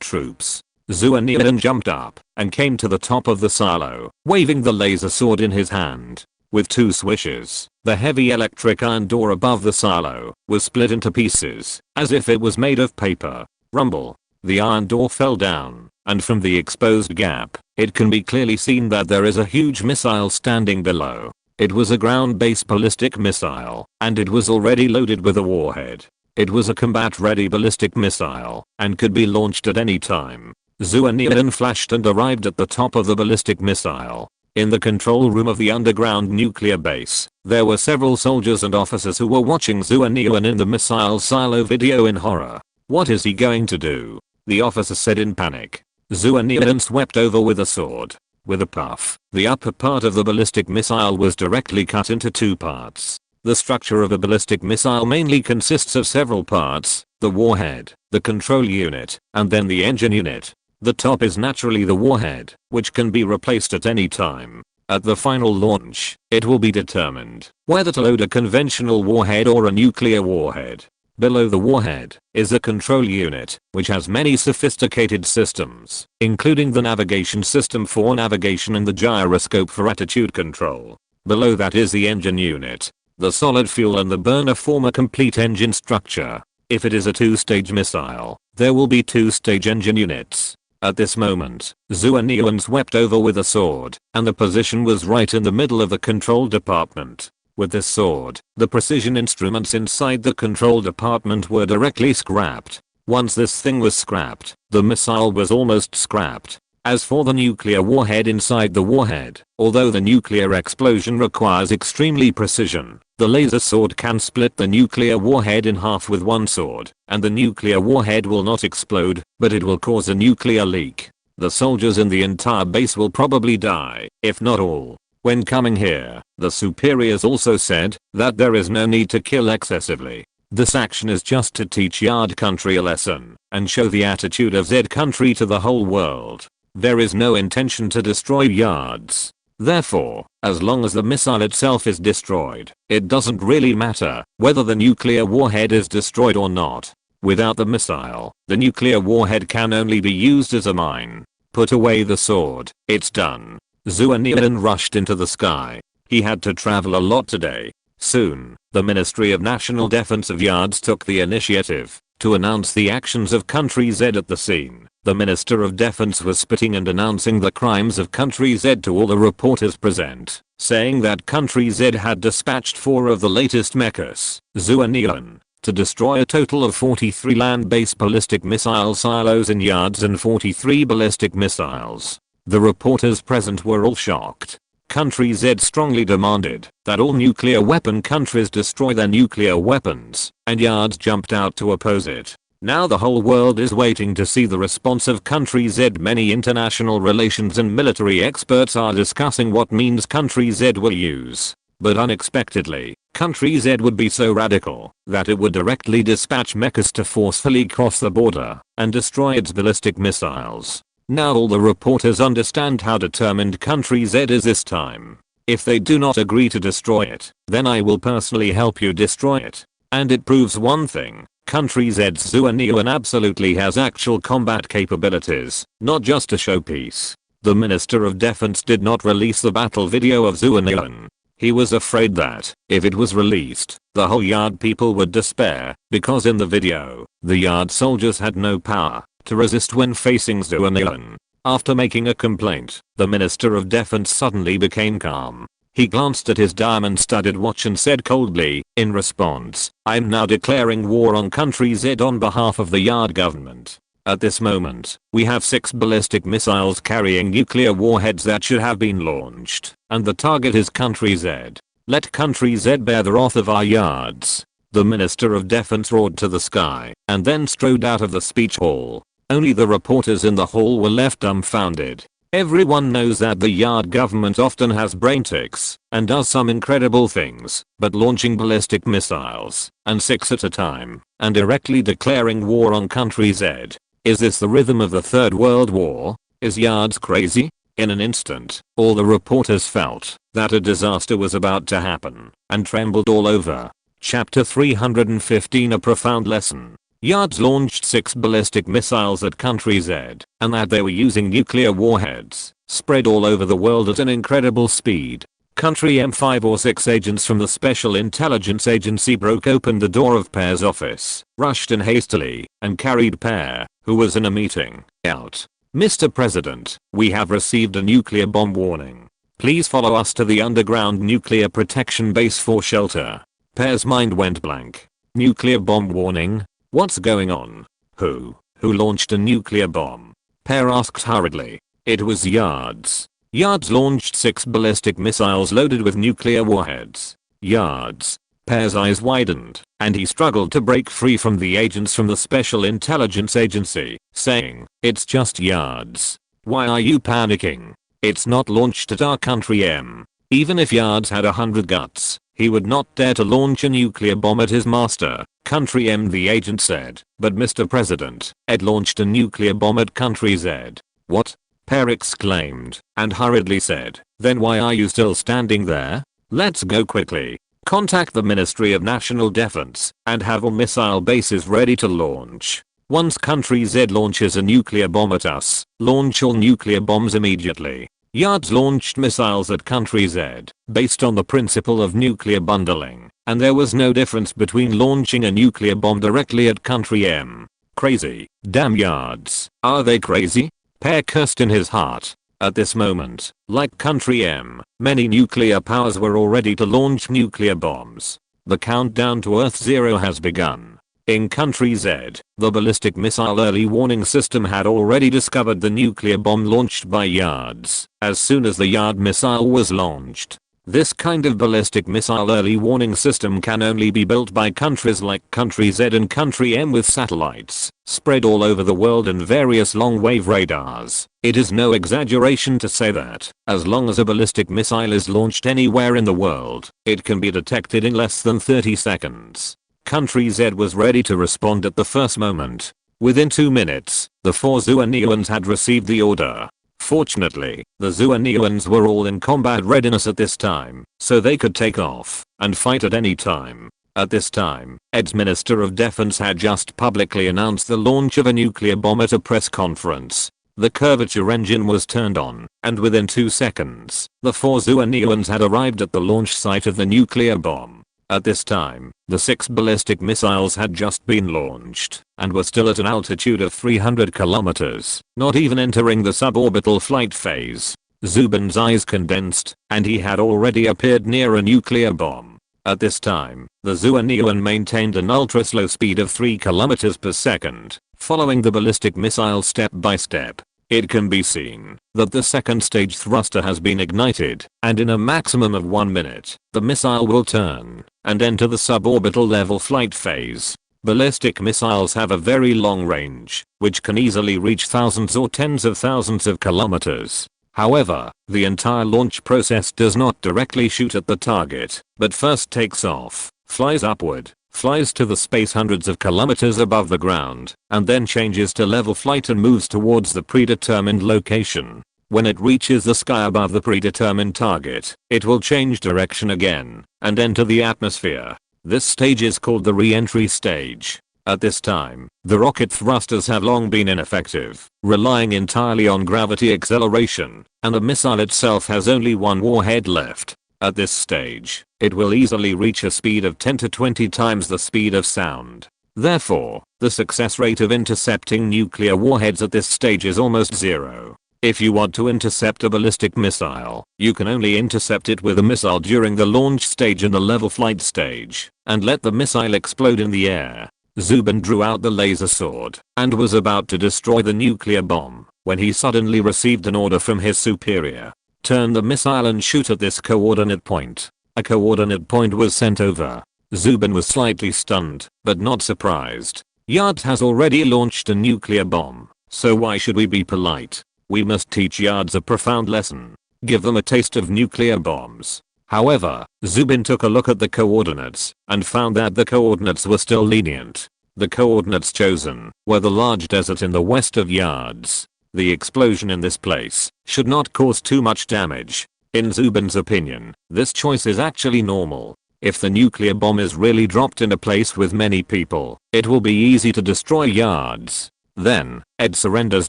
troops. Zhou Yang jumped up and came to the top of the silo, waving the laser sword in his hand. With two swishes, the heavy electric iron door above the silo was split into pieces, as if it was made of paper. Rumble. The iron door fell down, and from the exposed gap, it can be clearly seen that there is a huge missile standing below. It was a ground-based ballistic missile, and it was already loaded with a warhead. It was a combat-ready ballistic missile, and could be launched at any time. Zhou Yang flashed and arrived at the top of the ballistic missile. In the control room of the underground nuclear base, there were several soldiers and officers who were watching Zhou Yang in the missile silo video in horror. What is he going to do? The officer said in panic. Zhou Yang swept over with a sword. With a puff, the upper part of the ballistic missile was directly cut into two parts. The structure of a ballistic missile mainly consists of several parts: the warhead, the control unit, and then the engine unit. The top is naturally the warhead, which can be replaced at any time. At the final launch, it will be determined whether to load a conventional warhead or a nuclear warhead. Below the warhead is a control unit, which has many sophisticated systems, including the navigation system for navigation and the gyroscope for attitude control. Below that is the engine unit. The solid fuel and the burner form a complete engine structure. If it is a two-stage missile, there will be two-stage engine units. At this moment, Zhou Yang swept over with a sword, and the position was right in the middle of the control department. With this sword, the precision instruments inside the control department were directly scrapped. Once this thing was scrapped, the missile was almost scrapped. As for the nuclear warhead inside the warhead, although the nuclear explosion requires extremely precision, the laser sword can split the nuclear warhead in half with one sword, and the nuclear warhead will not explode, but it will cause a nuclear leak. The soldiers in the entire base will probably die, if not all. When coming here, the superiors also said that there is no need to kill excessively. This action is just to teach Yard country a lesson and show the attitude of Z country to the whole world. There is no intention to destroy Yards. Therefore, as long as the missile itself is destroyed, it doesn't really matter whether the nuclear warhead is destroyed or not. Without the missile, the nuclear warhead can only be used as a mine. Put away the sword. It's done. Zhou Yang rushed into the sky. He had to travel a lot today. Soon, the Ministry of National Defense of Yards took the initiative to announce the actions of Country Z at the scene. The Minister of Defense was spitting and announcing the crimes of Country Z to all the reporters present, saying that Country Z had dispatched 4 of the latest Mechas, Zhou Yang, to destroy a total of 43 land-based ballistic missile silos in Yards and 43 ballistic missiles. The reporters present were all shocked. Country Z strongly demanded that all nuclear weapon countries destroy their nuclear weapons, and Yards jumped out to oppose it. Now the whole world is waiting to see the response of Country Z. Many international relations and military experts are discussing what means Country Z will use. But unexpectedly, Country Z would be so radical that it would directly dispatch Mechas to forcefully cross the border and destroy its ballistic missiles. Now all the reporters understand how determined Country Z is this time. If they do not agree to destroy it, then I will personally help you destroy it. And it proves one thing. Country Z's Zhou Yang absolutely has actual combat capabilities, not just a showpiece. The Minister of Defense did not release the battle video of Zhou Yang. He was afraid that, if it was released, the whole Yard people would despair, because in the video, the Yard soldiers had no power to resist when facing Zhou Yang. After making a complaint, the Minister of Defense suddenly became calm. He glanced at his diamond-studded watch and said coldly, in response, "I'm now declaring war on country Z on behalf of the Yard government. At this moment, we have 6 ballistic missiles carrying nuclear warheads that should have been launched, and the target is country Z. Let country Z bear the wrath of our yards." The Minister of Defense roared to the sky, and then strode out of the speech hall. Only the reporters in the hall were left dumbfounded. Everyone knows that the Yard government often has brain ticks, and does some incredible things, but launching ballistic missiles, and 6 at a time, and directly declaring war on country Z. Is this the rhythm of the Third World War? Is Yards crazy? In an instant, all the reporters felt that a disaster was about to happen, and trembled all over. Chapter 315 A Profound Lesson. Yards launched 6 ballistic missiles at country Z, and that they were using nuclear warheads, spread all over the world at an incredible speed. Country M5 or 6 agents from the Special Intelligence Agency broke open the door of Pear's office, rushed in hastily, and carried Pear, who was in a meeting, out. "Mr. President, we have received a nuclear bomb warning. Please follow us to the underground nuclear protection base for shelter." Pear's mind went blank. Nuclear bomb warning? What's going on? Who launched a nuclear bomb? Pear asked hurriedly. It was Yards. Yards launched 6 ballistic missiles loaded with nuclear warheads. Yards. Pear's eyes widened, and he struggled to break free from the agents from the Special Intelligence Agency, saying, "It's just Yards. Why are you panicking? It's not launched at our country M." Even if Yards had 100 guts, he would not dare to launch a nuclear bomb at his master, country M, the agent said. "But Mr. President, it launched a nuclear bomb at country Z." "What?" Pear exclaimed, and hurriedly said, "Then why are you still standing there? Let's go quickly. Contact the Ministry of National Defense, and have all missile bases ready to launch. Once country Z launches a nuclear bomb at us, launch all nuclear bombs immediately." Yards launched missiles at country Z, based on the principle of nuclear bundling, and there was no difference between launching a nuclear bomb directly at country M. Crazy. Damn Yards. Are they crazy? Pear cursed in his heart. At this moment, like country M, many nuclear powers were all ready to launch nuclear bombs. The countdown to Earth Zero has begun. In country Z, the ballistic missile early warning system had already discovered the nuclear bomb launched by Yards as soon as the Yard missile was launched. This kind of ballistic missile early warning system can only be built by countries like country Z and country M with satellites spread all over the world and various long-wave radars. It is no exaggeration to say that, as long as a ballistic missile is launched anywhere in the world, it can be detected in less than 30 seconds. Country Z was ready to respond at the first moment. Within 2 minutes, the 4 Zhuanians had received the order. Fortunately, the Zhuanians were all in combat readiness at this time, so they could take off and fight at any time. At this time, Ed's Minister of Defense had just publicly announced the launch of a nuclear bomb at a press conference. The curvature engine was turned on, and within 2 seconds, the 4 Zhuanians had arrived at the launch site of the nuclear bomb. At this time, the 6 ballistic missiles had just been launched and were still at an altitude of 300 kilometers, not even entering the suborbital flight phase. Zubin's eyes condensed, and he had already appeared near a nuclear bomb. At this time, the Zhuanian maintained an ultra-slow speed of 3 kilometers per second, following the ballistic missile step by step. It can be seen that the second stage thruster has been ignited, and in a maximum of 1 minute, the missile will turn and enter the suborbital level flight phase. Ballistic missiles have a very long range, which can easily reach thousands or tens of thousands of kilometers. However, the entire launch process does not directly shoot at the target, but first takes off, flies upward, flies to the space hundreds of kilometers above the ground, and then changes to level flight and moves towards the predetermined location. When it reaches the sky above the predetermined target, it will change direction again and enter the atmosphere. This stage is called the re-entry stage. At this time, the rocket thrusters have long been ineffective, relying entirely on gravity acceleration, and the missile itself has only one warhead left. At this stage, it will easily reach a speed of 10 to 20 times the speed of sound. Therefore, the success rate of intercepting nuclear warheads at this stage is almost zero. If you want to intercept a ballistic missile, you can only intercept it with a missile during the launch stage and the level flight stage, and let the missile explode in the air. Zubin drew out the laser sword and was about to destroy the nuclear bomb when he suddenly received an order from his superior. Turn the missile and shoot at this coordinate point. A coordinate point was sent over. Zubin was slightly stunned, but not surprised. Yard has already launched a nuclear bomb, so why should we be polite? We must teach Yards a profound lesson. Give them a taste of nuclear bombs. However, Zubin took a look at the coordinates and found that the coordinates were still lenient. The coordinates chosen were the large desert in the west of Yards. The explosion in this place should not cause too much damage. In Zubin's opinion, this choice is actually normal. If the nuclear bomb is really dropped in a place with many people, it will be easy to destroy Yards. Then, it surrenders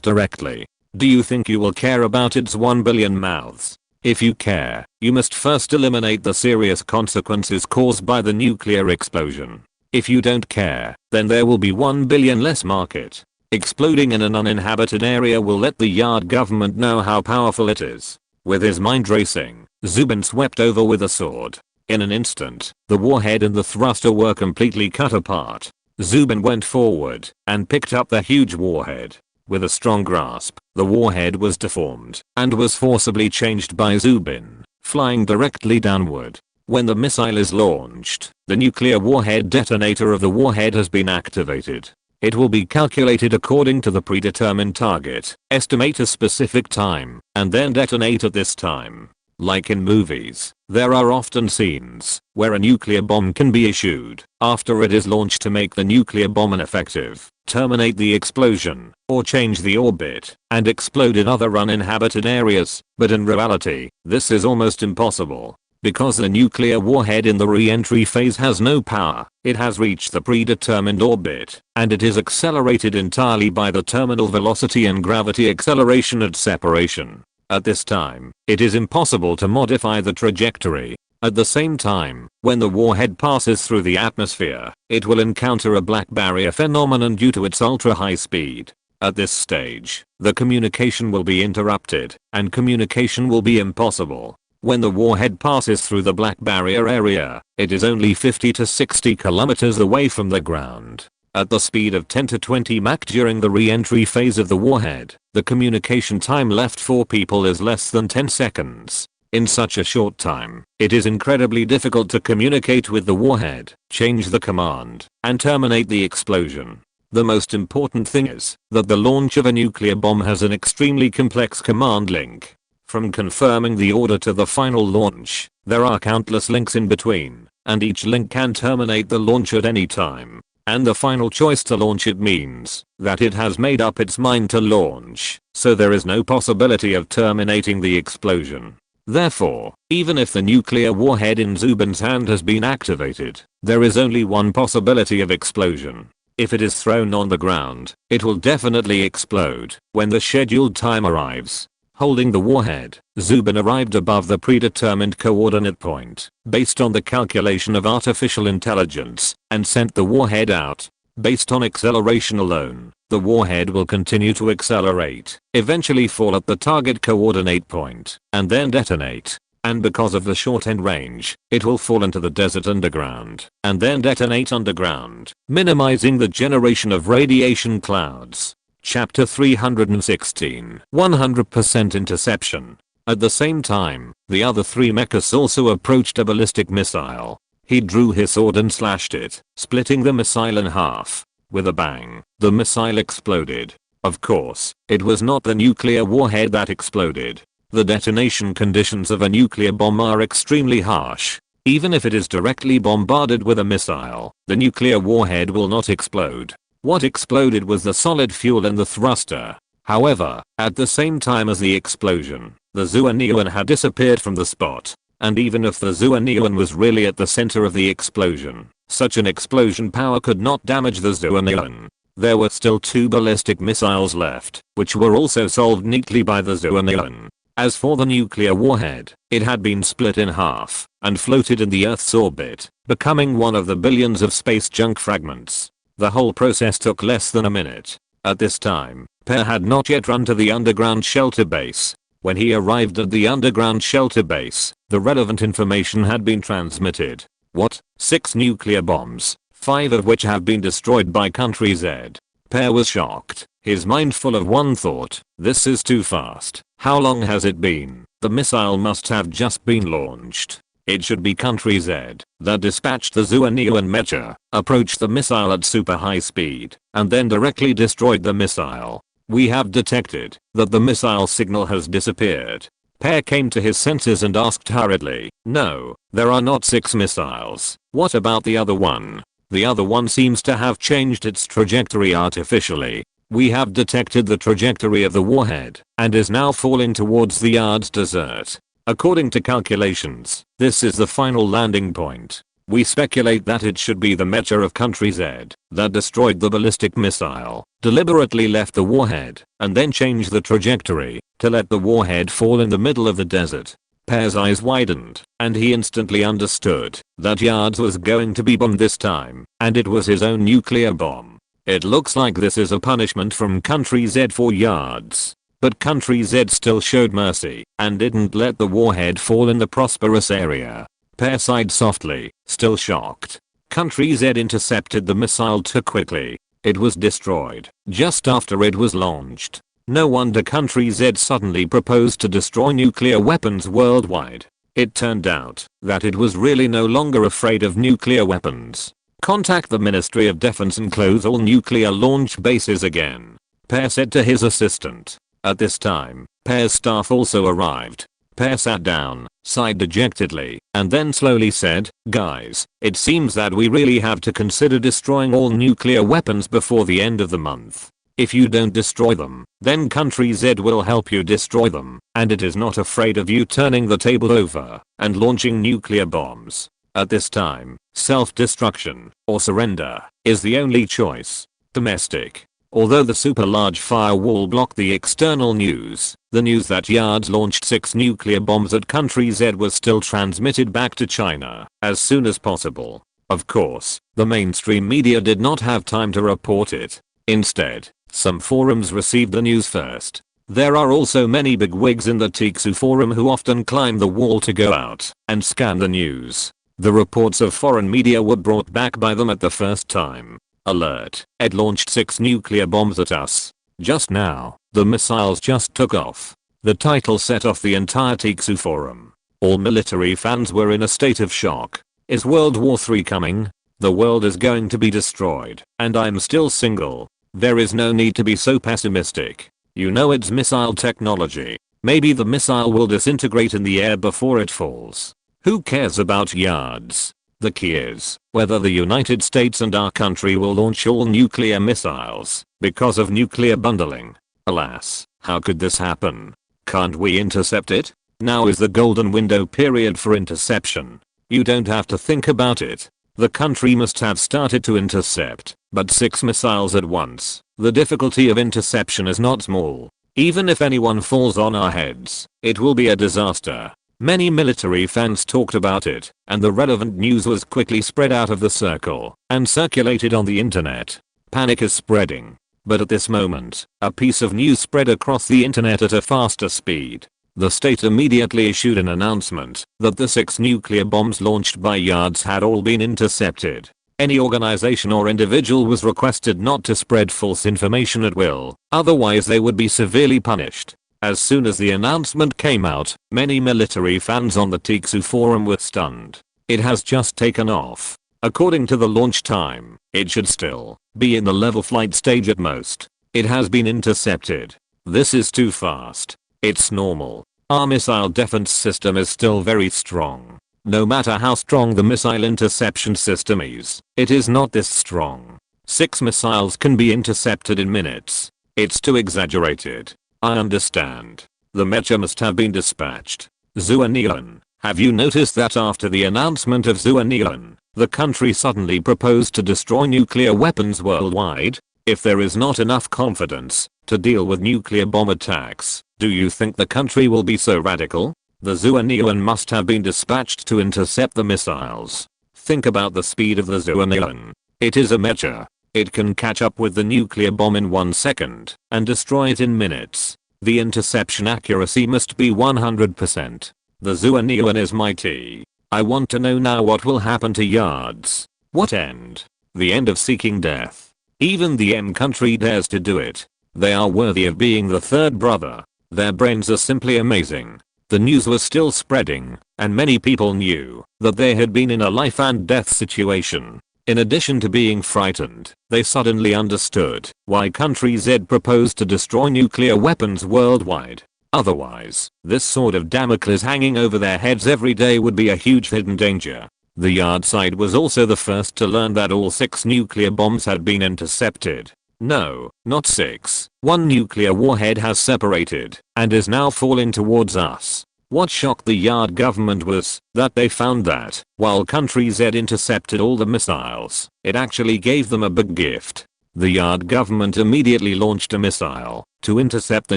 directly. Do you think you will care about its 1 billion mouths? If you care, you must first eliminate the serious consequences caused by the nuclear explosion. If you don't care, then there will be 1 billion less market. Exploding in an uninhabited area will let the Yard government know how powerful it is. With his mind racing, Zubin swept over with a sword. In an instant, the warhead and the thruster were completely cut apart. Zubin went forward and picked up the huge warhead. With a strong grasp, the warhead was deformed and was forcibly changed by Zubin, flying directly downward. When the missile is launched, the nuclear warhead detonator of the warhead has been activated. It will be calculated according to the predetermined target, estimate a specific time, and then detonate at this time. Like in movies, there are often scenes where a nuclear bomb can be issued after it is launched to make the nuclear bomb ineffective, terminate the explosion, or change the orbit and explode in other uninhabited areas, but in reality, this is almost impossible. Because the nuclear warhead in the re-entry phase has no power, it has reached the predetermined orbit, and it is accelerated entirely by the terminal velocity and gravity acceleration at separation. At this time, it is impossible to modify the trajectory. At the same time, when the warhead passes through the atmosphere, it will encounter a black barrier phenomenon due to its ultra-high speed. At this stage, the communication will be interrupted, and communication will be impossible. When the warhead passes through the black barrier area, it is only 50 to 60 kilometers away from the ground. At the speed of 10 to 20 Mach during the re-entry phase of the warhead, the communication time left for people is less than 10 seconds. In such a short time, it is incredibly difficult to communicate with the warhead, change the command, and terminate the explosion. The most important thing is that the launch of a nuclear bomb has an extremely complex command link. From confirming the order to the final launch, there are countless links in between, and each link can terminate the launch at any time. And the final choice to launch it means that it has made up its mind to launch, so there is no possibility of terminating the explosion. Therefore, even if the nuclear warhead in Zubin's hand has been activated, there is only one possibility of explosion. If it is thrown on the ground, it will definitely explode when the scheduled time arrives. Holding the warhead, Zubin arrived above the predetermined coordinate point, based on the calculation of artificial intelligence, and sent the warhead out. Based on acceleration alone, the warhead will continue to accelerate, eventually fall at the target coordinate point, and then detonate. And because of the short-end range, it will fall into the desert underground, and then detonate underground, minimizing the generation of radiation clouds. Chapter 316 100% Interception. At the same time, the other three Mechas also approached a ballistic missile. He drew his sword and slashed it, splitting the missile in half. With a bang, the missile exploded. Of course, it was not the nuclear warhead that exploded. The detonation conditions of a nuclear bomb are extremely harsh. Even if it is directly bombarded with a missile, the nuclear warhead will not explode. What exploded was the solid fuel in the thruster. However, at the same time as the explosion, the Zhou Yang had disappeared from the spot. And even if the Zhou was really at the center of the explosion, such an explosion power could not damage the Zhou. There were still 2 ballistic missiles left, which were also solved neatly by the Zhou. As for the nuclear warhead, it had been split in half and floated in the Earth's orbit, becoming one of the billions of space junk fragments. The whole process took less than a minute. At this time, Per had not yet run to the underground shelter base. When he arrived at the underground shelter base, the relevant information had been transmitted. What? 6 nuclear bombs, 5 of which have been destroyed by Country Z. Per was shocked, his mind full of one thought: this is too fast. How long has it been? The missile must have just been launched. It should be Country Z that dispatched the Zhou and Mecha, approached the missile at super high speed, and then directly destroyed the missile. We have detected that the missile signal has disappeared. Per came to his senses and asked hurriedly, no, there are not 6 missiles. What about the other one? The other one seems to have changed its trajectory artificially. We have detected the trajectory of the warhead and is now falling towards the Yard's desert. According to calculations, this is the final landing point. We speculate that it should be the Mecha of Country Z that destroyed the ballistic missile, deliberately left the warhead, and then changed the trajectory to let the warhead fall in the middle of the desert. Per's eyes widened, and he instantly understood that Yards was going to be bombed this time, and it was his own nuclear bomb. It looks like this is a punishment from Country Z for Yards. But Country Z still showed mercy and didn't let the warhead fall in the prosperous area. Per sighed softly, still shocked. Country Z intercepted the missile too quickly. It was destroyed just after it was launched. No wonder Country Z suddenly proposed to destroy nuclear weapons worldwide. It turned out that it was really no longer afraid of nuclear weapons. Contact the Ministry of Defense and close all nuclear launch bases again, Per said to his assistant. At this time, Per's staff also arrived. Per sat down, sighed dejectedly, and then slowly said, guys, it seems that we really have to consider destroying all nuclear weapons before the end of the month. If you don't destroy them, then Country Z will help you destroy them, and it is not afraid of you turning the table over and launching nuclear bombs. At this time, self-destruction or surrender is the only choice. Domestic. Although the super large firewall blocked the external news, the news that Yards launched 6 nuclear bombs at Country Z was still transmitted back to China as soon as possible. Of course, the mainstream media did not have time to report it. Instead, some forums received the news first. There are also many bigwigs in the Tixu forum who often climb the wall to go out and scan the news. The reports of foreign media were brought back by them at the first time. Alert, it launched 6 nuclear bombs at us. Just now, the missiles just took off. The title set off the entire Tixu forum. All military fans were in a state of shock. Is World War III coming? The world is going to be destroyed, and I'm still single. There is no need to be so pessimistic. You know it's missile technology. Maybe the missile will disintegrate in the air before it falls. Who cares about Yards? The key is whether the United States and our country will launch all nuclear missiles because of nuclear bundling. Alas, how could this happen? Can't we intercept it? Now is the golden window period for interception. You don't have to think about it. The country must have started to intercept, but 6 missiles at once. The difficulty of interception is not small. Even if anyone falls on our heads, it will be a disaster. Many military fans talked about it, and the relevant news was quickly spread out of the circle and circulated on the internet. Panic is spreading. But at this moment, a piece of news spread across the internet at a faster speed. The state immediately issued an announcement that the 6 nuclear bombs launched by Yards had all been intercepted. Any organization or individual was requested not to spread false information at will, otherwise they would be severely punished. As soon as the announcement came out, many military fans on the Tixu forum were stunned. It has just taken off. According to the launch time, it should still be in the level flight stage at most. It has been intercepted. This is too fast. It's normal. Our missile defense system is still very strong. No matter how strong the missile interception system is, it is not this strong. 6 missiles can be intercepted in minutes. It's too exaggerated. I understand. The Mecha must have been dispatched. Zhou Yang, Have you noticed that after the announcement of Zhou Yang, the country suddenly proposed to destroy nuclear weapons worldwide? If there is not enough confidence to deal with nuclear bomb attacks, do you think the country will be so radical? The Zhou Yang must have been dispatched to intercept the missiles. Think about the speed of the Zhou Yang. It is a mecha. It can catch up with the nuclear bomb in 1 second and destroy it in minutes. The interception accuracy must be 100%. The Zhou Yang is mighty. I want to know now what will happen to Yards. What end? The end of seeking death. Even the M country dares to do it. They are worthy of being the third brother. Their brains are simply amazing. The news was still spreading, and many people knew that they had been in a life and death situation. In addition to being frightened, they suddenly understood why Country Z proposed to destroy nuclear weapons worldwide. Otherwise, this sword of Damocles hanging over their heads every day would be a huge hidden danger. The Yard side was also the first to learn that all 6 nuclear bombs had been intercepted. No, not 6. 1 nuclear warhead has separated and is now falling towards us. What shocked the Yard government was that they found that, while Country Z intercepted all the missiles, it actually gave them a big gift. The Yard government immediately launched a missile to intercept the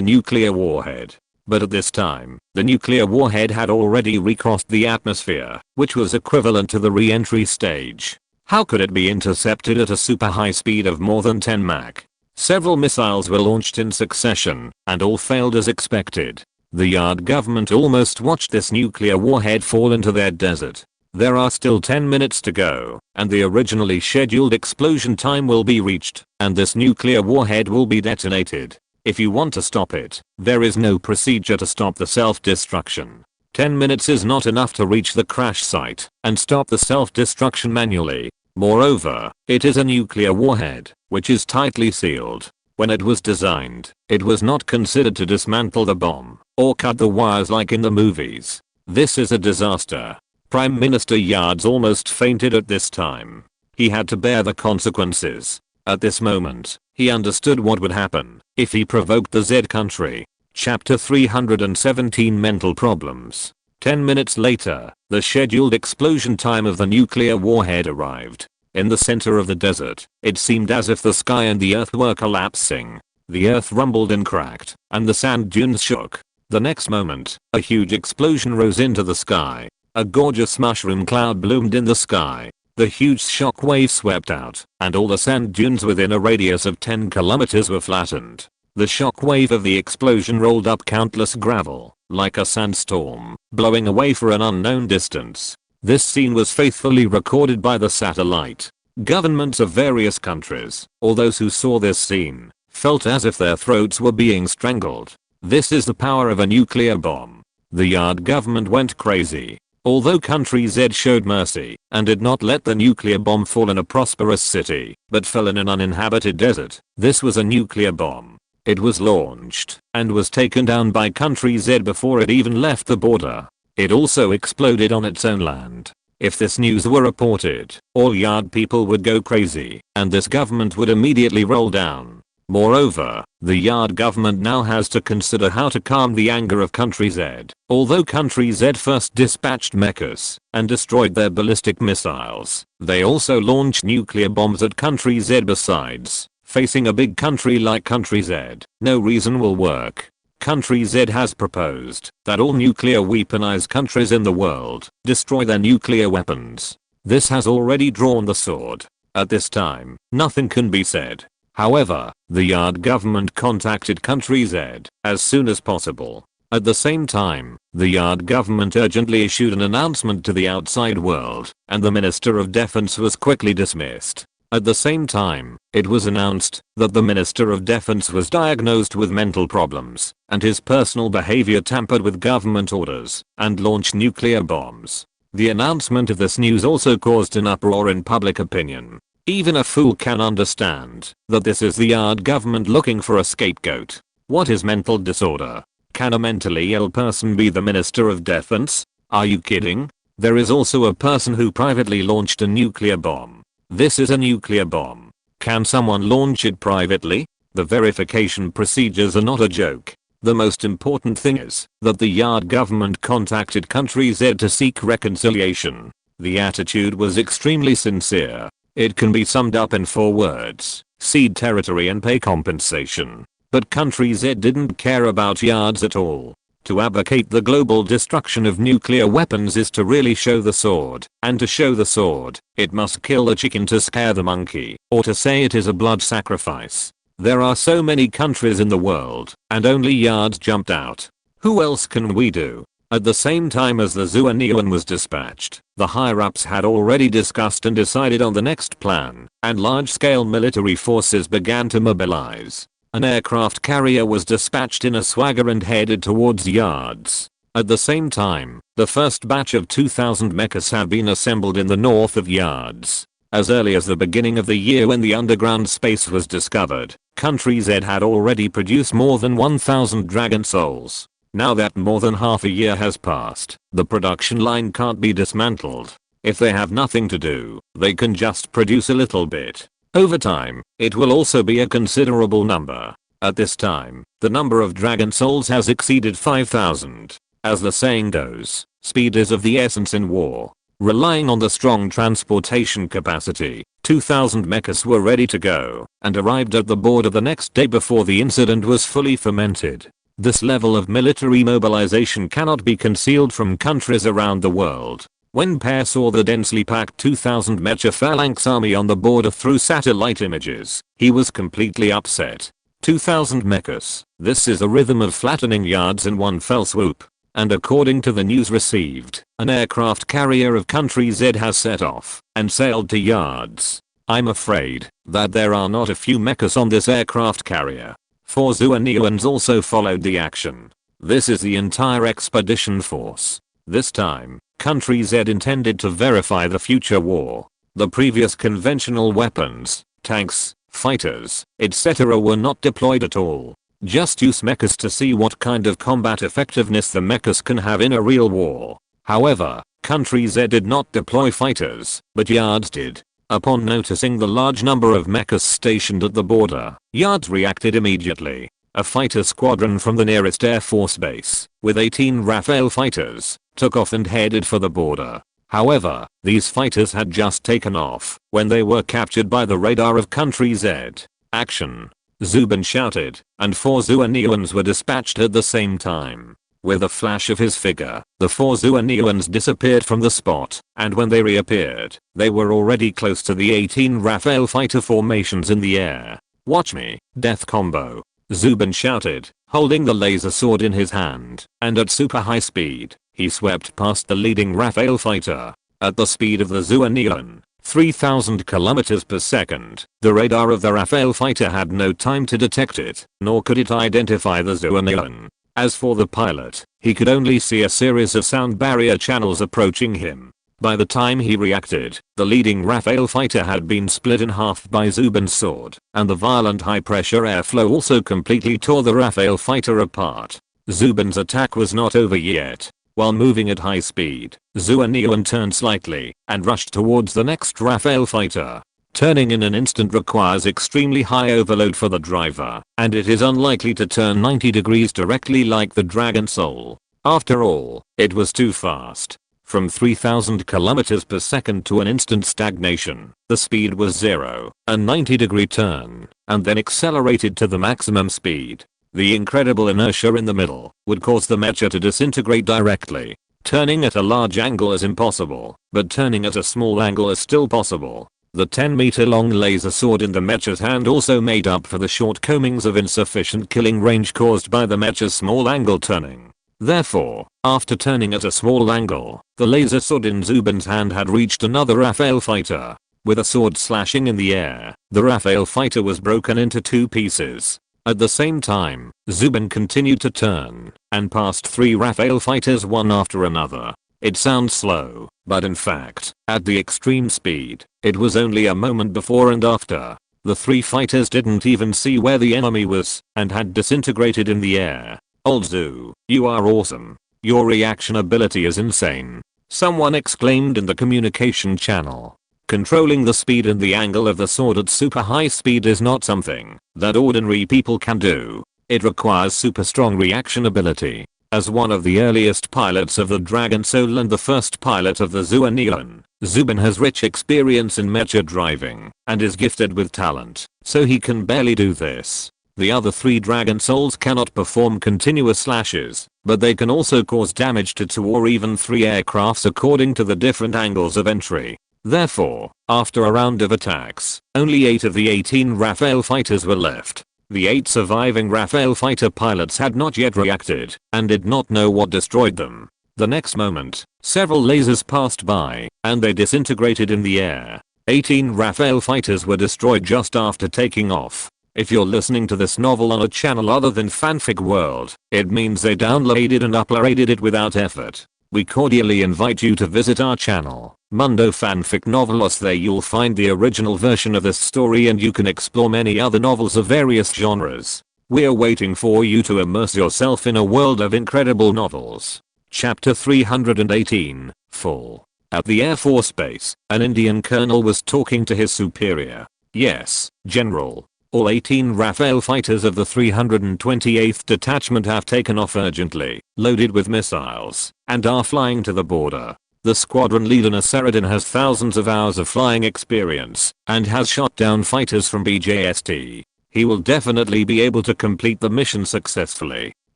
nuclear warhead. But at this time, the nuclear warhead had already recrossed the atmosphere, which was equivalent to the re-entry stage. How could it be intercepted at a super high speed of more than 10 Mach? Several missiles were launched in succession, and all failed as expected. The Yard government almost watched this nuclear warhead fall into their desert. There are still 10 minutes to go, and the originally scheduled explosion time will be reached, and this nuclear warhead will be detonated. If you want to stop it, there is no procedure to stop the self-destruction. 10 minutes is not enough to reach the crash site and stop the self-destruction manually. Moreover, it is a nuclear warhead, which is tightly sealed. When it was designed, it was not considered to dismantle the bomb or cut the wires like in the movies. This is a disaster. Prime Minister Yards almost fainted at this time. He had to bear the consequences. At this moment, he understood what would happen if he provoked the Z country. Chapter 317 Mental Problems. 10 minutes later, the scheduled explosion time of the nuclear warhead arrived. In the center of the desert, it seemed as if the sky and the earth were collapsing. The earth rumbled and cracked, and the sand dunes shook. The next moment, a huge explosion rose into the sky. A gorgeous mushroom cloud bloomed in the sky. The huge shock wave swept out, and all the sand dunes within a radius of 10 kilometers were flattened. The shock wave of the explosion rolled up countless gravel, like a sandstorm, blowing away for an unknown distance. This scene was faithfully recorded by the satellite. Governments of various countries, or those who saw this scene, felt as if their throats were being strangled. This is the power of a nuclear bomb. The Yard government went crazy. Although Country Z showed mercy and did not let the nuclear bomb fall in a prosperous city, but fell in an uninhabited desert, this was a nuclear bomb. It was launched and was taken down by Country Z before it even left the border. It also exploded on its own land. If this news were reported, all Yard people would go crazy, and this government would immediately roll down. Moreover, the Yard government now has to consider how to calm the anger of Country Z. Although Country Z first dispatched Mechas and destroyed their ballistic missiles, they also launched nuclear bombs at Country Z besides. Facing a big country like Country Z, no reason will work. Country Z has proposed that all nuclear weaponized countries in the world destroy their nuclear weapons. This has already drawn the sword. At this time, nothing can be said. However, the Yard government contacted Country Z as soon as possible. At the same time, the Yard government urgently issued an announcement to the outside world, and the Minister of Defense was quickly dismissed. At the same time, it was announced that the Minister of Defense was diagnosed with mental problems, and his personal behavior tampered with government orders, and launched nuclear bombs. The announcement of this news also caused an uproar in public opinion. Even a fool can understand that this is the Yard government looking for a scapegoat. What is mental disorder? Can a mentally ill person be the Minister of Defense? Are you kidding? There is also a person who privately launched a nuclear bomb. This is a nuclear bomb. Can someone launch it privately? The verification procedures are not a joke. The most important thing is that the Yard government contacted Country Z to seek reconciliation. The attitude was extremely sincere. It can be summed up in 4 words: cede territory and pay compensation. But Country Z didn't care about Yards at all. To advocate the global destruction of nuclear weapons is to really show the sword, and to show the sword, it must kill the chicken to scare the monkey, or to say it is a blood sacrifice. There are so many countries in the world, and only Yards jumped out. Who else can we do? At the same time as the Zhou Yang was dispatched, the higher-ups had already discussed and decided on the next plan, and large-scale military forces began to mobilize. An aircraft carrier was dispatched in a swagger and headed towards Yards. At the same time, the first batch of 2,000 mechas had been assembled in the north of Yards. As early as the beginning of the year when the underground space was discovered, Country Z had already produced more than 1,000 Dragon Souls. Now that more than half a year has passed, the production line can't be dismantled. If they have nothing to do, they can just produce a little bit. Over time, it will also be a considerable number. At this time, the number of Dragon Souls has exceeded 5,000. As the saying goes, speed is of the essence in war. Relying on the strong transportation capacity, 2,000 mechas were ready to go, and arrived at the border the next day before the incident was fully fomented. This level of military mobilization cannot be concealed from countries around the world. When Pear saw the densely packed 2,000 mecha phalanx army on the border through satellite images, he was completely upset. 2,000 mechas, this is a rhythm of flattening Yards in one fell swoop. And according to the news received, an aircraft carrier of Country Z has set off and sailed to Yards. I'm afraid that there are not a few mechas on this aircraft carrier. 4 Zhou Yangs also followed the action. This is the entire expedition force. This time, Country Z intended to verify the future war. The previous conventional weapons, tanks, fighters, etc. were not deployed at all. Just use mechas to see what kind of combat effectiveness the mechas can have in a real war. However, Country Z did not deploy fighters, but Yards did. Upon noticing the large number of mechas stationed at the border, Yards reacted immediately. A fighter squadron from the nearest Air Force base, with 18 Rafale fighters, took off and headed for the border. However, these fighters had just taken off when they were captured by the radar of Country Z. Action! Zubin shouted, and 4 Zhou Yangs were dispatched at the same time. With a flash of his figure, the 4 Zhou Yangs disappeared from the spot, and when they reappeared, they were already close to the 18 Rafale fighter formations in the air. Watch me, death combo. Zubin shouted, holding the laser sword in his hand, and at super high speed, he swept past the leading Rafale fighter. At the speed of the Zhou Yang, 3,000 km per second, the radar of the Rafale fighter had no time to detect it, nor could it identify the Zhou Yang. As for the pilot, he could only see a series of sound barrier channels approaching him. By the time he reacted, the leading Rafale fighter had been split in half by Zubin's sword, and the violent high-pressure airflow also completely tore the Rafale fighter apart. Zubin's attack was not over yet. While moving at high speed, Zhou Yang turned slightly and rushed towards the next Rafale fighter. Turning in an instant requires extremely high overload for the driver, and it is unlikely to turn 90 degrees directly like the Dragon Soul. After all, it was too fast. From 3,000 km per second to an instant stagnation, the speed was 0, a 90-degree turn, and then accelerated to the maximum speed. The incredible inertia in the middle would cause the mecha to disintegrate directly. Turning at a large angle is impossible, but turning at a small angle is still possible. The 10-meter-long laser sword in the mecha's hand also made up for the shortcomings of insufficient killing range caused by the mecha's small angle turning. Therefore, after turning at a small angle, the laser sword in Zubin's hand had reached another Rafale fighter. With a sword slashing in the air, the Rafale fighter was broken into 2 pieces. At the same time, Zubin continued to turn and passed 3 Rafale fighters one after another. It sounds slow, but in fact, at the extreme speed, it was only a moment before and after. The 3 fighters didn't even see where the enemy was and had disintegrated in the air. Old Zhou, you are awesome. Your reaction ability is insane. Someone exclaimed in the communication channel. Controlling the speed and the angle of the sword at super high speed is not something that ordinary people can do. It requires super strong reaction ability. As one of the earliest pilots of the Dragon Soul and the first pilot of the Zhuang, Zubin has rich experience in mecha driving and is gifted with talent, so he can barely do this. The other 3 Dragon Souls cannot perform continuous slashes, but they can also cause damage to 2 or even 3 aircrafts according to the different angles of entry. Therefore, after a round of attacks, only 8 of the 18 Raphael fighters were left. The 8 surviving Raphael fighter pilots had not yet reacted and did not know what destroyed them. The next moment, several lasers passed by, and they disintegrated in the air. 18 Raphael fighters were destroyed just after taking off. If you're listening to this novel on a channel other than Fanfic World, it means they downloaded and uploaded it without effort. We cordially invite you to visit our channel, Mundo Fanfic Novelos. There you'll find the original version of this story and you can explore many other novels of various genres. We're waiting for you to immerse yourself in a world of incredible novels. Chapter 318, Full. At the Air Force Base, an Indian colonel was talking to his superior. Yes, General. All 18 Raphael fighters of the 328th Detachment have taken off urgently, loaded with missiles, and are flying to the border. The squadron leader Nasseruddin has thousands of hours of flying experience and has shot down fighters from BJST. He will definitely be able to complete the mission successfully.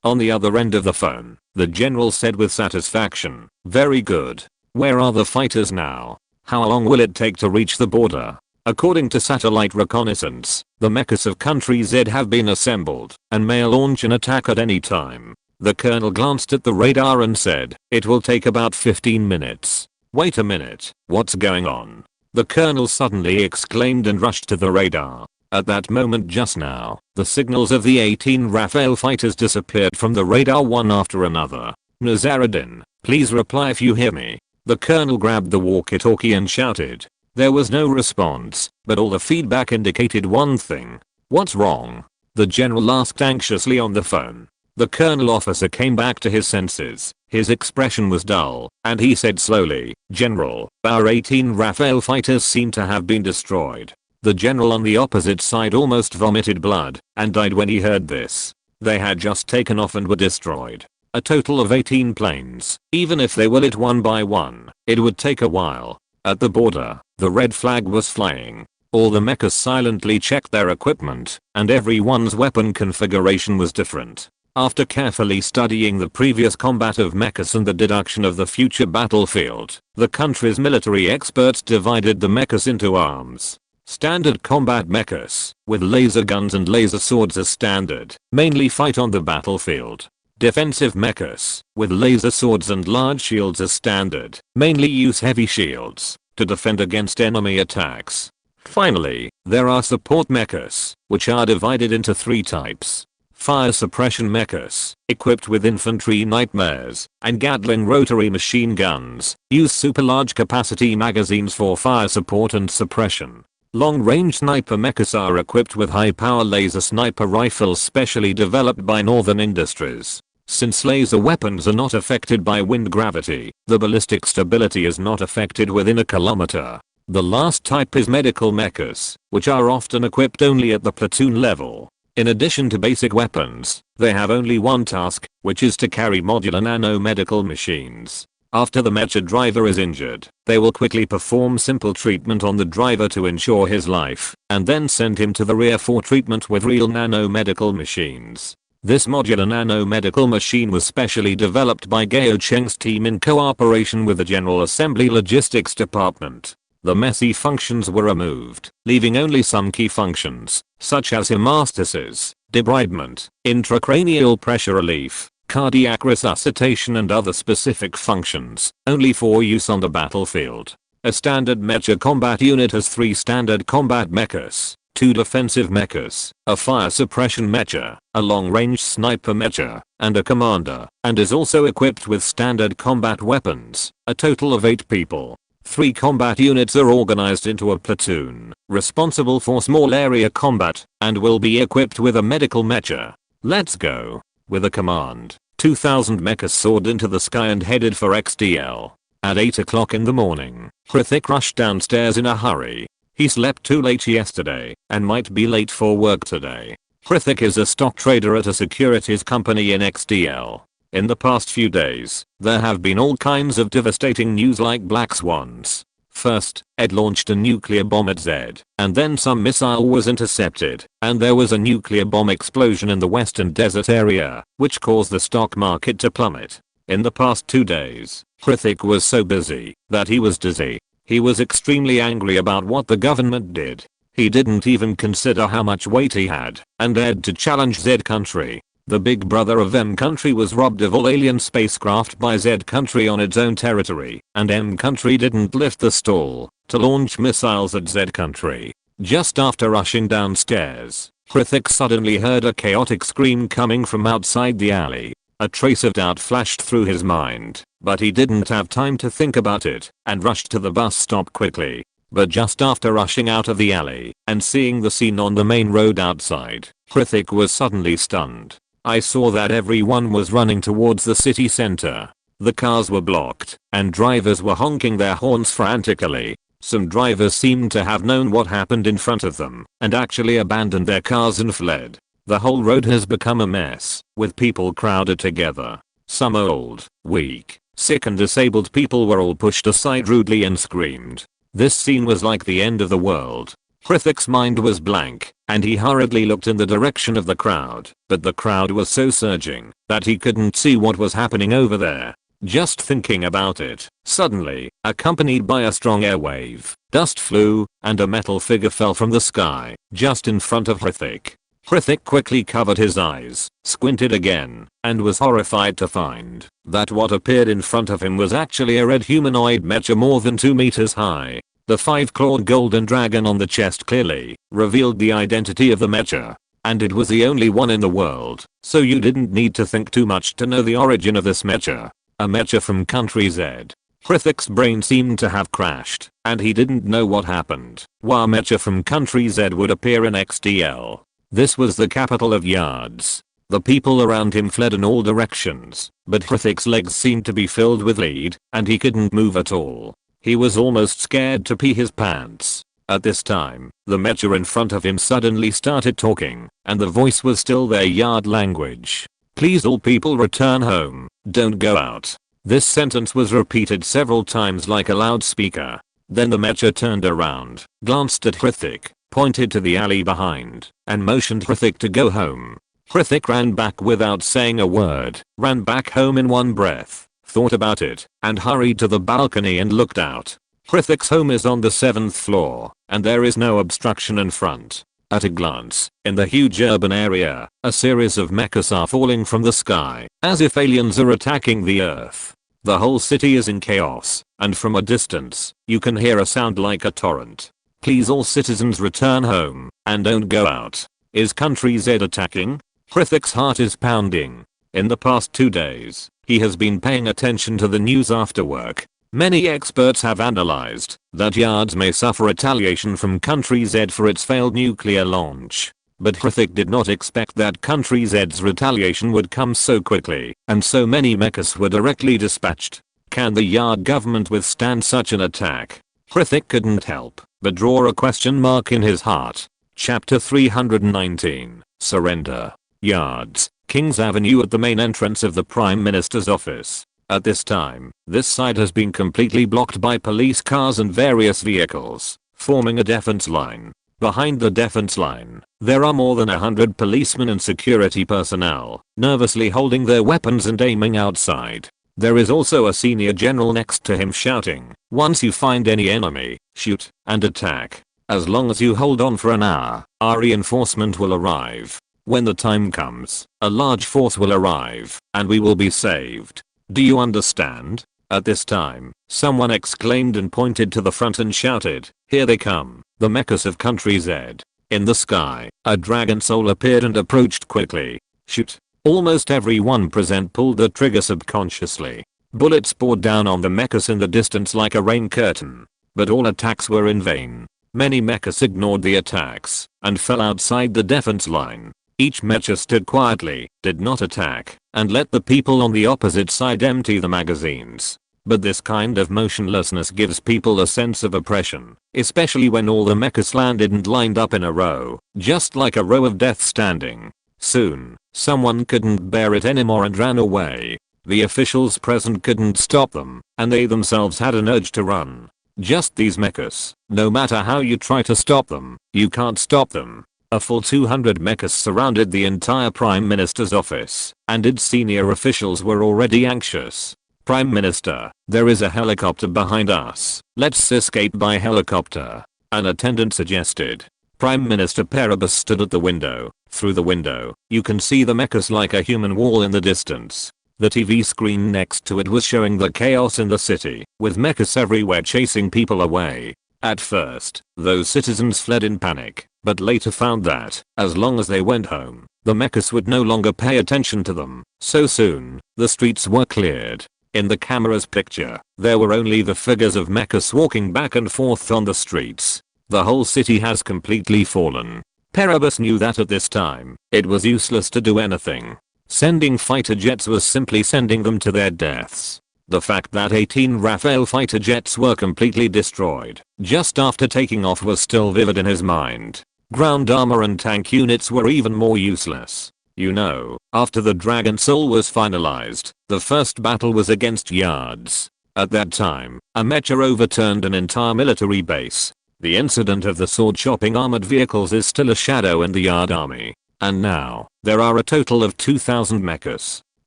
On the other end of the phone, the general said with satisfaction, "Very good. Where are the fighters now? How long will it take to reach the border?" According to satellite reconnaissance, the Mechas of Country Z have been assembled and may launch an attack at any time. The colonel glanced at the radar and said, "It will take about 15 minutes. Wait a minute, what's going on?" The colonel suddenly exclaimed and rushed to the radar. At that moment just now, the signals of the 18 Raphael fighters disappeared from the radar one after another. "Nasseruddin, please reply if you hear me." The colonel grabbed the walkie-talkie and shouted. There was no response, but all the feedback indicated one thing. "What's wrong?" the general asked anxiously on the phone. The colonel officer came back to his senses. His expression was dull, and he said slowly, "General, our 18 Raphael fighters seem to have been destroyed." The general on the opposite side almost vomited blood and died when he heard this. They had just taken off and were destroyed. A total of 18 planes. Even if they were lit one by one, it would take a while. At the border, the red flag was flying. All the mechas silently checked their equipment, and everyone's weapon configuration was different. After carefully studying the previous combat of mechas and the deduction of the future battlefield, the country's military experts divided the mechas into arms. Standard combat mechas, with laser guns and laser swords as standard, mainly fight on the battlefield. Defensive mechas, with laser swords and large shields as standard, mainly use heavy shields to defend against enemy attacks. Finally, there are support mechas, which are divided into 3 types. Fire suppression mechas, equipped with infantry nightmares and Gatling rotary machine guns, use super large capacity magazines for fire support and suppression. Long-range sniper mechas are equipped with high-power laser sniper rifles specially developed by Northern Industries. Since laser weapons are not affected by wind gravity, the ballistic stability is not affected within a kilometer. The last type is medical mechas, which are often equipped only at the platoon level. In addition to basic weapons, they have only one task, which is to carry modular nano-medical machines. After the mecha driver is injured, they will quickly perform simple treatment on the driver to ensure his life, and then send him to the rear for treatment with real nano-medical machines. This modular nano-medical machine was specially developed by Gao Cheng's team in cooperation with the General Assembly Logistics Department. The messy functions were removed, leaving only some key functions, such as hemostasis, debridement, intracranial pressure relief, cardiac resuscitation and other specific functions, only for use on the battlefield. A standard mecha combat unit has 3 standard combat mechas, 2 defensive mechas, a fire suppression mecha, a long-range sniper mecha, and a commander, and is also equipped with standard combat weapons, a total of 8 people. 3 combat units are organized into a platoon, responsible for small area combat, and will be equipped with a medical mecha. Let's go. With a command, 2,000 mechas soared into the sky and headed for XDL. At 8 o'clock in the morning, Hrithik rushed downstairs in a hurry. He slept too late yesterday, and might be late for work today. Hrithik is a stock trader at a securities company in XDL. In the past few days, there have been all kinds of devastating news like black swans. First, Ed launched a nuclear bomb at Z, and then some missile was intercepted, and there was a nuclear bomb explosion in the western desert area, which caused the stock market to plummet. In the past 2 days, Hrithik was so busy that he was dizzy. He was extremely angry about what the government did. He didn't even consider how much weight he had, and dared to challenge Z country. The big brother of M country was robbed of all alien spacecraft by Z country on its own territory, and M country didn't lift the stall to launch missiles at Z country. Just after rushing downstairs, Hrithik suddenly heard a chaotic scream coming from outside the alley. A trace of doubt flashed through his mind, but he didn't have time to think about it, and rushed to the bus stop quickly. But just after rushing out of the alley and seeing the scene on the main road outside, Hrithik was suddenly stunned. I saw that everyone was running towards the city center. The cars were blocked, and drivers were honking their horns frantically. Some drivers seemed to have known what happened in front of them, and actually abandoned their cars and fled. The whole road has become a mess, with people crowded together. Some old, weak, sick and disabled people were all pushed aside rudely and screamed. This scene was like the end of the world. Hrithik's mind was blank, and he hurriedly looked in the direction of the crowd, but the crowd was so surging that he couldn't see what was happening over there. Just thinking about it, suddenly, accompanied by a strong air wave, dust flew, and a metal figure fell from the sky, just in front of Hrithik. Hrithik quickly covered his eyes, squinted again, and was horrified to find that what appeared in front of him was actually a red humanoid mecha more than 2 meters high. The 5-clawed golden dragon on the chest clearly revealed the identity of the mecha. And it was the only one in the world, so you didn't need to think too much to know the origin of this mecha. A mecha from country Z. Hrithik's brain seemed to have crashed, and he didn't know what happened. Why a mecha from country Z would appear in XDL. This was the capital of Yards. The people around him fled in all directions, but Hrithik's legs seemed to be filled with lead, and he couldn't move at all. He was almost scared to pee his pants. At this time, the mecha in front of him suddenly started talking, and the voice was still their Yard language. Please all people return home, don't go out. This sentence was repeated several times like a loudspeaker. Then the mecha turned around, glanced at Hrithik, pointed to the alley behind, and motioned Hrithik to go home. Hrithik ran back without saying a word, ran back home in one breath, thought about it, and hurried to the balcony and looked out. Hrithik's home is on the 7th floor, and there is no obstruction in front. At a glance, in the huge urban area, a series of mechas are falling from the sky, as if aliens are attacking the earth. The whole city is in chaos, and from a distance, you can hear a sound like a torrent. Please all citizens return home, and don't go out. Is country Z attacking? Hrithik's heart is pounding. In the past 2 days, he has been paying attention to the news after work. Many experts have analyzed that Yards may suffer retaliation from country Z for its failed nuclear launch. But Hrithik did not expect that country Z's retaliation would come so quickly, and so many mechas were directly dispatched. Can the Yard government withstand such an attack? Hrithik couldn't help but draw a question mark in his heart. Chapter 319, Surrender. Yards, King's Avenue at the main entrance of the Prime Minister's office. At this time, this side has been completely blocked by police cars and various vehicles, forming a defense line. Behind the defense line, there are more than 100 policemen and security personnel, nervously holding their weapons and aiming outside. There is also a senior general next to him shouting, "Once you find any enemy, shoot and attack. As long as you hold on for an hour, our reinforcement will arrive. When the time comes, a large force will arrive, and we will be saved. Do you understand?" At this time, someone exclaimed and pointed to the front and shouted, "Here they come, the mechas of country Z." In the sky, a dragon soul appeared and approached quickly. Shoot. Almost everyone present pulled the trigger subconsciously. Bullets poured down on the mechas in the distance like a rain curtain. But all attacks were in vain. Many mechas ignored the attacks and fell outside the defense line. Each mecha stood quietly, did not attack, and let the people on the opposite side empty the magazines. But this kind of motionlessness gives people a sense of oppression, especially when all the mechas landed and lined up in a row, just like a row of death standing. Soon, someone couldn't bear it anymore and ran away. The officials present couldn't stop them, and they themselves had an urge to run. Just these mechas. No matter how you try to stop them, you can't stop them. A full 200 mechas surrounded the entire Prime Minister's office, and its senior officials were already anxious. Prime Minister, there is a helicopter behind us. Let's escape by helicopter, an attendant suggested. Prime Minister Paribus stood at the window. Through the window, you can see the mechas like a human wall in the distance. The TV screen next to it was showing the chaos in the city, with mechas everywhere chasing people away. At first, those citizens fled in panic, but later found that, as long as they went home, the mechas would no longer pay attention to them. So soon, the streets were cleared. In the camera's picture, there were only the figures of mechas walking back and forth on the streets. The whole city has completely fallen. Paribus knew that at this time, it was useless to do anything. Sending fighter jets was simply sending them to their deaths. The fact that 18 Rafale fighter jets were completely destroyed just after taking off was still vivid in his mind. Ground armor and tank units were even more useless. You know, after the Dragon Soul was finalized, the first battle was against Yards. At that time, a mecha overturned an entire military base. The incident of the sword-chopping armored vehicles is still a shadow in the Yard army. And now, there are a total of 2,000 mechas.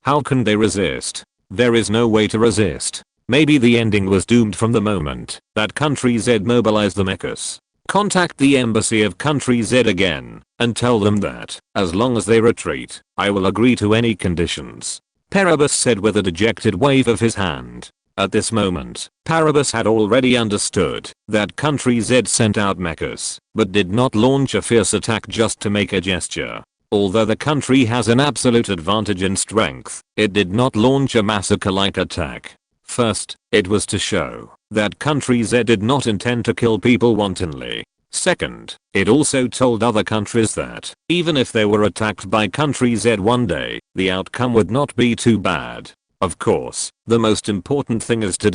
How can they resist? There is no way to resist. Maybe the ending was doomed from the moment that Country Z mobilized the mechas. Contact the embassy of Country Z again, and tell them that, as long as they retreat, I will agree to any conditions. Paribus said with a dejected wave of his hand. At this moment, Paribus had already understood that Country Z sent out mechas, but did not launch a fierce attack just to make a gesture. Although the country has an absolute advantage in strength, it did not launch a massacre-like attack. First, it was to show that Country Z did not intend to kill people wantonly. Second, it also told other countries that, even if they were attacked by Country Z one day, the outcome would not be too bad. Of course, the most important thing is to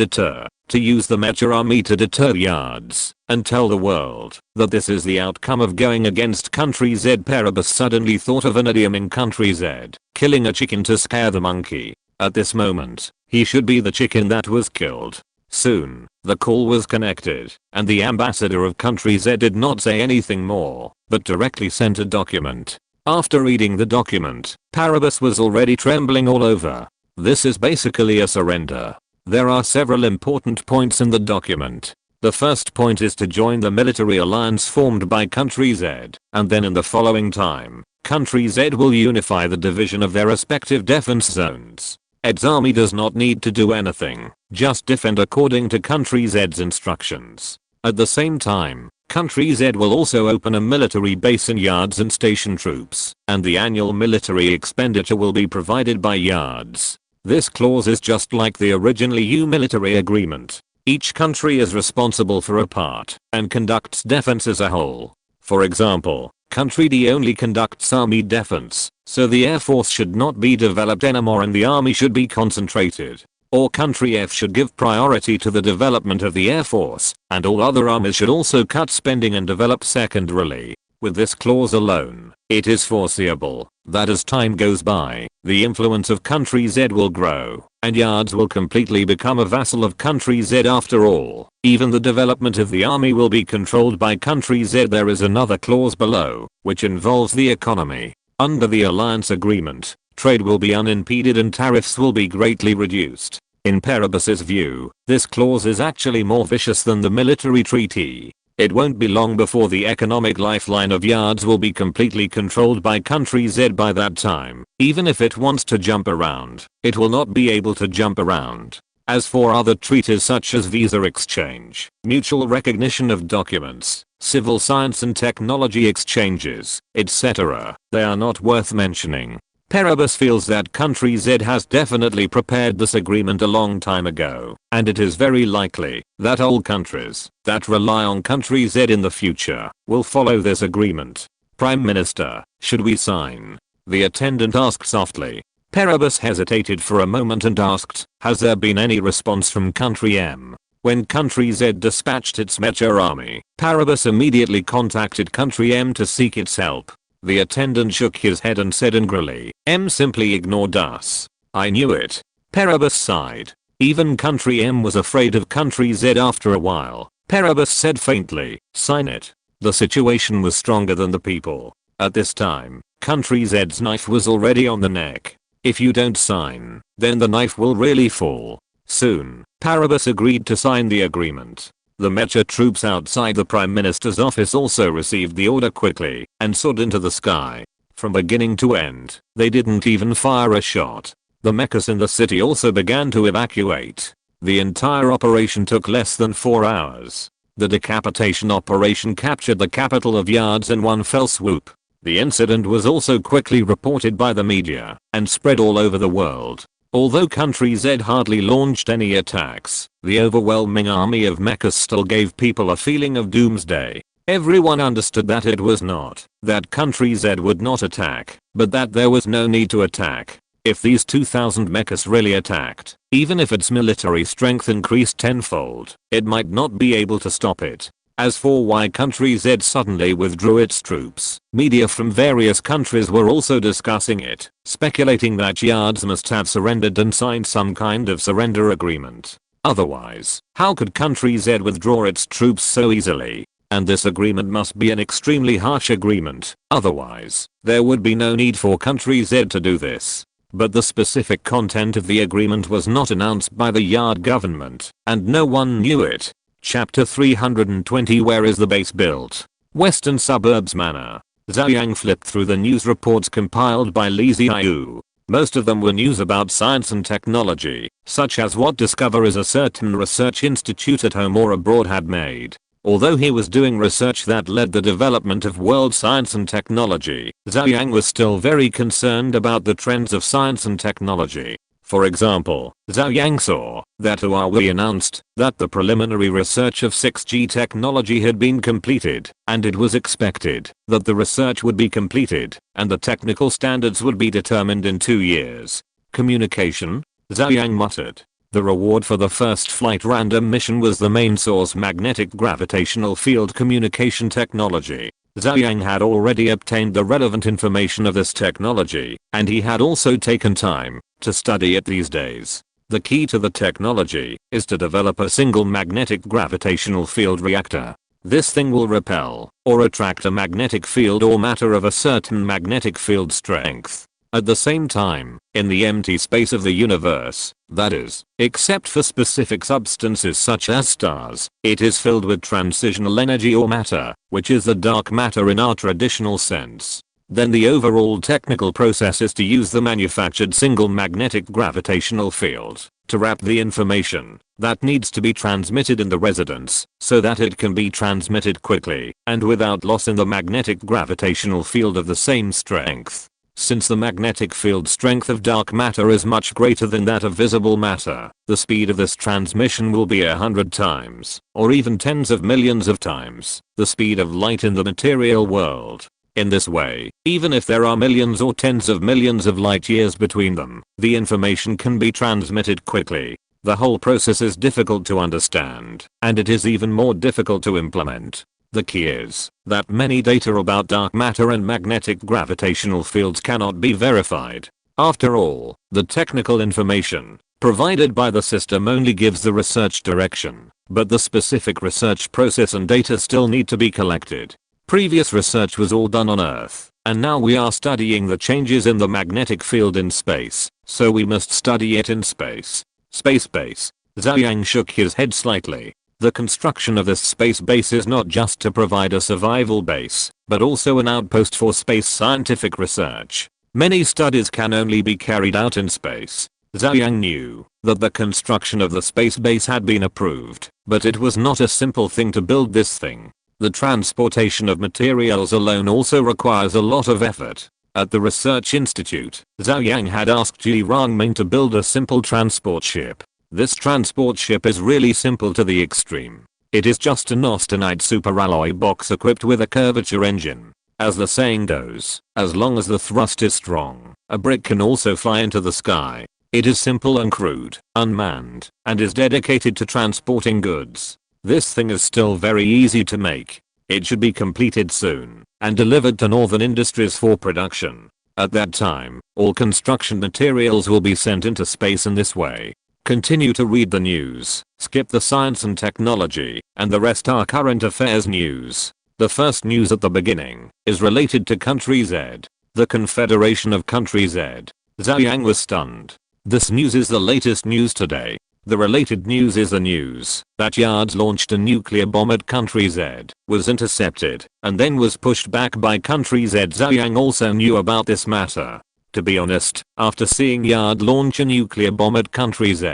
use the mecha army to deter Yards, and tell the world that this is the outcome of going against Country Z. Paribus suddenly thought of an idiom in Country Z, killing a chicken to scare the monkey. At this moment, he should be the chicken that was killed. Soon, the call was connected, and the ambassador of Country Z did not say anything more, but directly sent a document. After reading the document, Paribus was already trembling all over. This is basically a surrender. There are several important points in the document. The first point is to join the military alliance formed by Country Z, and then in the following time, Country Z will unify the division of their respective defense zones. Its army does not need to do anything, just defend according to Country Z's instructions. At the same time, Country Z will also open a military base in Yards and station troops, and the annual military expenditure will be provided by Yards. This clause is just like the original EU military agreement. Each country is responsible for a part and conducts defense as a whole. For example, Country D only conducts army defense, so the Air Force should not be developed anymore and the army should be concentrated. Or Country F should give priority to the development of the Air Force, and all other armies should also cut spending and develop secondarily. With this clause alone, it is foreseeable that as time goes by, the influence of Country Z will grow, and Yards will completely become a vassal of Country Z after all. Even the development of the army will be controlled by Country Z. There is another clause below, which involves the economy. Under the alliance agreement, trade will be unimpeded and tariffs will be greatly reduced. In Paribus's view, this clause is actually more vicious than the military treaty. It won't be long before the economic lifeline of Yards will be completely controlled by Country Z. By that time, even if it wants to jump around, it will not be able to jump around. As for other treaties such as visa exchange, mutual recognition of documents, civil science and technology exchanges, etc., they are not worth mentioning. Paribus feels that Country Z has definitely prepared this agreement a long time ago, and it is very likely that all countries that rely on Country Z in the future will follow this agreement. Prime Minister, should we sign? The attendant asked softly. Perebus hesitated for a moment and asked, has there been any response from Country M? When Country Z dispatched its Mecha army, Perebus immediately contacted Country M to seek its help. The attendant shook his head and said angrily, M simply ignored us. I knew it. Perebus sighed. Even Country M was afraid of Country Z after a while. Perebus said faintly, sign it. The situation was stronger than the people. At this time, Country Z's knife was already on the neck. If you don't sign, then the knife will really fall. Soon, Perebus agreed to sign the agreement. The Mecha troops outside the Prime Minister's office also received the order quickly and soared into the sky. From beginning to end, they didn't even fire a shot. The Mechas in the city also began to evacuate. The entire operation took less than 4 hours. The decapitation operation captured the capital of Yards in one fell swoop. The incident was also quickly reported by the media and spread all over the world. Although Country Z hardly launched any attacks, the overwhelming army of Mechas still gave people a feeling of doomsday. Everyone understood that it was not that Country Z would not attack, but that there was no need to attack. If these 2,000 Mechas really attacked, even if its military strength increased tenfold, it might not be able to stop it. As for why Country Z suddenly withdrew its troops, media from various countries were also discussing it, speculating that Yards must have surrendered and signed some kind of surrender agreement. Otherwise, how could Country Z withdraw its troops so easily? And this agreement must be an extremely harsh agreement, otherwise, there would be no need for Country Z to do this. But the specific content of the agreement was not announced by the Yard government, and no one knew it. Chapter 320 Where is the base built? Western Suburbs Manor. Zhou Yang flipped through the news reports compiled by Li Ziyu. Most of them were news about science and technology, such as what discoveries a certain research institute at home or abroad had made. Although he was doing research that led the development of world science and technology, Zhou Yang was still very concerned about the trends of science and technology. For example, Zhou Yang saw that Huawei announced that the preliminary research of 6G technology had been completed, and it was expected that the research would be completed and the technical standards would be determined in 2 years. Communication? Zhou Yang muttered. The reward for the first flight random mission was the main source magnetic gravitational field communication technology. Zhou Yang had already obtained the relevant information of this technology, and he had also taken time to study it these days. The key to the technology is to develop a single magnetic gravitational field reactor. This thing will repel or attract a magnetic field or matter of a certain magnetic field strength. At the same time, in the empty space of the universe, that is, except for specific substances such as stars, it is filled with transitional energy or matter, which is the dark matter in our traditional sense. Then the overall technical process is to use the manufactured single magnetic gravitational field to wrap the information that needs to be transmitted in the residence so that it can be transmitted quickly and without loss in the magnetic gravitational field of the same strength. Since the magnetic field strength of dark matter is much greater than that of visible matter, the speed of this transmission will be 100 times, or even tens of millions of times, the speed of light in the material world. In this way, even if there are millions or tens of millions of light years between them, the information can be transmitted quickly. The whole process is difficult to understand, and it is even more difficult to implement. The key is that many data about dark matter and magnetic gravitational fields cannot be verified. After all, the technical information provided by the system only gives the research direction, but the specific research process and data still need to be collected. Previous research was all done on Earth, and now we are studying the changes in the magnetic field in space, so we must study it in space. Space base. Zhou Yang shook his head slightly. The construction of this space base is not just to provide a survival base, but also an outpost for space scientific research. Many studies can only be carried out in space. Zhou Yang knew that the construction of the space base had been approved, but it was not a simple thing to build this thing. The transportation of materials alone also requires a lot of effort. At the research institute, Zhou Yang had asked Ji Rongming to build a simple transport ship. This transport ship is really simple to the extreme. It is just an austenite superalloy box equipped with a curvature engine. As the saying goes, as long as the thrust is strong, a brick can also fly into the sky. It is simple and crude, unmanned, and is dedicated to transporting goods. This thing is still very easy to make. It should be completed soon and delivered to Northern Industries for production. At that time, all construction materials will be sent into space in this way. Continue to read the news, skip the science and technology, and the rest are current affairs news. The first news at the beginning is related to Country Z. The Confederation of Country Z. Zhou Yang was stunned. This news is the latest news today. The related news is the news that Yards launched a nuclear bomb at Country Z, was intercepted, and then was pushed back by Country Z. Zhou Yang also knew about this matter. To be honest, after seeing Yard launch a nuclear bomb at Country Z,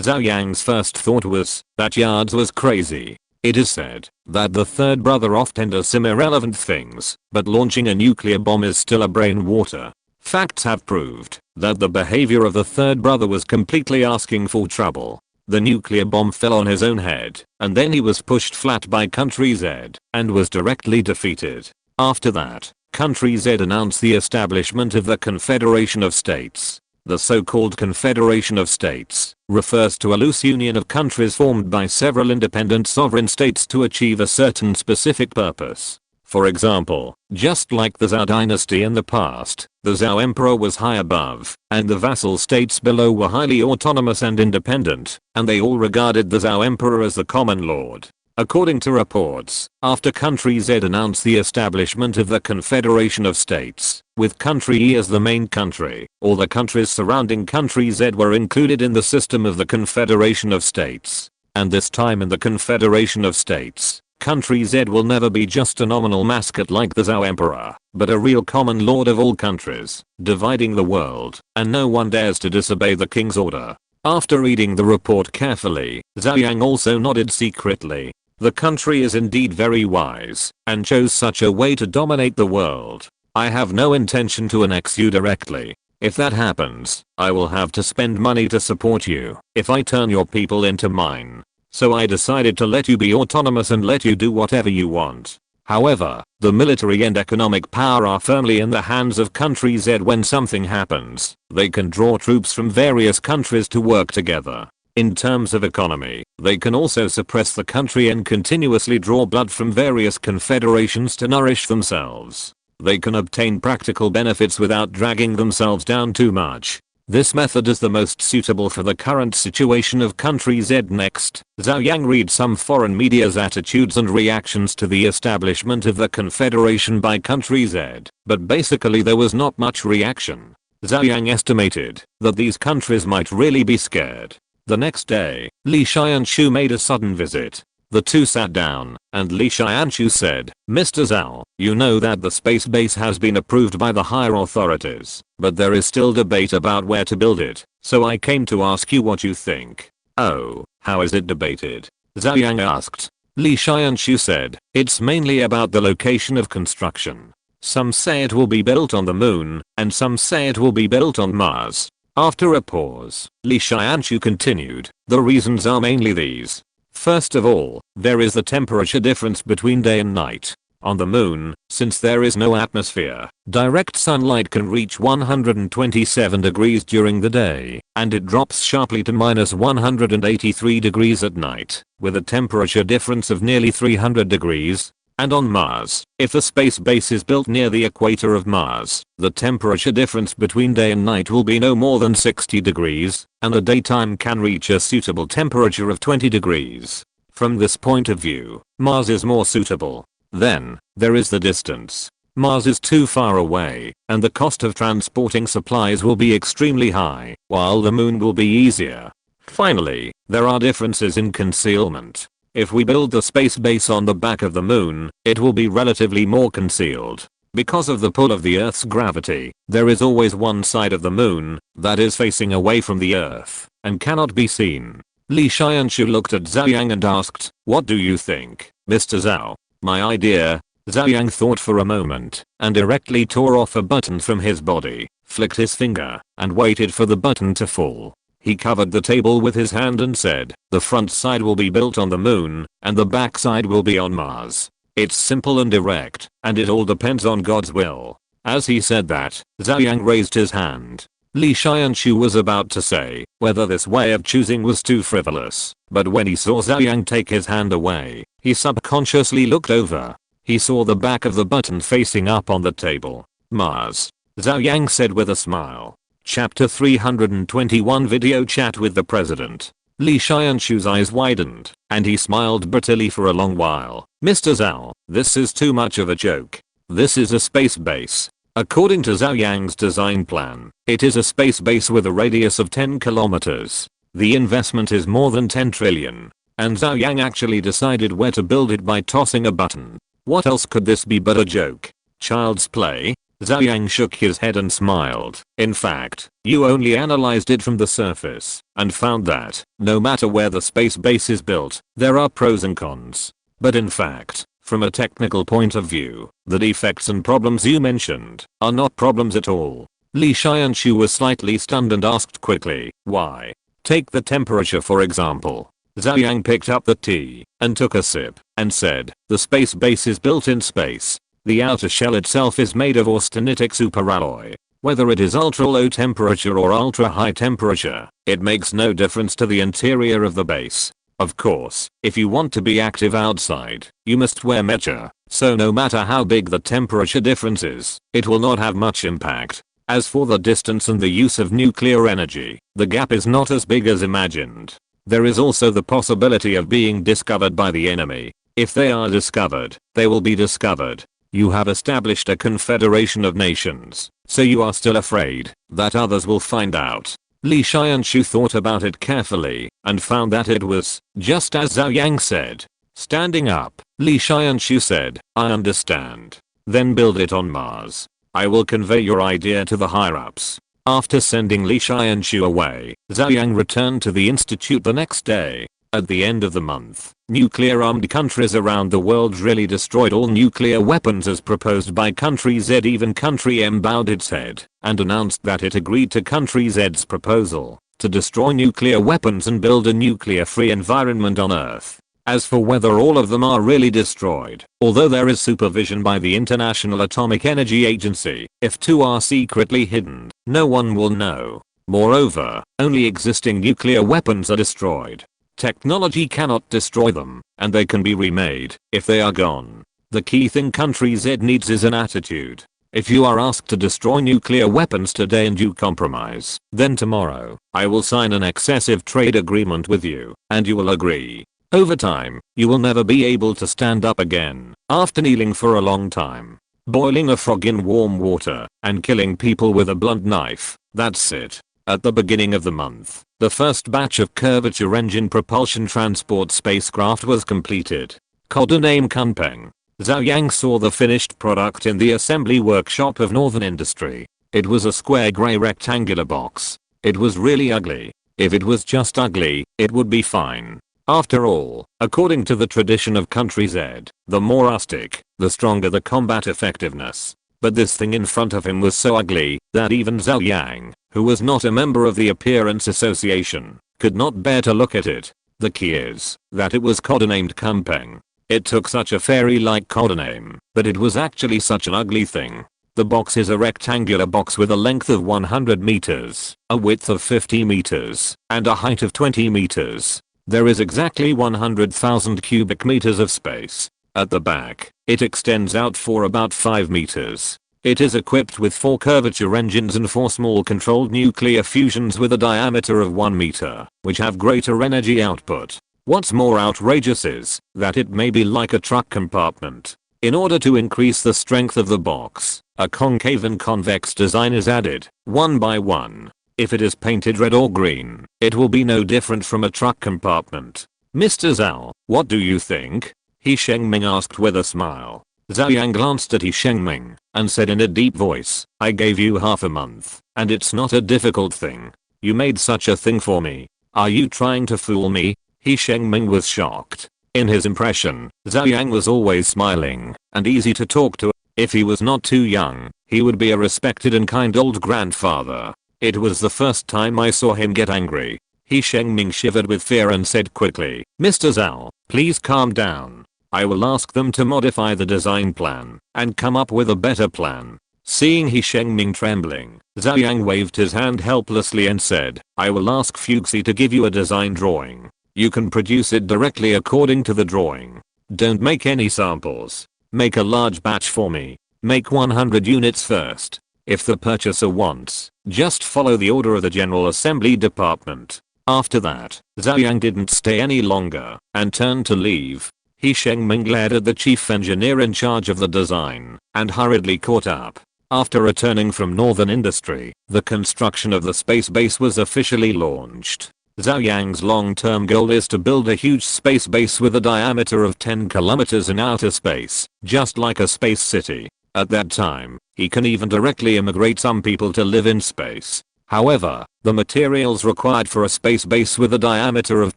Zhou Yang's first thought was that Yards was crazy. It is said that the third brother often does some irrelevant things, but launching a nuclear bomb is still a brain water. Facts have proved that the behavior of the third brother was completely asking for trouble. The nuclear bomb fell on his own head, and then he was pushed flat by Country Z, and was directly defeated. After that, Country Z announced the establishment of the Confederation of States. The so-called Confederation of States refers to a loose union of countries formed by several independent sovereign states to achieve a certain specific purpose. For example, just like the Zhou dynasty in the past, the Zhou emperor was high above, and the vassal states below were highly autonomous and independent, and they all regarded the Zhou emperor as the common lord. According to reports, after Country Z announced the establishment of the Confederation of States, with Country E as the main country, all the countries surrounding Country Z were included in the system of the Confederation of States. And this time in the Confederation of States, Country Z will never be just a nominal mascot like the Zhou Emperor, but a real common lord of all countries, dividing the world, and no one dares to disobey the king's order. After reading the report carefully, Zhou Yang also nodded secretly. The country is indeed very wise, and chose such a way to dominate the world. I have no intention to annex you directly. If that happens, I will have to spend money to support you if I turn your people into mine. So I decided to let you be autonomous and let you do whatever you want. However, the military and economic power are firmly in the hands of Country Z. When something happens, they can draw troops from various countries to work together. In terms of economy, they can also suppress the country and continuously draw blood from various confederations to nourish themselves. They can obtain practical benefits without dragging themselves down too much. This method is the most suitable for the current situation of Country Z. Next, Zhou Yang reads some foreign media's attitudes and reactions to the establishment of the Confederation by Country Z, but basically there was not much reaction. Zhou Yang estimated that these countries might really be scared. The next day, Li Xianshu made a sudden visit. The two sat down, and Li Xianshu said, Mr. Zhao, you know that the space base has been approved by the higher authorities, but there is still debate about where to build it, so I came to ask you what you think. Oh, how is it debated? Zhou Yang asked. Li Xianshu said, it's mainly about the location of construction. Some say it will be built on the moon, and some say it will be built on Mars. After a pause, Li Xianshu continued, the reasons are mainly these. First of all, there is the temperature difference between day and night. On the moon, since there is no atmosphere, direct sunlight can reach 127 degrees during the day, and it drops sharply to -183 degrees at night, with a temperature difference of nearly 300 degrees. And on Mars, if the space base is built near the equator of Mars, the temperature difference between day and night will be no more than 60 degrees, and the daytime can reach a suitable temperature of 20 degrees. From this point of view, Mars is more suitable. Then, there is the distance. Mars is too far away, and the cost of transporting supplies will be extremely high, while the moon will be easier. Finally, there are differences in concealment. If we build the space base on the back of the moon, it will be relatively more concealed. Because of the pull of the Earth's gravity, there is always one side of the moon that is facing away from the Earth and cannot be seen. Li Xianshu looked at Zhou Yang and asked, what do you think, Mr. Zhao? My idea? Zhou Yang thought for a moment and directly tore off a button from his body, flicked his finger, and waited for the button to fall. He covered the table with his hand and said, the front side will be built on the moon, and the back side will be on Mars. It's simple and direct, and it all depends on God's will. As he said that, Zhou Yang raised his hand. Li Xianshu was about to say whether this way of choosing was too frivolous, but when he saw Zhou Yang take his hand away, he subconsciously looked over. He saw the back of the button facing up on the table. Mars. Zhou Yang said with a smile. Chapter 321 Video Chat with the President. Li Xianshu's eyes widened, and he smiled bitterly for a long while. Mr. Zhou, this is too much of a joke. This is a space base. According to Zhou Yang's design plan, it is a space base with a radius of 10 kilometers. The investment is more than 10 trillion. And Zhou Yang actually decided where to build it by tossing a button. What else could this be but a joke? Child's play? Zhou Yang shook his head and smiled. In fact, you only analyzed it from the surface and found that, no matter where the space base is built, there are pros and cons. But in fact, from a technical point of view, the defects and problems you mentioned are not problems at all. Li Xianshu was slightly stunned and asked quickly, why? Take the temperature for example. Zhou Yang picked up the tea and took a sip and said, the space base is built in space. The outer shell itself is made of austenitic superalloy. Whether it is ultra low temperature or ultra high temperature, it makes no difference to the interior of the base. Of course, if you want to be active outside, you must wear mecha, so no matter how big the temperature difference is, it will not have much impact. As for the distance and the use of nuclear energy, the gap is not as big as imagined. There is also the possibility of being discovered by the enemy. If they are discovered, they will be discovered. You have established a confederation of nations, so you are still afraid that others will find out. Li Xianshu thought about it carefully and found that it was just as Zhou Yang said. Standing up, Li Xianshu said, I understand. Then build it on Mars. I will convey your idea to the higher-ups. After sending Li Xianshu away, Zhou Yang returned to the institute the next day. At the end of the month, nuclear-armed countries around the world really destroyed all nuclear weapons as proposed by Country Z. Even Country M bowed its head and announced that it agreed to Country Z's proposal to destroy nuclear weapons and build a nuclear-free environment on Earth. As for whether all of them are really destroyed, although there is supervision by the International Atomic Energy Agency, if two are secretly hidden, no one will know. Moreover, only existing nuclear weapons are destroyed. Technology cannot destroy them, and they can be remade if they are gone. The key thing Country Z needs is an attitude. If you are asked to destroy nuclear weapons today and you compromise, then tomorrow, I will sign an excessive trade agreement with you, and you will agree. Over time, you will never be able to stand up again after kneeling for a long time. Boiling a frog in warm water and killing people with a blunt knife, that's it. At the beginning of the month, the first batch of curvature engine propulsion transport spacecraft was completed. Codename Kunpeng. Zhou Yang saw the finished product in the assembly workshop of Northern Industry. It was a square grey rectangular box. It was really ugly. If it was just ugly, it would be fine. After all, according to the tradition of Country Z, the more rustic, the stronger the combat effectiveness. But this thing in front of him was so ugly that even Zhou Yang, who was not a member of the Appearance Association, could not bear to look at it. The key is that it was codenamed Kunpeng. It took such a fairy-like codename, but it was actually such an ugly thing. The box is a rectangular box with a length of 100 meters, a width of 50 meters, and a height of 20 meters. There is exactly 100,000 cubic meters of space. At the back, it extends out for about 5 meters. It is equipped with 4 curvature engines and 4 small controlled nuclear fusions with a diameter of 1 meter, which have greater energy output. What's more outrageous is that it may be like a truck compartment. In order to increase the strength of the box, a concave and convex design is added, one by one. If it is painted red or green, it will be no different from a truck compartment. Mr. Zhou, what do you think? He Shengming asked with a smile. Zhou Yang glanced at He Shengming and said in a deep voice, I gave you half a month, and it's not a difficult thing. You made such a thing for me. Are you trying to fool me? He Shengming was shocked. In his impression, Zhou Yang was always smiling and easy to talk to. If he was not too young, he would be a respected and kind old grandfather. It was the first time I saw him get angry. He Shengming shivered with fear and said quickly, Mr. Zhou, please calm down. I will ask them to modify the design plan and come up with a better plan. Seeing He Shengming trembling, Zhou Yang waved his hand helplessly and said, I will ask Fuxi to give you a design drawing. You can produce it directly according to the drawing. Don't make any samples. Make a large batch for me. Make 100 units first. If the purchaser wants, just follow the order of the General Assembly Department. After that, Zhou Yang didn't stay any longer and turned to leave. He Shengming glared at the chief engineer in charge of the design and hurriedly caught up. After returning from Northern Industry, the construction of the space base was officially launched. Zhou Yang's long-term goal is to build a huge space base with a diameter of 10 kilometers in outer space, just like a space city. At that time, he can even directly immigrate some people to live in space. However, the materials required for a space base with a diameter of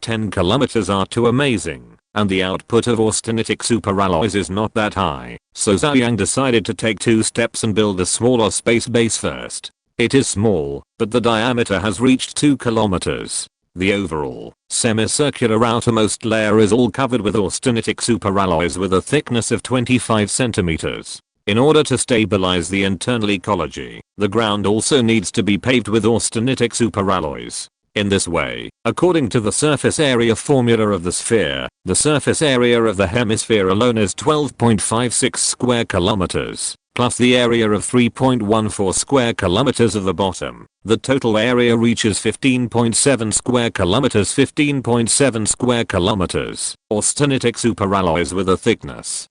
10 kilometers are too amazing, and the output of austenitic superalloys is not that high, so Zhou Yang decided to take 2 steps and build a smaller space base first. It is small, but the diameter has reached 2 kilometers. The overall, semicircular outermost layer is all covered with austenitic superalloys with a thickness of 25 centimeters. In order to stabilize the internal ecology, the ground also needs to be paved with austenitic superalloys. In this way, according to the surface area formula of the sphere, the surface area of the hemisphere alone is 12.56 square kilometers, plus the area of 3.14 square kilometers of the bottom. The total area reaches 15.7 square kilometers. 15.7 square kilometers, austenitic superalloys with a thickness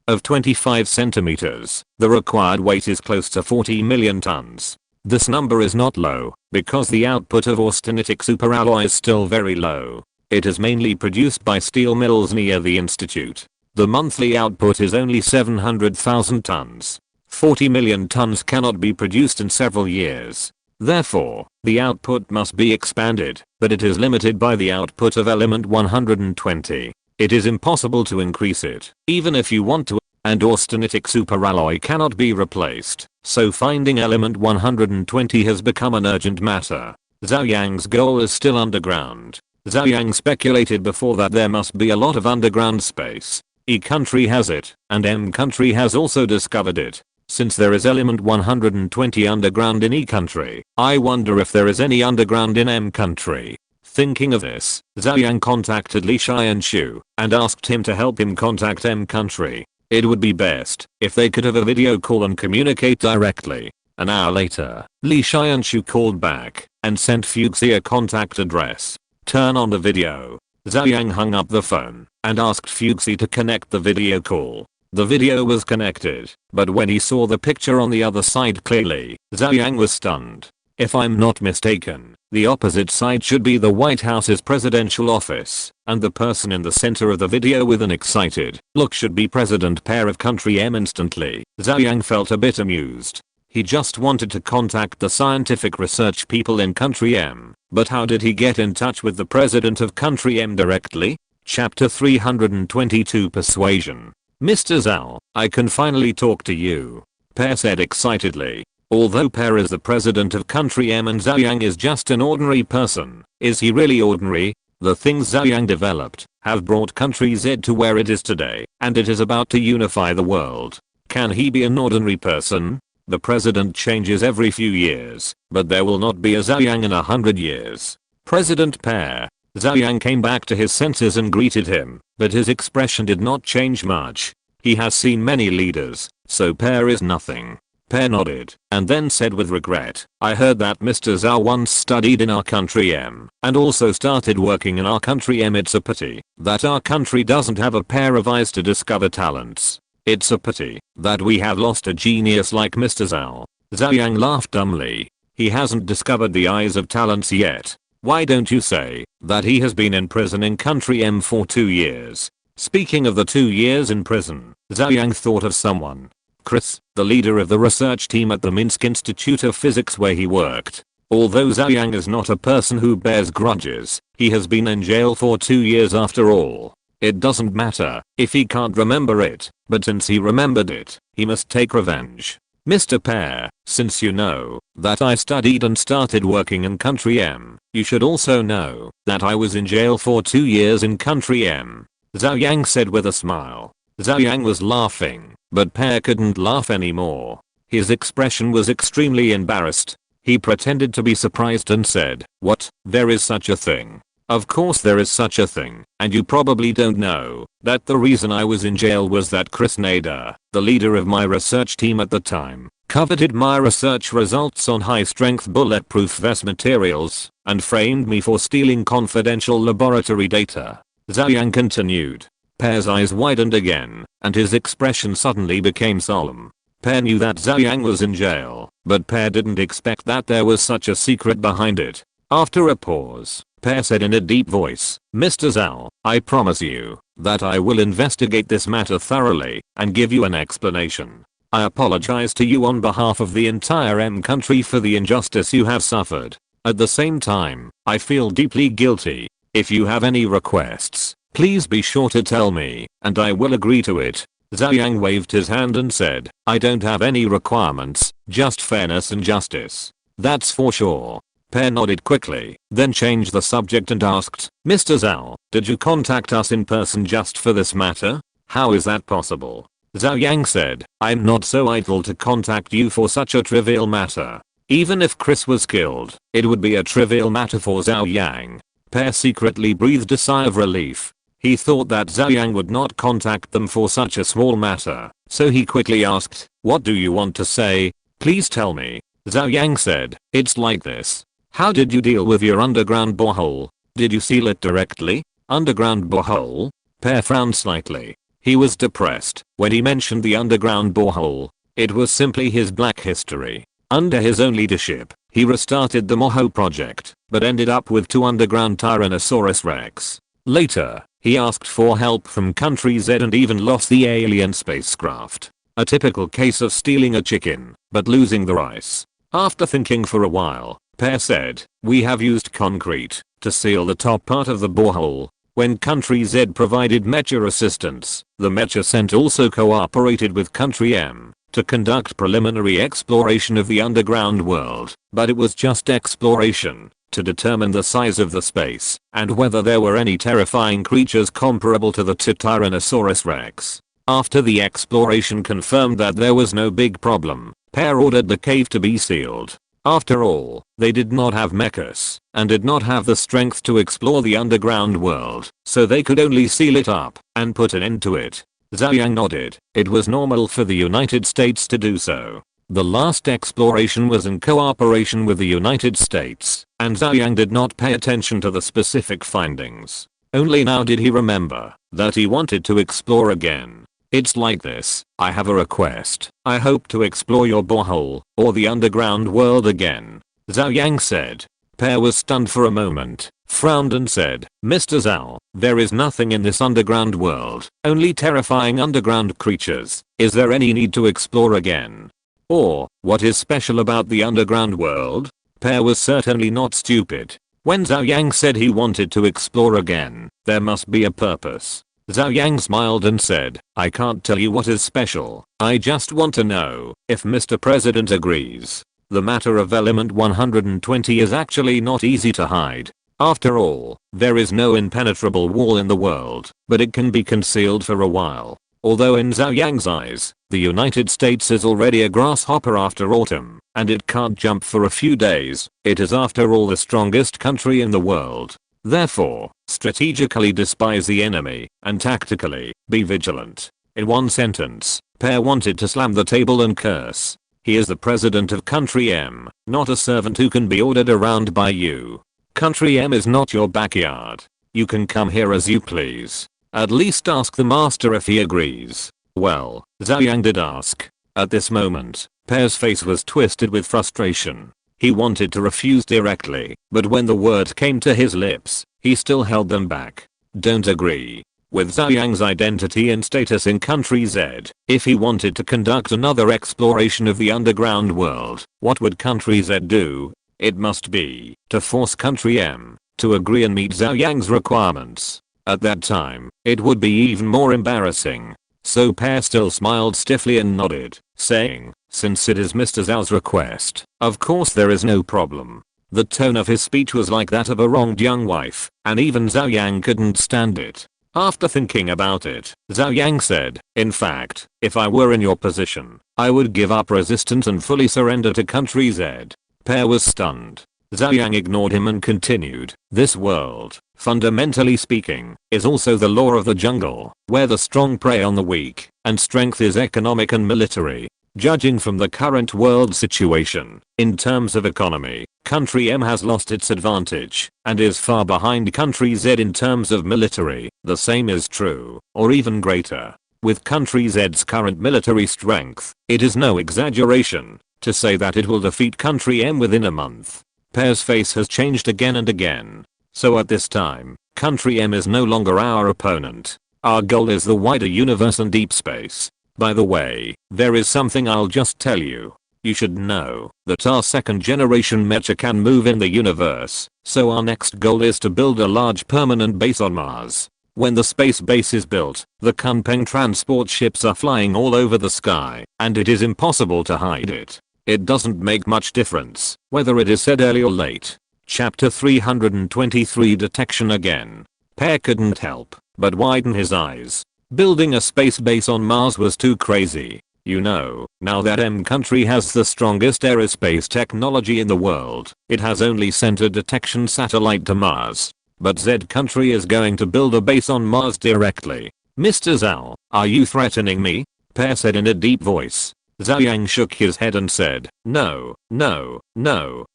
of 25 centimeters. The required weight is close to 40 million tons. This number is not low, because the output of austenitic superalloy is still very low. It is mainly produced by steel mills near the institute. The monthly output is only 700,000 tons. 40 million tons cannot be produced in several years. Therefore, the output must be expanded, but it is limited by the output of element 120. It is impossible to increase it, even if you want to, and austenitic superalloy cannot be replaced, so finding element 120 has become an urgent matter. Zhou Yang's goal is still underground. Zhou Yang speculated before that there must be a lot of underground space. E country has it, and M country has also discovered it. Since there is element 120 underground in E country, I wonder if there is any underground in M country. Thinking of this, Zhou Yang contacted Li Xianshu and asked him to help him contact M country. It would be best if they could have a video call and communicate directly. An hour later, Li Xianshu called back and sent Fuxi a contact address. Turn on the video. Zhou Yang hung up the phone and asked Fuxi to connect the video call. The video was connected, but when he saw the picture on the other side clearly, Zhou Yang was stunned. If I'm not mistaken, the opposite side should be the White House's presidential office, and the person in the center of the video with an excited look should be President Pair of Country M. Instantly, Zhou Yang felt a bit amused. He just wanted to contact the scientific research people in Country M, but how did he get in touch with the President of Country M directly? Chapter 322 Persuasion. Mr. Zhao, I can finally talk to you, Pair said excitedly. Although Pair is the president of Country M and Zhou Yang is just an ordinary person, is he really ordinary? The things Zhou Yang developed have brought Country Z to where it is today, and it is about to unify the world. Can he be an ordinary person? The president changes every few years, but there will not be a Zhou Yang in 100 years. President Pair. Zhou Yang came back to his senses and greeted him, but his expression did not change much. He has seen many leaders, so Pair is nothing. Pair nodded, and then said with regret, I heard that Mr. Zhao once studied in our Country M, and also started working in our Country M. It's a pity that our country doesn't have a pair of eyes to discover talents. It's a pity that we have lost a genius like Mr. Zhao. Zhou Yang laughed dumbly. He hasn't discovered the eyes of talents yet. Why don't you say that he has been in prison in Country M for 2 years? Speaking of the 2 years in prison, Zhou Yang thought of someone. Chris, the leader of the research team at the Minsk Institute of Physics where he worked. Although Zhou Yang is not a person who bears grudges, he has been in jail for 2 years after all. It doesn't matter if he can't remember it, but since he remembered it, he must take revenge. Mr. Pair, since you know that I studied and started working in Country M, you should also know that I was in jail for 2 years in Country M. Zhou Yang said with a smile. Zhou Yang was laughing, but Pear couldn't laugh anymore. His expression was extremely embarrassed. He pretended to be surprised and said, "What? There is such a thing? Of course there is such a thing, and you probably don't know that the reason I was in jail was that Chris Nader, the leader of my research team at the time, coveted my research results on high-strength bulletproof vest materials and framed me for stealing confidential laboratory data." Zhou Yang continued. Pear's eyes widened again, and his expression suddenly became solemn. Pear knew that Zhou Yang was in jail, but Pear didn't expect that there was such a secret behind it. After a pause, Pear said in a deep voice, "Mr. Zhou, I promise you that I will investigate this matter thoroughly and give you an explanation. I apologize to you on behalf of the entire M country for the injustice you have suffered. At the same time, I feel deeply guilty. If you have any requests, please be sure to tell me, and I will agree to it." Zhou Yang waved his hand and said, "I don't have any requirements, just fairness and justice. That's for sure." Pear nodded quickly, then changed the subject and asked, "Mr. Zhou, did you contact us in person just for this matter? How is that possible?" Zhou Yang said, "I'm not so idle to contact you for such a trivial matter. Even if Chris was killed, it would be a trivial matter for Zhou Yang." Pear secretly breathed a sigh of relief. He thought that Zhou Yang would not contact them for such a small matter, so he quickly asked, "What do you want to say? Please tell me." Zhou Yang said, "It's like this. How did you deal with your underground borehole? Did you seal it directly?" "Underground borehole?" Pear frowned slightly. He was depressed when he mentioned the underground borehole. It was simply his black history. Under his own leadership, he restarted the Moho project, but ended up with 2 underground Tyrannosaurus Rex. Later, he asked for help from Country Z and even lost the alien spacecraft. A typical case of stealing a chicken, but losing the rice. After thinking for a while, Pear said, "We have used concrete to seal the top part of the borehole. When Country Z provided Mecha assistance, the Mecha Cent also cooperated with Country M to conduct preliminary exploration of the underground world, but it was just exploration to determine the size of the space and whether there were any terrifying creatures comparable to the Tyrannosaurus Rex. After the exploration confirmed that there was no big problem, Pear ordered the cave to be sealed. After all, they did not have mechas and did not have the strength to explore the underground world, so they could only seal it up and put an end to it." Zhou Yang nodded. It was normal for the United States to do so. The last exploration was in cooperation with the United States, and Zhou Yang did not pay attention to the specific findings. Only now did he remember that he wanted to explore again. "It's like this. I have a request. I hope to explore your borehole or the underground world again," Zhou Yang said. Pear was stunned for a moment, frowned and said, "Mr. Zhou, there is nothing in this underground world, only terrifying underground creatures. Is there any need to explore again? Or, what is special about the underground world?" Pear was certainly not stupid. When Zhou Yang said he wanted to explore again, there must be a purpose. Zhou Yang smiled and said, "I can't tell you what is special. I just want to know if Mr. President agrees. The matter of element 120 is actually not easy to hide. After all, there is no impenetrable wall in the world, but it can be concealed for a while." Although in Zhou Yang's eyes, the United States is already a grasshopper after autumn, and it can't jump for a few days, it is after all the strongest country in the world. Therefore, strategically despise the enemy, and tactically, be vigilant. In one sentence, Pear wanted to slam the table and curse. He is the president of Country M, not a servant who can be ordered around by you. Country M is not your backyard. You can come here as you please. At least ask the master if he agrees. Well, Zhou Yang did ask. At this moment, Pear's face was twisted with frustration. He wanted to refuse directly, but when the word came to his lips, he still held them back. Don't agree. With Zhou Yang's identity and status in Country Z, if he wanted to conduct another exploration of the underground world, what would Country Z do? It must be to force Country M to agree and meet Zhou Yang's requirements. At that time, it would be even more embarrassing. So Pear still smiled stiffly and nodded, saying, "Since it is Mr. Zhou's request, of course there is no problem." The tone of his speech was like that of a wronged young wife, and even Zhou Yang couldn't stand it. After thinking about it, Zhou Yang said, in fact, if I were in your position, I would give up resistance and fully surrender to country Z. Pear was stunned. Zhou Yang ignored him and continued, this world, fundamentally speaking, is also the law of the jungle, where the strong prey on the weak, and strength is economic and military. Judging from the current world situation, in terms of economy, country M has lost its advantage, and is far behind country Z in terms of military. The same is true, or even greater, with country Z's current military strength. It is no exaggeration to say that it will defeat country M within a month. Pear's face has changed again and again. So at this time, country M is no longer our opponent. Our goal is the wider universe and deep space. By the way, there is something I'll just tell you. You should know that our second generation mecha can move in the universe, so our next goal is to build a large permanent base on Mars. When the space base is built, the Kunpeng transport ships are flying all over the sky, and it is impossible to hide it. It doesn't make much difference whether it is said early or late. Chapter 323 Detection again. Pear couldn't help but widen his eyes. Building a space base on Mars was too crazy. You know, now that M country has the strongest aerospace technology in the world, it has only sent a detection satellite to Mars. But Z country is going to build a base on Mars directly. Mr. Zhao, are you threatening me? Pear said in a deep voice. Zhou Yang shook his head and said, no,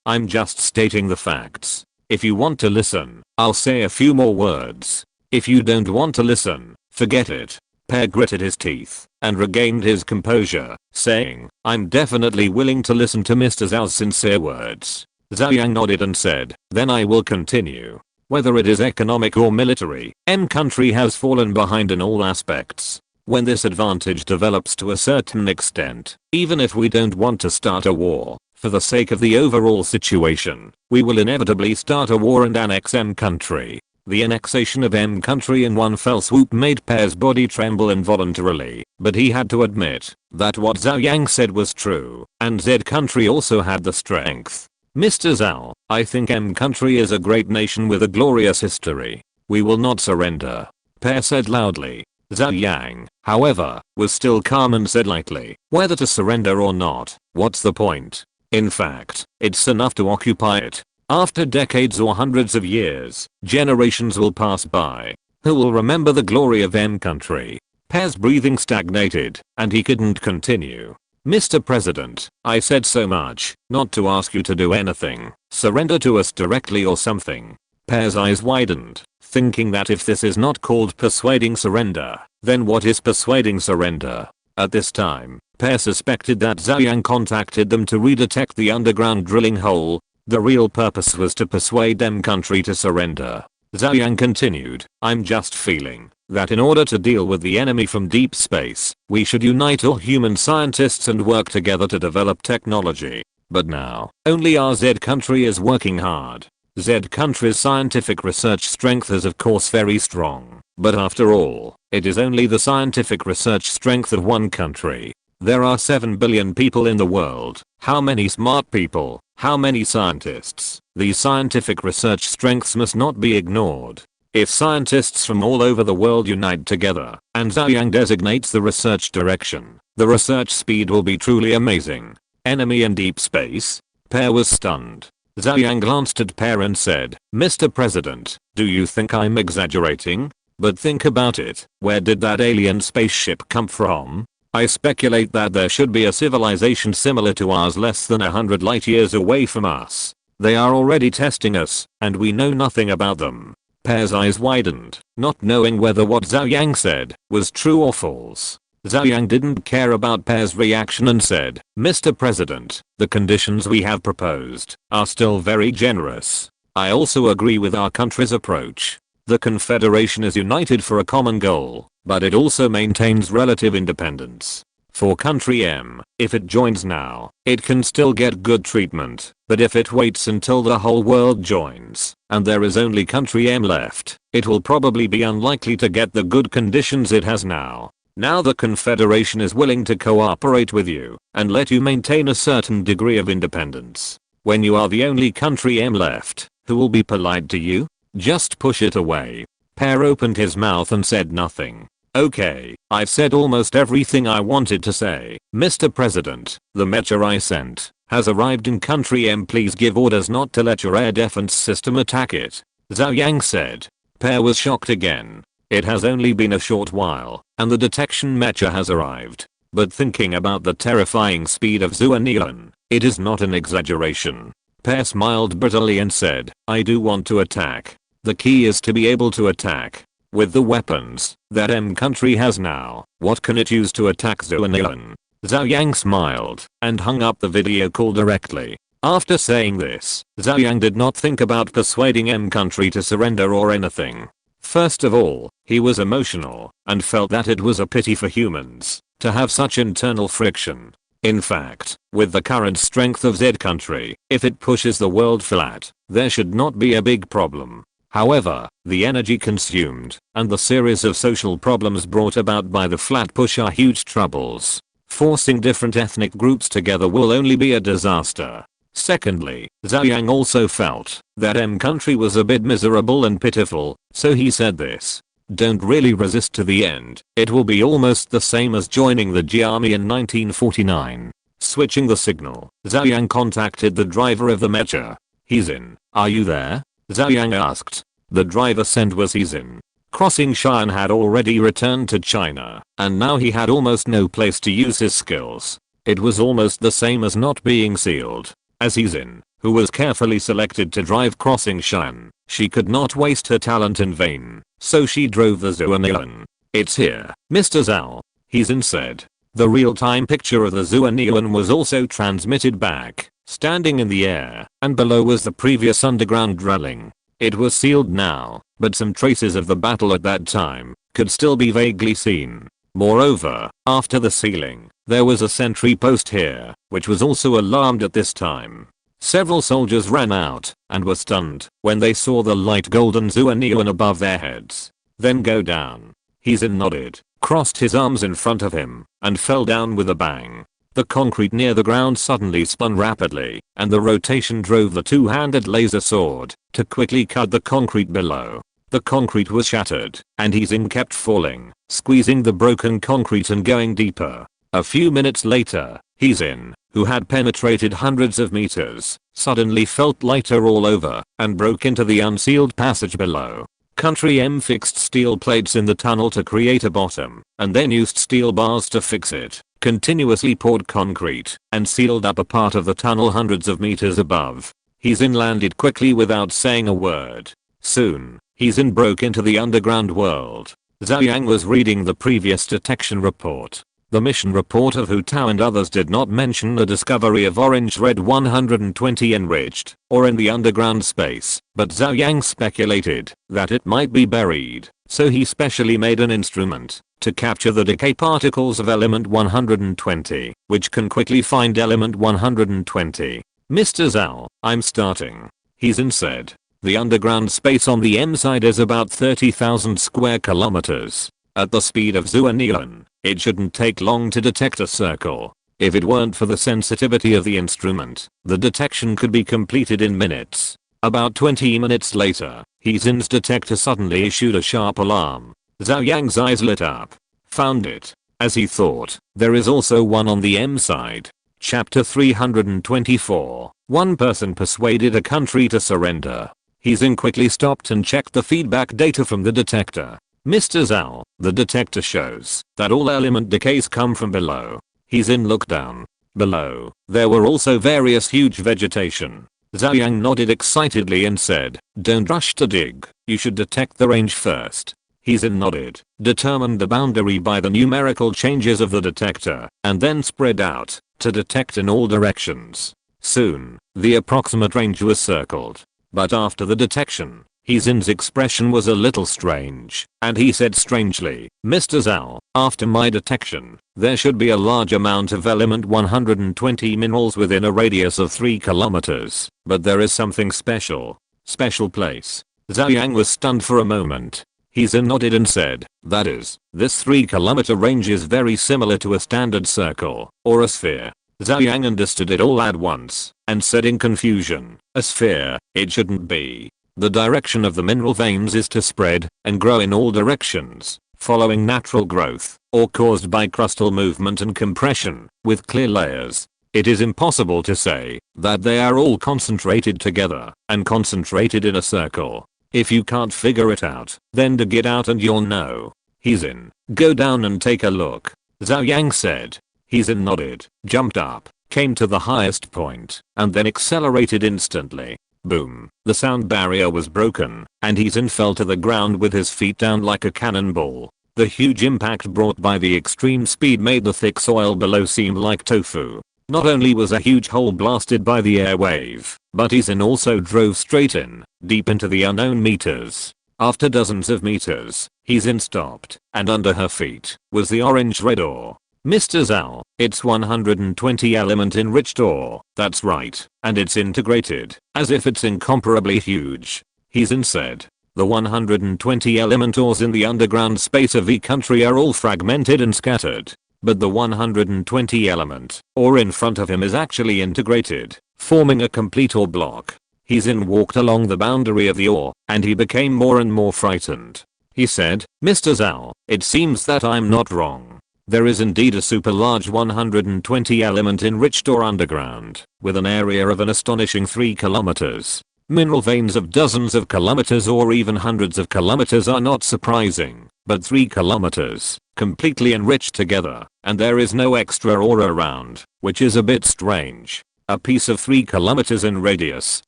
I'm just stating the facts. If you want to listen, I'll say a few more words. If you don't want to listen, forget it. Pear gritted his teeth and regained his composure, saying, I'm definitely willing to listen to Mr. Zhao's sincere words. Zhou Yang nodded and said, then I will continue. Whether it is economic or military, M country has fallen behind in all aspects. When this advantage develops to a certain extent, even if we don't want to start a war, for the sake of the overall situation, we will inevitably start a war and annex M country. The annexation of M country in one fell swoop made Pear's body tremble involuntarily, but he had to admit that what Zhou Yang said was true, and Z country also had the strength. Mr. Zhao, I think M country is a great nation with a glorious history. We will not surrender. Pear said loudly. Zhou Yang, however, was still calm and said lightly, whether to surrender or not, what's the point? In fact, it's enough to occupy it. After decades or hundreds of years, generations will pass by. Who will remember the glory of M country? Pear's breathing stagnated, and he couldn't continue. Mr. President, I said so much, not to ask you to do anything. Surrender to us directly or something. Pear's eyes widened, thinking that if this is not called persuading surrender, then what is persuading surrender? At this time, Pear suspected that Zhou Yang contacted them to redetect the underground drilling hole. The real purpose was to persuade M country to surrender. Zhou Yang continued, I'm just feeling that in order to deal with the enemy from deep space, we should unite all human scientists and work together to develop technology. But now, only our Z country is working hard. Z country's scientific research strength is of course very strong, but after all, it is only the scientific research strength of one country. There are 7 billion people in the world. How many smart people? How many scientists? These scientific research strengths must not be ignored. If scientists from all over the world unite together, and Zhou Yang designates the research direction, the research speed will be truly amazing. Enemy in deep space? Pear was stunned. Zhou Yang glanced at Pear and said, Mr. President, do you think I'm exaggerating? But think about it, where did that alien spaceship come from? I speculate that there should be a civilization similar to ours less than 100 light years away from us. They are already testing us, and we know nothing about them. Pear's eyes widened, not knowing whether what Zhou Yang said was true or false. Zhou Yang didn't care about Pear's reaction and said, Mr. President, the conditions we have proposed are still very generous. I also agree with our country's approach. The Confederation is united for a common goal, but it also maintains relative independence. For country M, if it joins now, it can still get good treatment, but if it waits until the whole world joins, and there is only country M left, it will probably be unlikely to get the good conditions it has now. Now the Confederation is willing to cooperate with you, and let you maintain a certain degree of independence. When you are the only country M left, who will be polite to you? Just push it away. Pear opened his mouth and said nothing. Okay, I've said almost everything I wanted to say, Mr. President. The mecha I sent has arrived in country M. Please give orders not to let your air defense system attack it, Zhou Yang said. Pear was shocked again. It has only been a short while, and the detection mecha has arrived. But thinking about the terrifying speed of Zhou Yang, it is not an exaggeration. Pear smiled bitterly and said, I do want to attack. The key is to be able to attack. With the weapons that M country has now, what can it use to attack Zhou Yang? Zhou Yang smiled and hung up the video call directly. After saying this, Zhou Yang did not think about persuading M country to surrender or anything. First of all, he was emotional and felt that it was a pity for humans to have such internal friction. In fact, with the current strength of Z country, if it pushes the world flat, there should not be a big problem. However, the energy consumed and the series of social problems brought about by the flat push are huge troubles. Forcing different ethnic groups together will only be a disaster. Secondly, Zhou Yang also felt that M country was a bit miserable and pitiful, so he said this. Don't really resist to the end. It will be almost the same as joining the G Army in 1949. Switching the signal, Zhou Yang contacted the driver of the mecha. He's in. Are you there? Zhou Yang asked. The driver sent was he's in. Crossing Xi'an had already returned to China, and now he had almost no place to use his skills. It was almost the same as not being sealed. As he's in, who was carefully selected to drive Crossing Xi'an, she could not waste her talent in vain, so she drove the Zhou Yang. It's here, Mr. Zhao, he's in said. The real-time picture of the Zhou Yang was also transmitted back, standing in the air, and below was the previous underground dwelling. It was sealed now, but some traces of the battle at that time could still be vaguely seen. Moreover, after the sealing, there was a sentry post here, which was also alarmed at this time. Several soldiers ran out and were stunned when they saw the light golden Zhou Yang above their heads. Then go down. Heizin nodded, crossed his arms in front of him, and fell down with a bang. The concrete near the ground suddenly spun rapidly, and the rotation drove the two-handed laser sword to quickly cut the concrete below. The concrete was shattered, and Heizin kept falling, squeezing the broken concrete and going deeper. A few minutes later, Heizin, who had penetrated hundreds of meters, suddenly felt lighter all over and broke into the unsealed passage below. Country M fixed steel plates in the tunnel to create a bottom, and then used steel bars to fix it, continuously poured concrete, and sealed up a part of the tunnel hundreds of meters above. Heizin landed quickly without saying a word. Soon, Heizin broke into the underground world. Zhou Yang was reading the previous detection report. The mission report of Hu Tao and others did not mention the discovery of Orange Red 120 enriched, or in the underground space, but Zhou Yang speculated that it might be buried, so he specially made an instrument to capture the decay particles of element 120, which can quickly find element 120. Mr. Zhao, I'm starting, Heizin said. The underground space on the M side is about 30,000 square kilometers. At the speed of Zhou Yang, it shouldn't take long to detect a circle. If it weren't for the sensitivity of the instrument, the detection could be completed in minutes. About 20 minutes later, Heizin's detector suddenly issued a sharp alarm. Zhou Yang's eyes lit up. Found it. As he thought, there is also one on the M side. Chapter 324. One person persuaded a country to surrender. Heizin quickly stopped and checked the feedback data from the detector. Mr. Zhao, the detector shows that all element decays come from below. Heizin looked down. Below, there were also various huge vegetation. Zhou Yang nodded excitedly and said, don't rush to dig, you should detect the range first. Heizin nodded, determined the boundary by the numerical changes of the detector, and then spread out to detect in all directions. Soon, the approximate range was circled. But after the detection, Heizin's expression was a little strange, and he said strangely, Mr. Zhao, after my detection, there should be a large amount of element 120 minerals within a radius of 3 kilometers, but there is something special. Special place. Zhou Yang was stunned for a moment. Heizin nodded and said, that is, this 3-kilometer range is very similar to a standard circle, or a sphere. Zhou Yang understood it all at once, and said in confusion, a sphere, it shouldn't be. The direction of the mineral veins is to spread and grow in all directions, following natural growth, or caused by crustal movement and compression, with clear layers. It is impossible to say that they are all concentrated together and concentrated in a circle. If you can't figure it out, then dig it out and you'll know. He's in. Go down and take a look, Zhou Yang said. He's in nodded, jumped up, came to the highest point, and then accelerated instantly. Boom. The sound barrier was broken, and Heizin fell to the ground with his feet down like a cannonball. The huge impact brought by the extreme speed made the thick soil below seem like tofu. Not only was a huge hole blasted by the air wave, but Heizin also drove straight in, deep into the unknown meters. After dozens of meters, Heizin stopped, and under her feet was the orange-red ore. Mr. Zhao, it's 120 element enriched ore. That's right, and it's integrated, as if it's incomparably huge. Heizin said. The 120 element ores in the underground space of the country are all fragmented and scattered. But the 120 element ore in front of him is actually integrated, forming a complete ore block. Heizin walked along the boundary of the ore, and he became more and more frightened. He said, Mr. Zhao, it seems that I'm not wrong. There is indeed a super large 120 element enriched ore underground, with an area of an astonishing 3 kilometers. Mineral veins of dozens of kilometers or even hundreds of kilometers are not surprising, but 3 kilometers, completely enriched together, and there is no extra ore around, which is a bit strange. A piece of 3 kilometers in radius.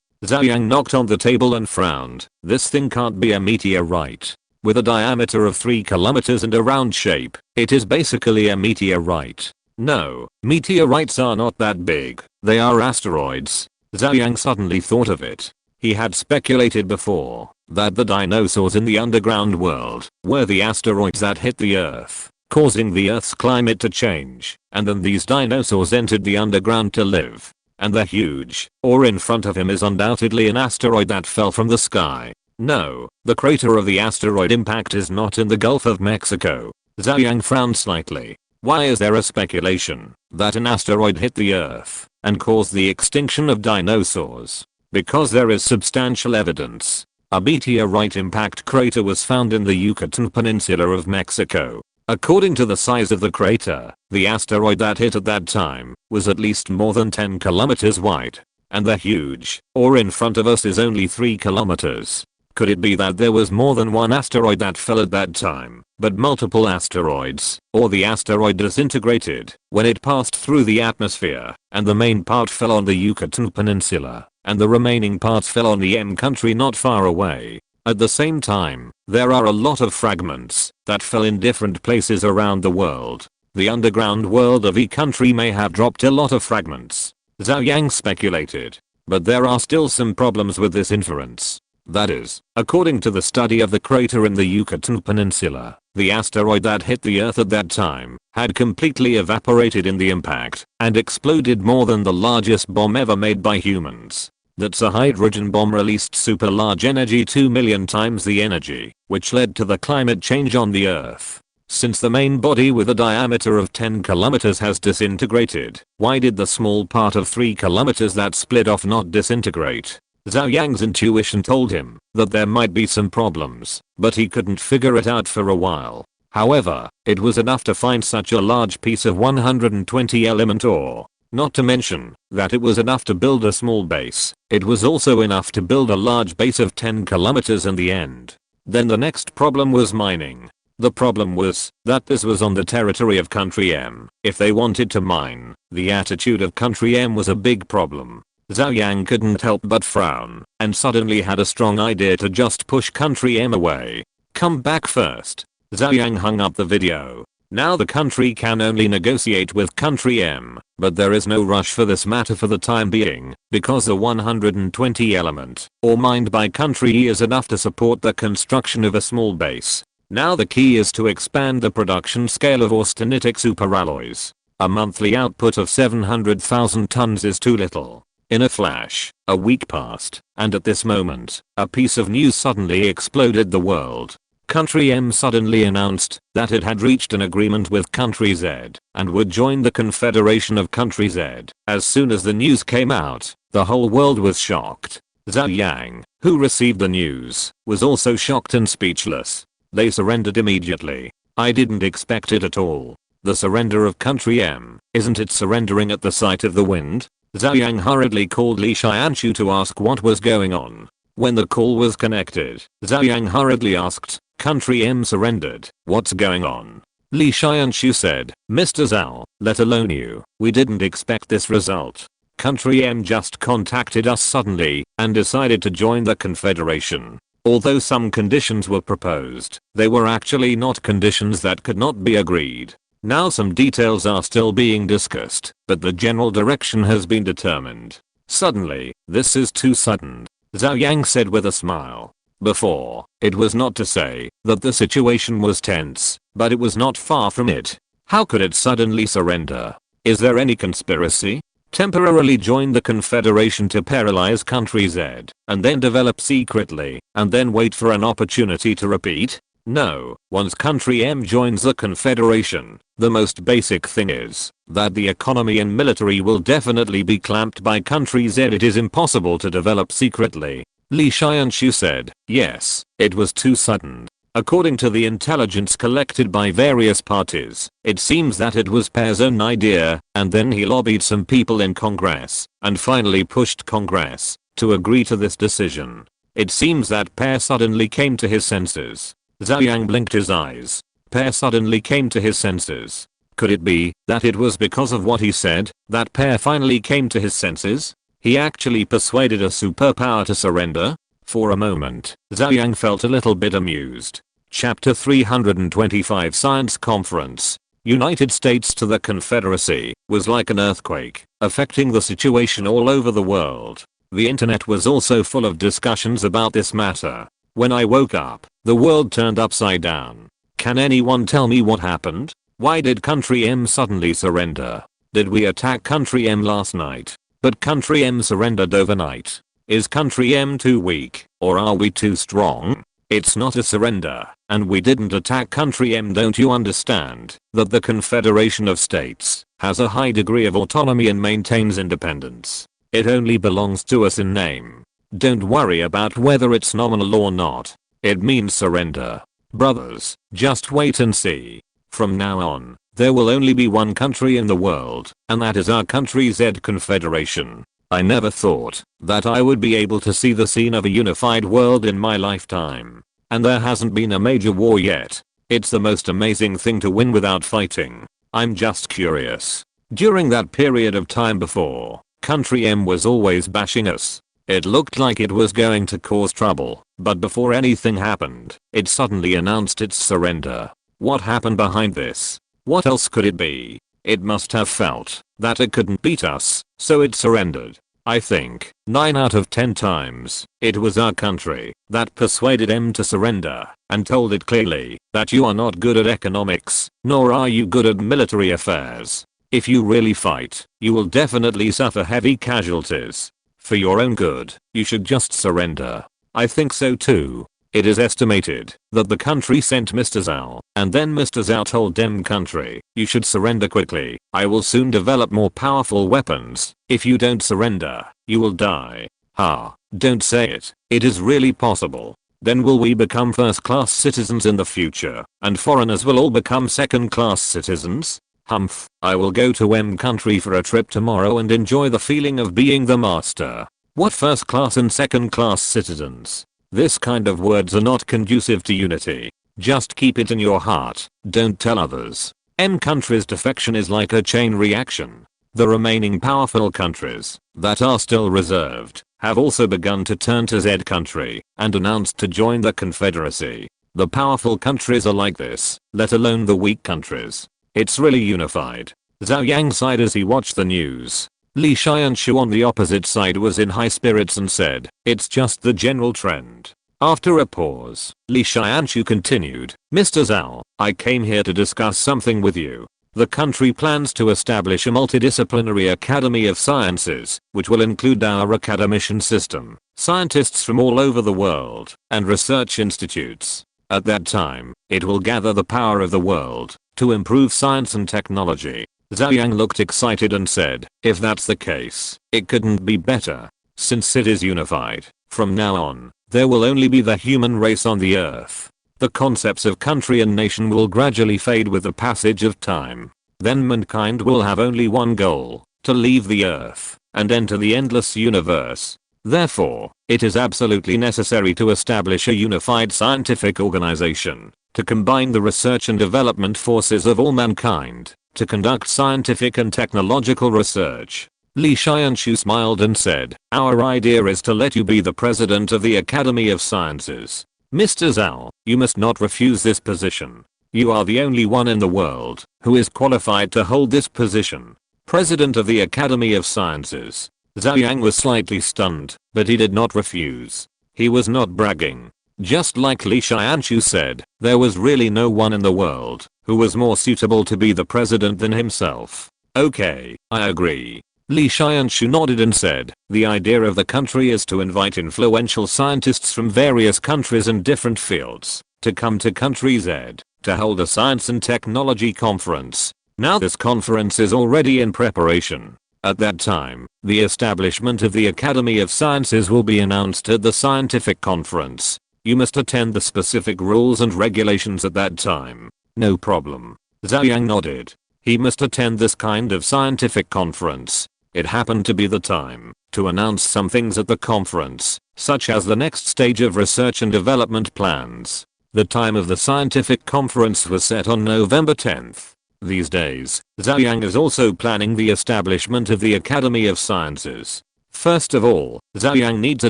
Zhou Yang knocked on the table and frowned. This thing can't be a meteorite. With a diameter of 3 kilometers and a round shape, it is basically a meteorite. No, meteorites are not that big, they are asteroids. Zhou Yang suddenly thought of it. He had speculated before that the dinosaurs in the underground world were the asteroids that hit the Earth, causing the Earth's climate to change, and then these dinosaurs entered the underground to live. And the huge ore in front of him is undoubtedly an asteroid that fell from the sky. No, the crater of the asteroid impact is not in the Gulf of Mexico. Zhou Yang frowned slightly. Why is there a speculation that an asteroid hit the Earth and caused the extinction of dinosaurs? Because there is substantial evidence. A meteorite impact crater was found in the Yucatan Peninsula of Mexico. According to the size of the crater, the asteroid that hit at that time was at least more than 10 kilometers wide. And the huge ore in front of us is only 3 kilometers. Could it be that there was more than one asteroid that fell at that time, but multiple asteroids, or the asteroid disintegrated when it passed through the atmosphere, and the main part fell on the Yucatan Peninsula, and the remaining parts fell on the M country not far away? At the same time, there are a lot of fragments that fell in different places around the world. The underground world of E country may have dropped a lot of fragments. Zhou Yang speculated. But there are still some problems with this inference. That is, according to the study of the crater in the Yucatan Peninsula, the asteroid that hit the Earth at that time had completely evaporated in the impact and exploded more than the largest bomb ever made by humans. That's a hydrogen bomb released super large energy 2 million times the energy, which led to the climate change on the Earth. Since the main body with a diameter of 10 kilometers has disintegrated, why did the small part of 3 kilometers that split off not disintegrate? Zhou Yang's intuition told him that there might be some problems, but he couldn't figure it out for a while. However, it was enough to find such a large piece of 120 element ore. Not to mention that it was enough to build a small base. It was also enough to build a large base of 10 kilometers in the end. Then the next problem was mining. The problem was that this was on the territory of Country M. If they wanted to mine, the attitude of Country M was a big problem. Zhou Yang couldn't help but frown, and suddenly had a strong idea to just push Country M away. Come back first. Zhou Yang hung up the video. Now the country can only negotiate with Country M, but there is no rush for this matter for the time being, because the 120 element ore mined by Country E is enough to support the construction of a small base. Now the key is to expand the production scale of austenitic superalloys. A monthly output of 700,000 tons is too little. In a flash, a week passed, and at this moment, a piece of news suddenly exploded the world. Country M suddenly announced that it had reached an agreement with Country Z and would join the Confederation of Country Z. As soon as the news came out, the whole world was shocked. Zhou Yang, who received the news, was also shocked and speechless. They surrendered immediately. I didn't expect it at all. The surrender of country M, isn't it surrendering at the sight of the wind? Zhou Yang hurriedly called Li Xianshu to ask what was going on. When the call was connected, Zhou Yang hurriedly asked, country M surrendered, what's going on? Li Xianshu said, Mr. Zhao, let alone you, we didn't expect this result. Country M just contacted us suddenly and decided to join the Confederation. Although some conditions were proposed, they were actually not conditions that could not be agreed. Now some details are still being discussed, but the general direction has been determined. Suddenly, this is too sudden, Zhou Yang said with a smile. Before, it was not to say that the situation was tense, but it was not far from it. How could it suddenly surrender? Is there any conspiracy? Temporarily join the Confederation to paralyze country Z, and then develop secretly, and then wait for an opportunity to repeat? No, once country M joins the Confederation, the most basic thing is that the economy and military will definitely be clamped by country Z. It is impossible to develop secretly. Li Xianshu said, yes, it was too sudden. According to the intelligence collected by various parties, it seems that it was Pear's own idea, and then he lobbied some people in Congress, and finally pushed Congress to agree to this decision. It seems that Pear suddenly came to his senses. Zhou Yang blinked his eyes. Pear suddenly came to his senses. Could it be that it was because of what he said that Pear finally came to his senses? He actually persuaded a superpower to surrender? For a moment, Zhou Yang felt a little bit amused. Chapter 325 Science Conference. United States to the Confederacy was like an earthquake, affecting the situation all over the world. The internet was also full of discussions about this matter. When I woke up, the world turned upside down. Can anyone tell me what happened? Why did country M suddenly surrender? Did we attack country M last night? But country M surrendered overnight. Is country M too weak, or are we too strong? It's not a surrender, and we didn't attack country M. Don't you understand that the Confederation of States has a high degree of autonomy and maintains independence? It only belongs to us in name. Don't worry about whether it's nominal or not. It means surrender. Brothers, just wait and see. From now on, there will only be one country in the world, and that is our country Z Confederation. I never thought that I would be able to see the scene of a unified world in my lifetime. And there hasn't been a major war yet. It's the most amazing thing to win without fighting. I'm just curious. During that period of time before, country M was always bashing us. It looked like it was going to cause trouble, but before anything happened, it suddenly announced its surrender. What happened behind this? What else could it be? It must have felt that it couldn't beat us, so it surrendered. I think 9 out of 10 times, it was our country that persuaded M to surrender and told it clearly that you are not good at economics, nor are you good at military affairs. If you really fight, you will definitely suffer heavy casualties. For your own good, you should just surrender. I think so too. It is estimated that the country sent Mr. Zhao, and then Mr. Zhao told them country, you should surrender quickly. I will soon develop more powerful weapons. If you don't surrender, you will die. Ha, don't say it. It is really possible. Then will we become first-class citizens in the future, and foreigners will all become second-class citizens? Humph, I will go to M country for a trip tomorrow and enjoy the feeling of being the master. What first-class and second-class citizens? This kind of words are not conducive to unity. Just keep it in your heart, don't tell others. M country's defection is like a chain reaction. The remaining powerful countries that are still reserved have also begun to turn to Z country and announced to join the Confederacy. The powerful countries are like this, let alone the weak countries. It's really unified. Zhou Yang sighed as he watched the news. Li Xianshu on the opposite side was in high spirits and said, it's just the general trend. After a pause, Li Xianshu continued, Mr. Zhao, I came here to discuss something with you. The country plans to establish a multidisciplinary academy of sciences, which will include our academician system, scientists from all over the world, and research institutes. At that time, it will gather the power of the world to improve science and technology. Zhou Yang looked excited and said, if that's the case, it couldn't be better. Since it is unified, From now on, there will only be the human race on the earth. The concepts of country and nation will gradually fade with the passage of time. Then mankind will have only one goal, to leave the earth and enter the endless universe. Therefore, it is absolutely necessary to establish a unified scientific organization, to combine the research and development forces of all mankind, to conduct scientific and technological research. Li Xianshu smiled and said, "Our idea is to let you be the president of the Academy of Sciences. Mr. Zhou, you must not refuse this position. You are the only one in the world who is qualified to hold this position. President of the Academy of Sciences." Zhou Yang was slightly stunned, but he did not refuse. He was not bragging. Just like Li Xianshu said, there was really no one in the world who was more suitable to be the president than himself. "Okay, I agree." Li Xianshu nodded and said, "The idea of the country is to invite influential scientists from various countries and different fields to come to Country Z to hold a science and technology conference. Now this conference is already in preparation. At that time, the establishment of the Academy of Sciences will be announced at the scientific conference. You must attend the specific rules and regulations at that time." "No problem." Zhou Yang nodded. He must attend this kind of scientific conference. It happened to be the time to announce some things at the conference, such as the next stage of research and development plans. The time of the scientific conference was set on November 10th. These days, Zhou Yang is also planning the establishment of the Academy of Sciences. First of all, Zhou Yang needs a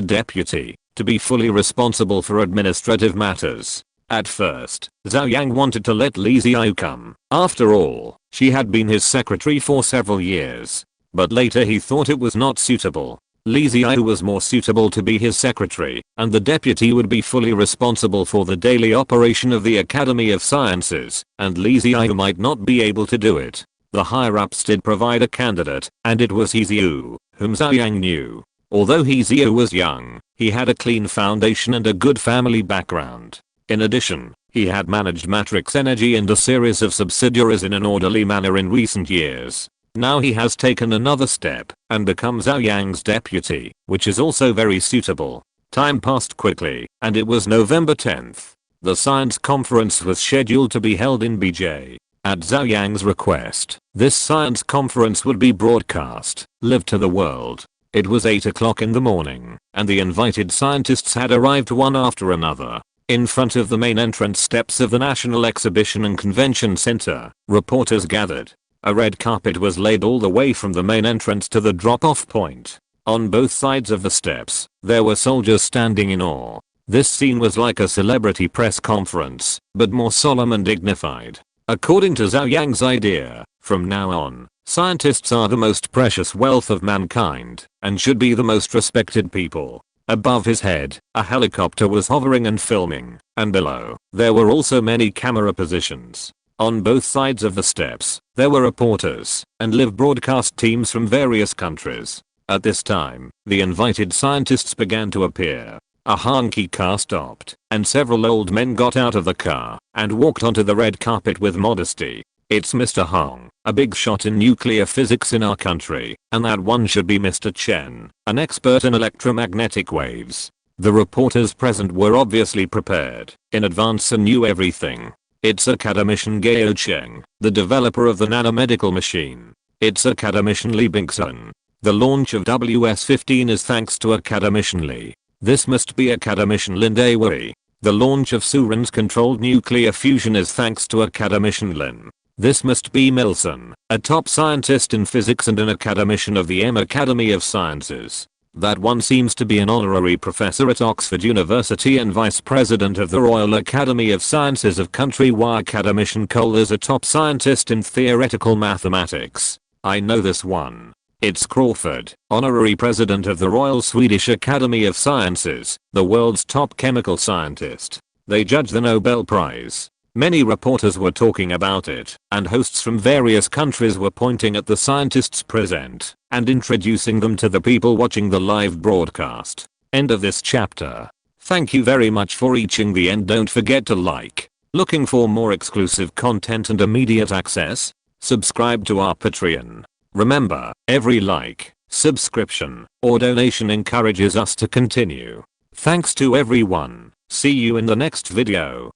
deputy to be fully responsible for administrative matters. At first, Zhou Yang wanted to let Li Xiao come. After all, she had been his secretary for several years. But later he thought it was not suitable. Li Xiao was more suitable to be his secretary, and the deputy would be fully responsible for the daily operation of the Academy of Sciences, and Li Xiao might not be able to do it. The higher-ups did provide a candidate, and it was He Xiu, whom Zhou Yang knew. Although He Xiu was young, he had a clean foundation and a good family background. In addition, he had managed Matrix Energy and a series of subsidiaries in an orderly manner in recent years. Now he has taken another step and become Zhou Yang's deputy, which is also very suitable. Time passed quickly, and it was November 10th. The science conference was scheduled to be held in BJ. At Zhou Yang's request, this science conference would be broadcast live to the world. It was 8 o'clock in the morning, and the invited scientists had arrived one after another. In front of the main entrance steps of the National Exhibition and Convention Center, reporters gathered. A red carpet was laid all the way from the main entrance to the drop-off point. On both sides of the steps, there were soldiers standing in awe. This scene was like a celebrity press conference, but more solemn and dignified. According to Zhou Yang's idea, from now on, scientists are the most precious wealth of mankind, and should be the most respected people. Above his head, a helicopter was hovering and filming, and below, there were also many camera positions. On both sides of the steps, there were reporters and live broadcast teams from various countries. At this time, the invited scientists began to appear. A honky car stopped, and several old men got out of the car and walked onto the red carpet with modesty. "It's Mr. Hong, a big shot in nuclear physics in our country, and that one should be Mr. Chen, an expert in electromagnetic waves." The reporters present were obviously prepared in advance and knew everything. "It's Academician Gao Cheng, the developer of the nanomedical machine. It's Academician Li Bingsun. The launch of WS-15 is thanks to Academician Li. This must be Academician Lin Dewey. The launch of Surin's controlled nuclear fusion is thanks to Academician Lin. This must be Milson, a top scientist in physics and an academician of the Academy of Sciences. That one seems to be an honorary professor at Oxford University and vice president of the Royal Academy of Sciences of Country Y. Academician Cole is a top scientist in theoretical mathematics. I know this one. It's Crawford, honorary president of the Royal Swedish Academy of Sciences, the world's top chemical scientist. They judge the Nobel Prize. Many reporters were talking about it, and hosts from various countries were pointing at the scientists present and introducing them to the people watching the live broadcast. End of this chapter. Thank you very much for reaching the end. Don't forget to like. Looking for more exclusive content and immediate access? Subscribe to our Patreon. Remember, every like subscription, or donation encourages us to continue. Thanks to everyone. See you in the next video.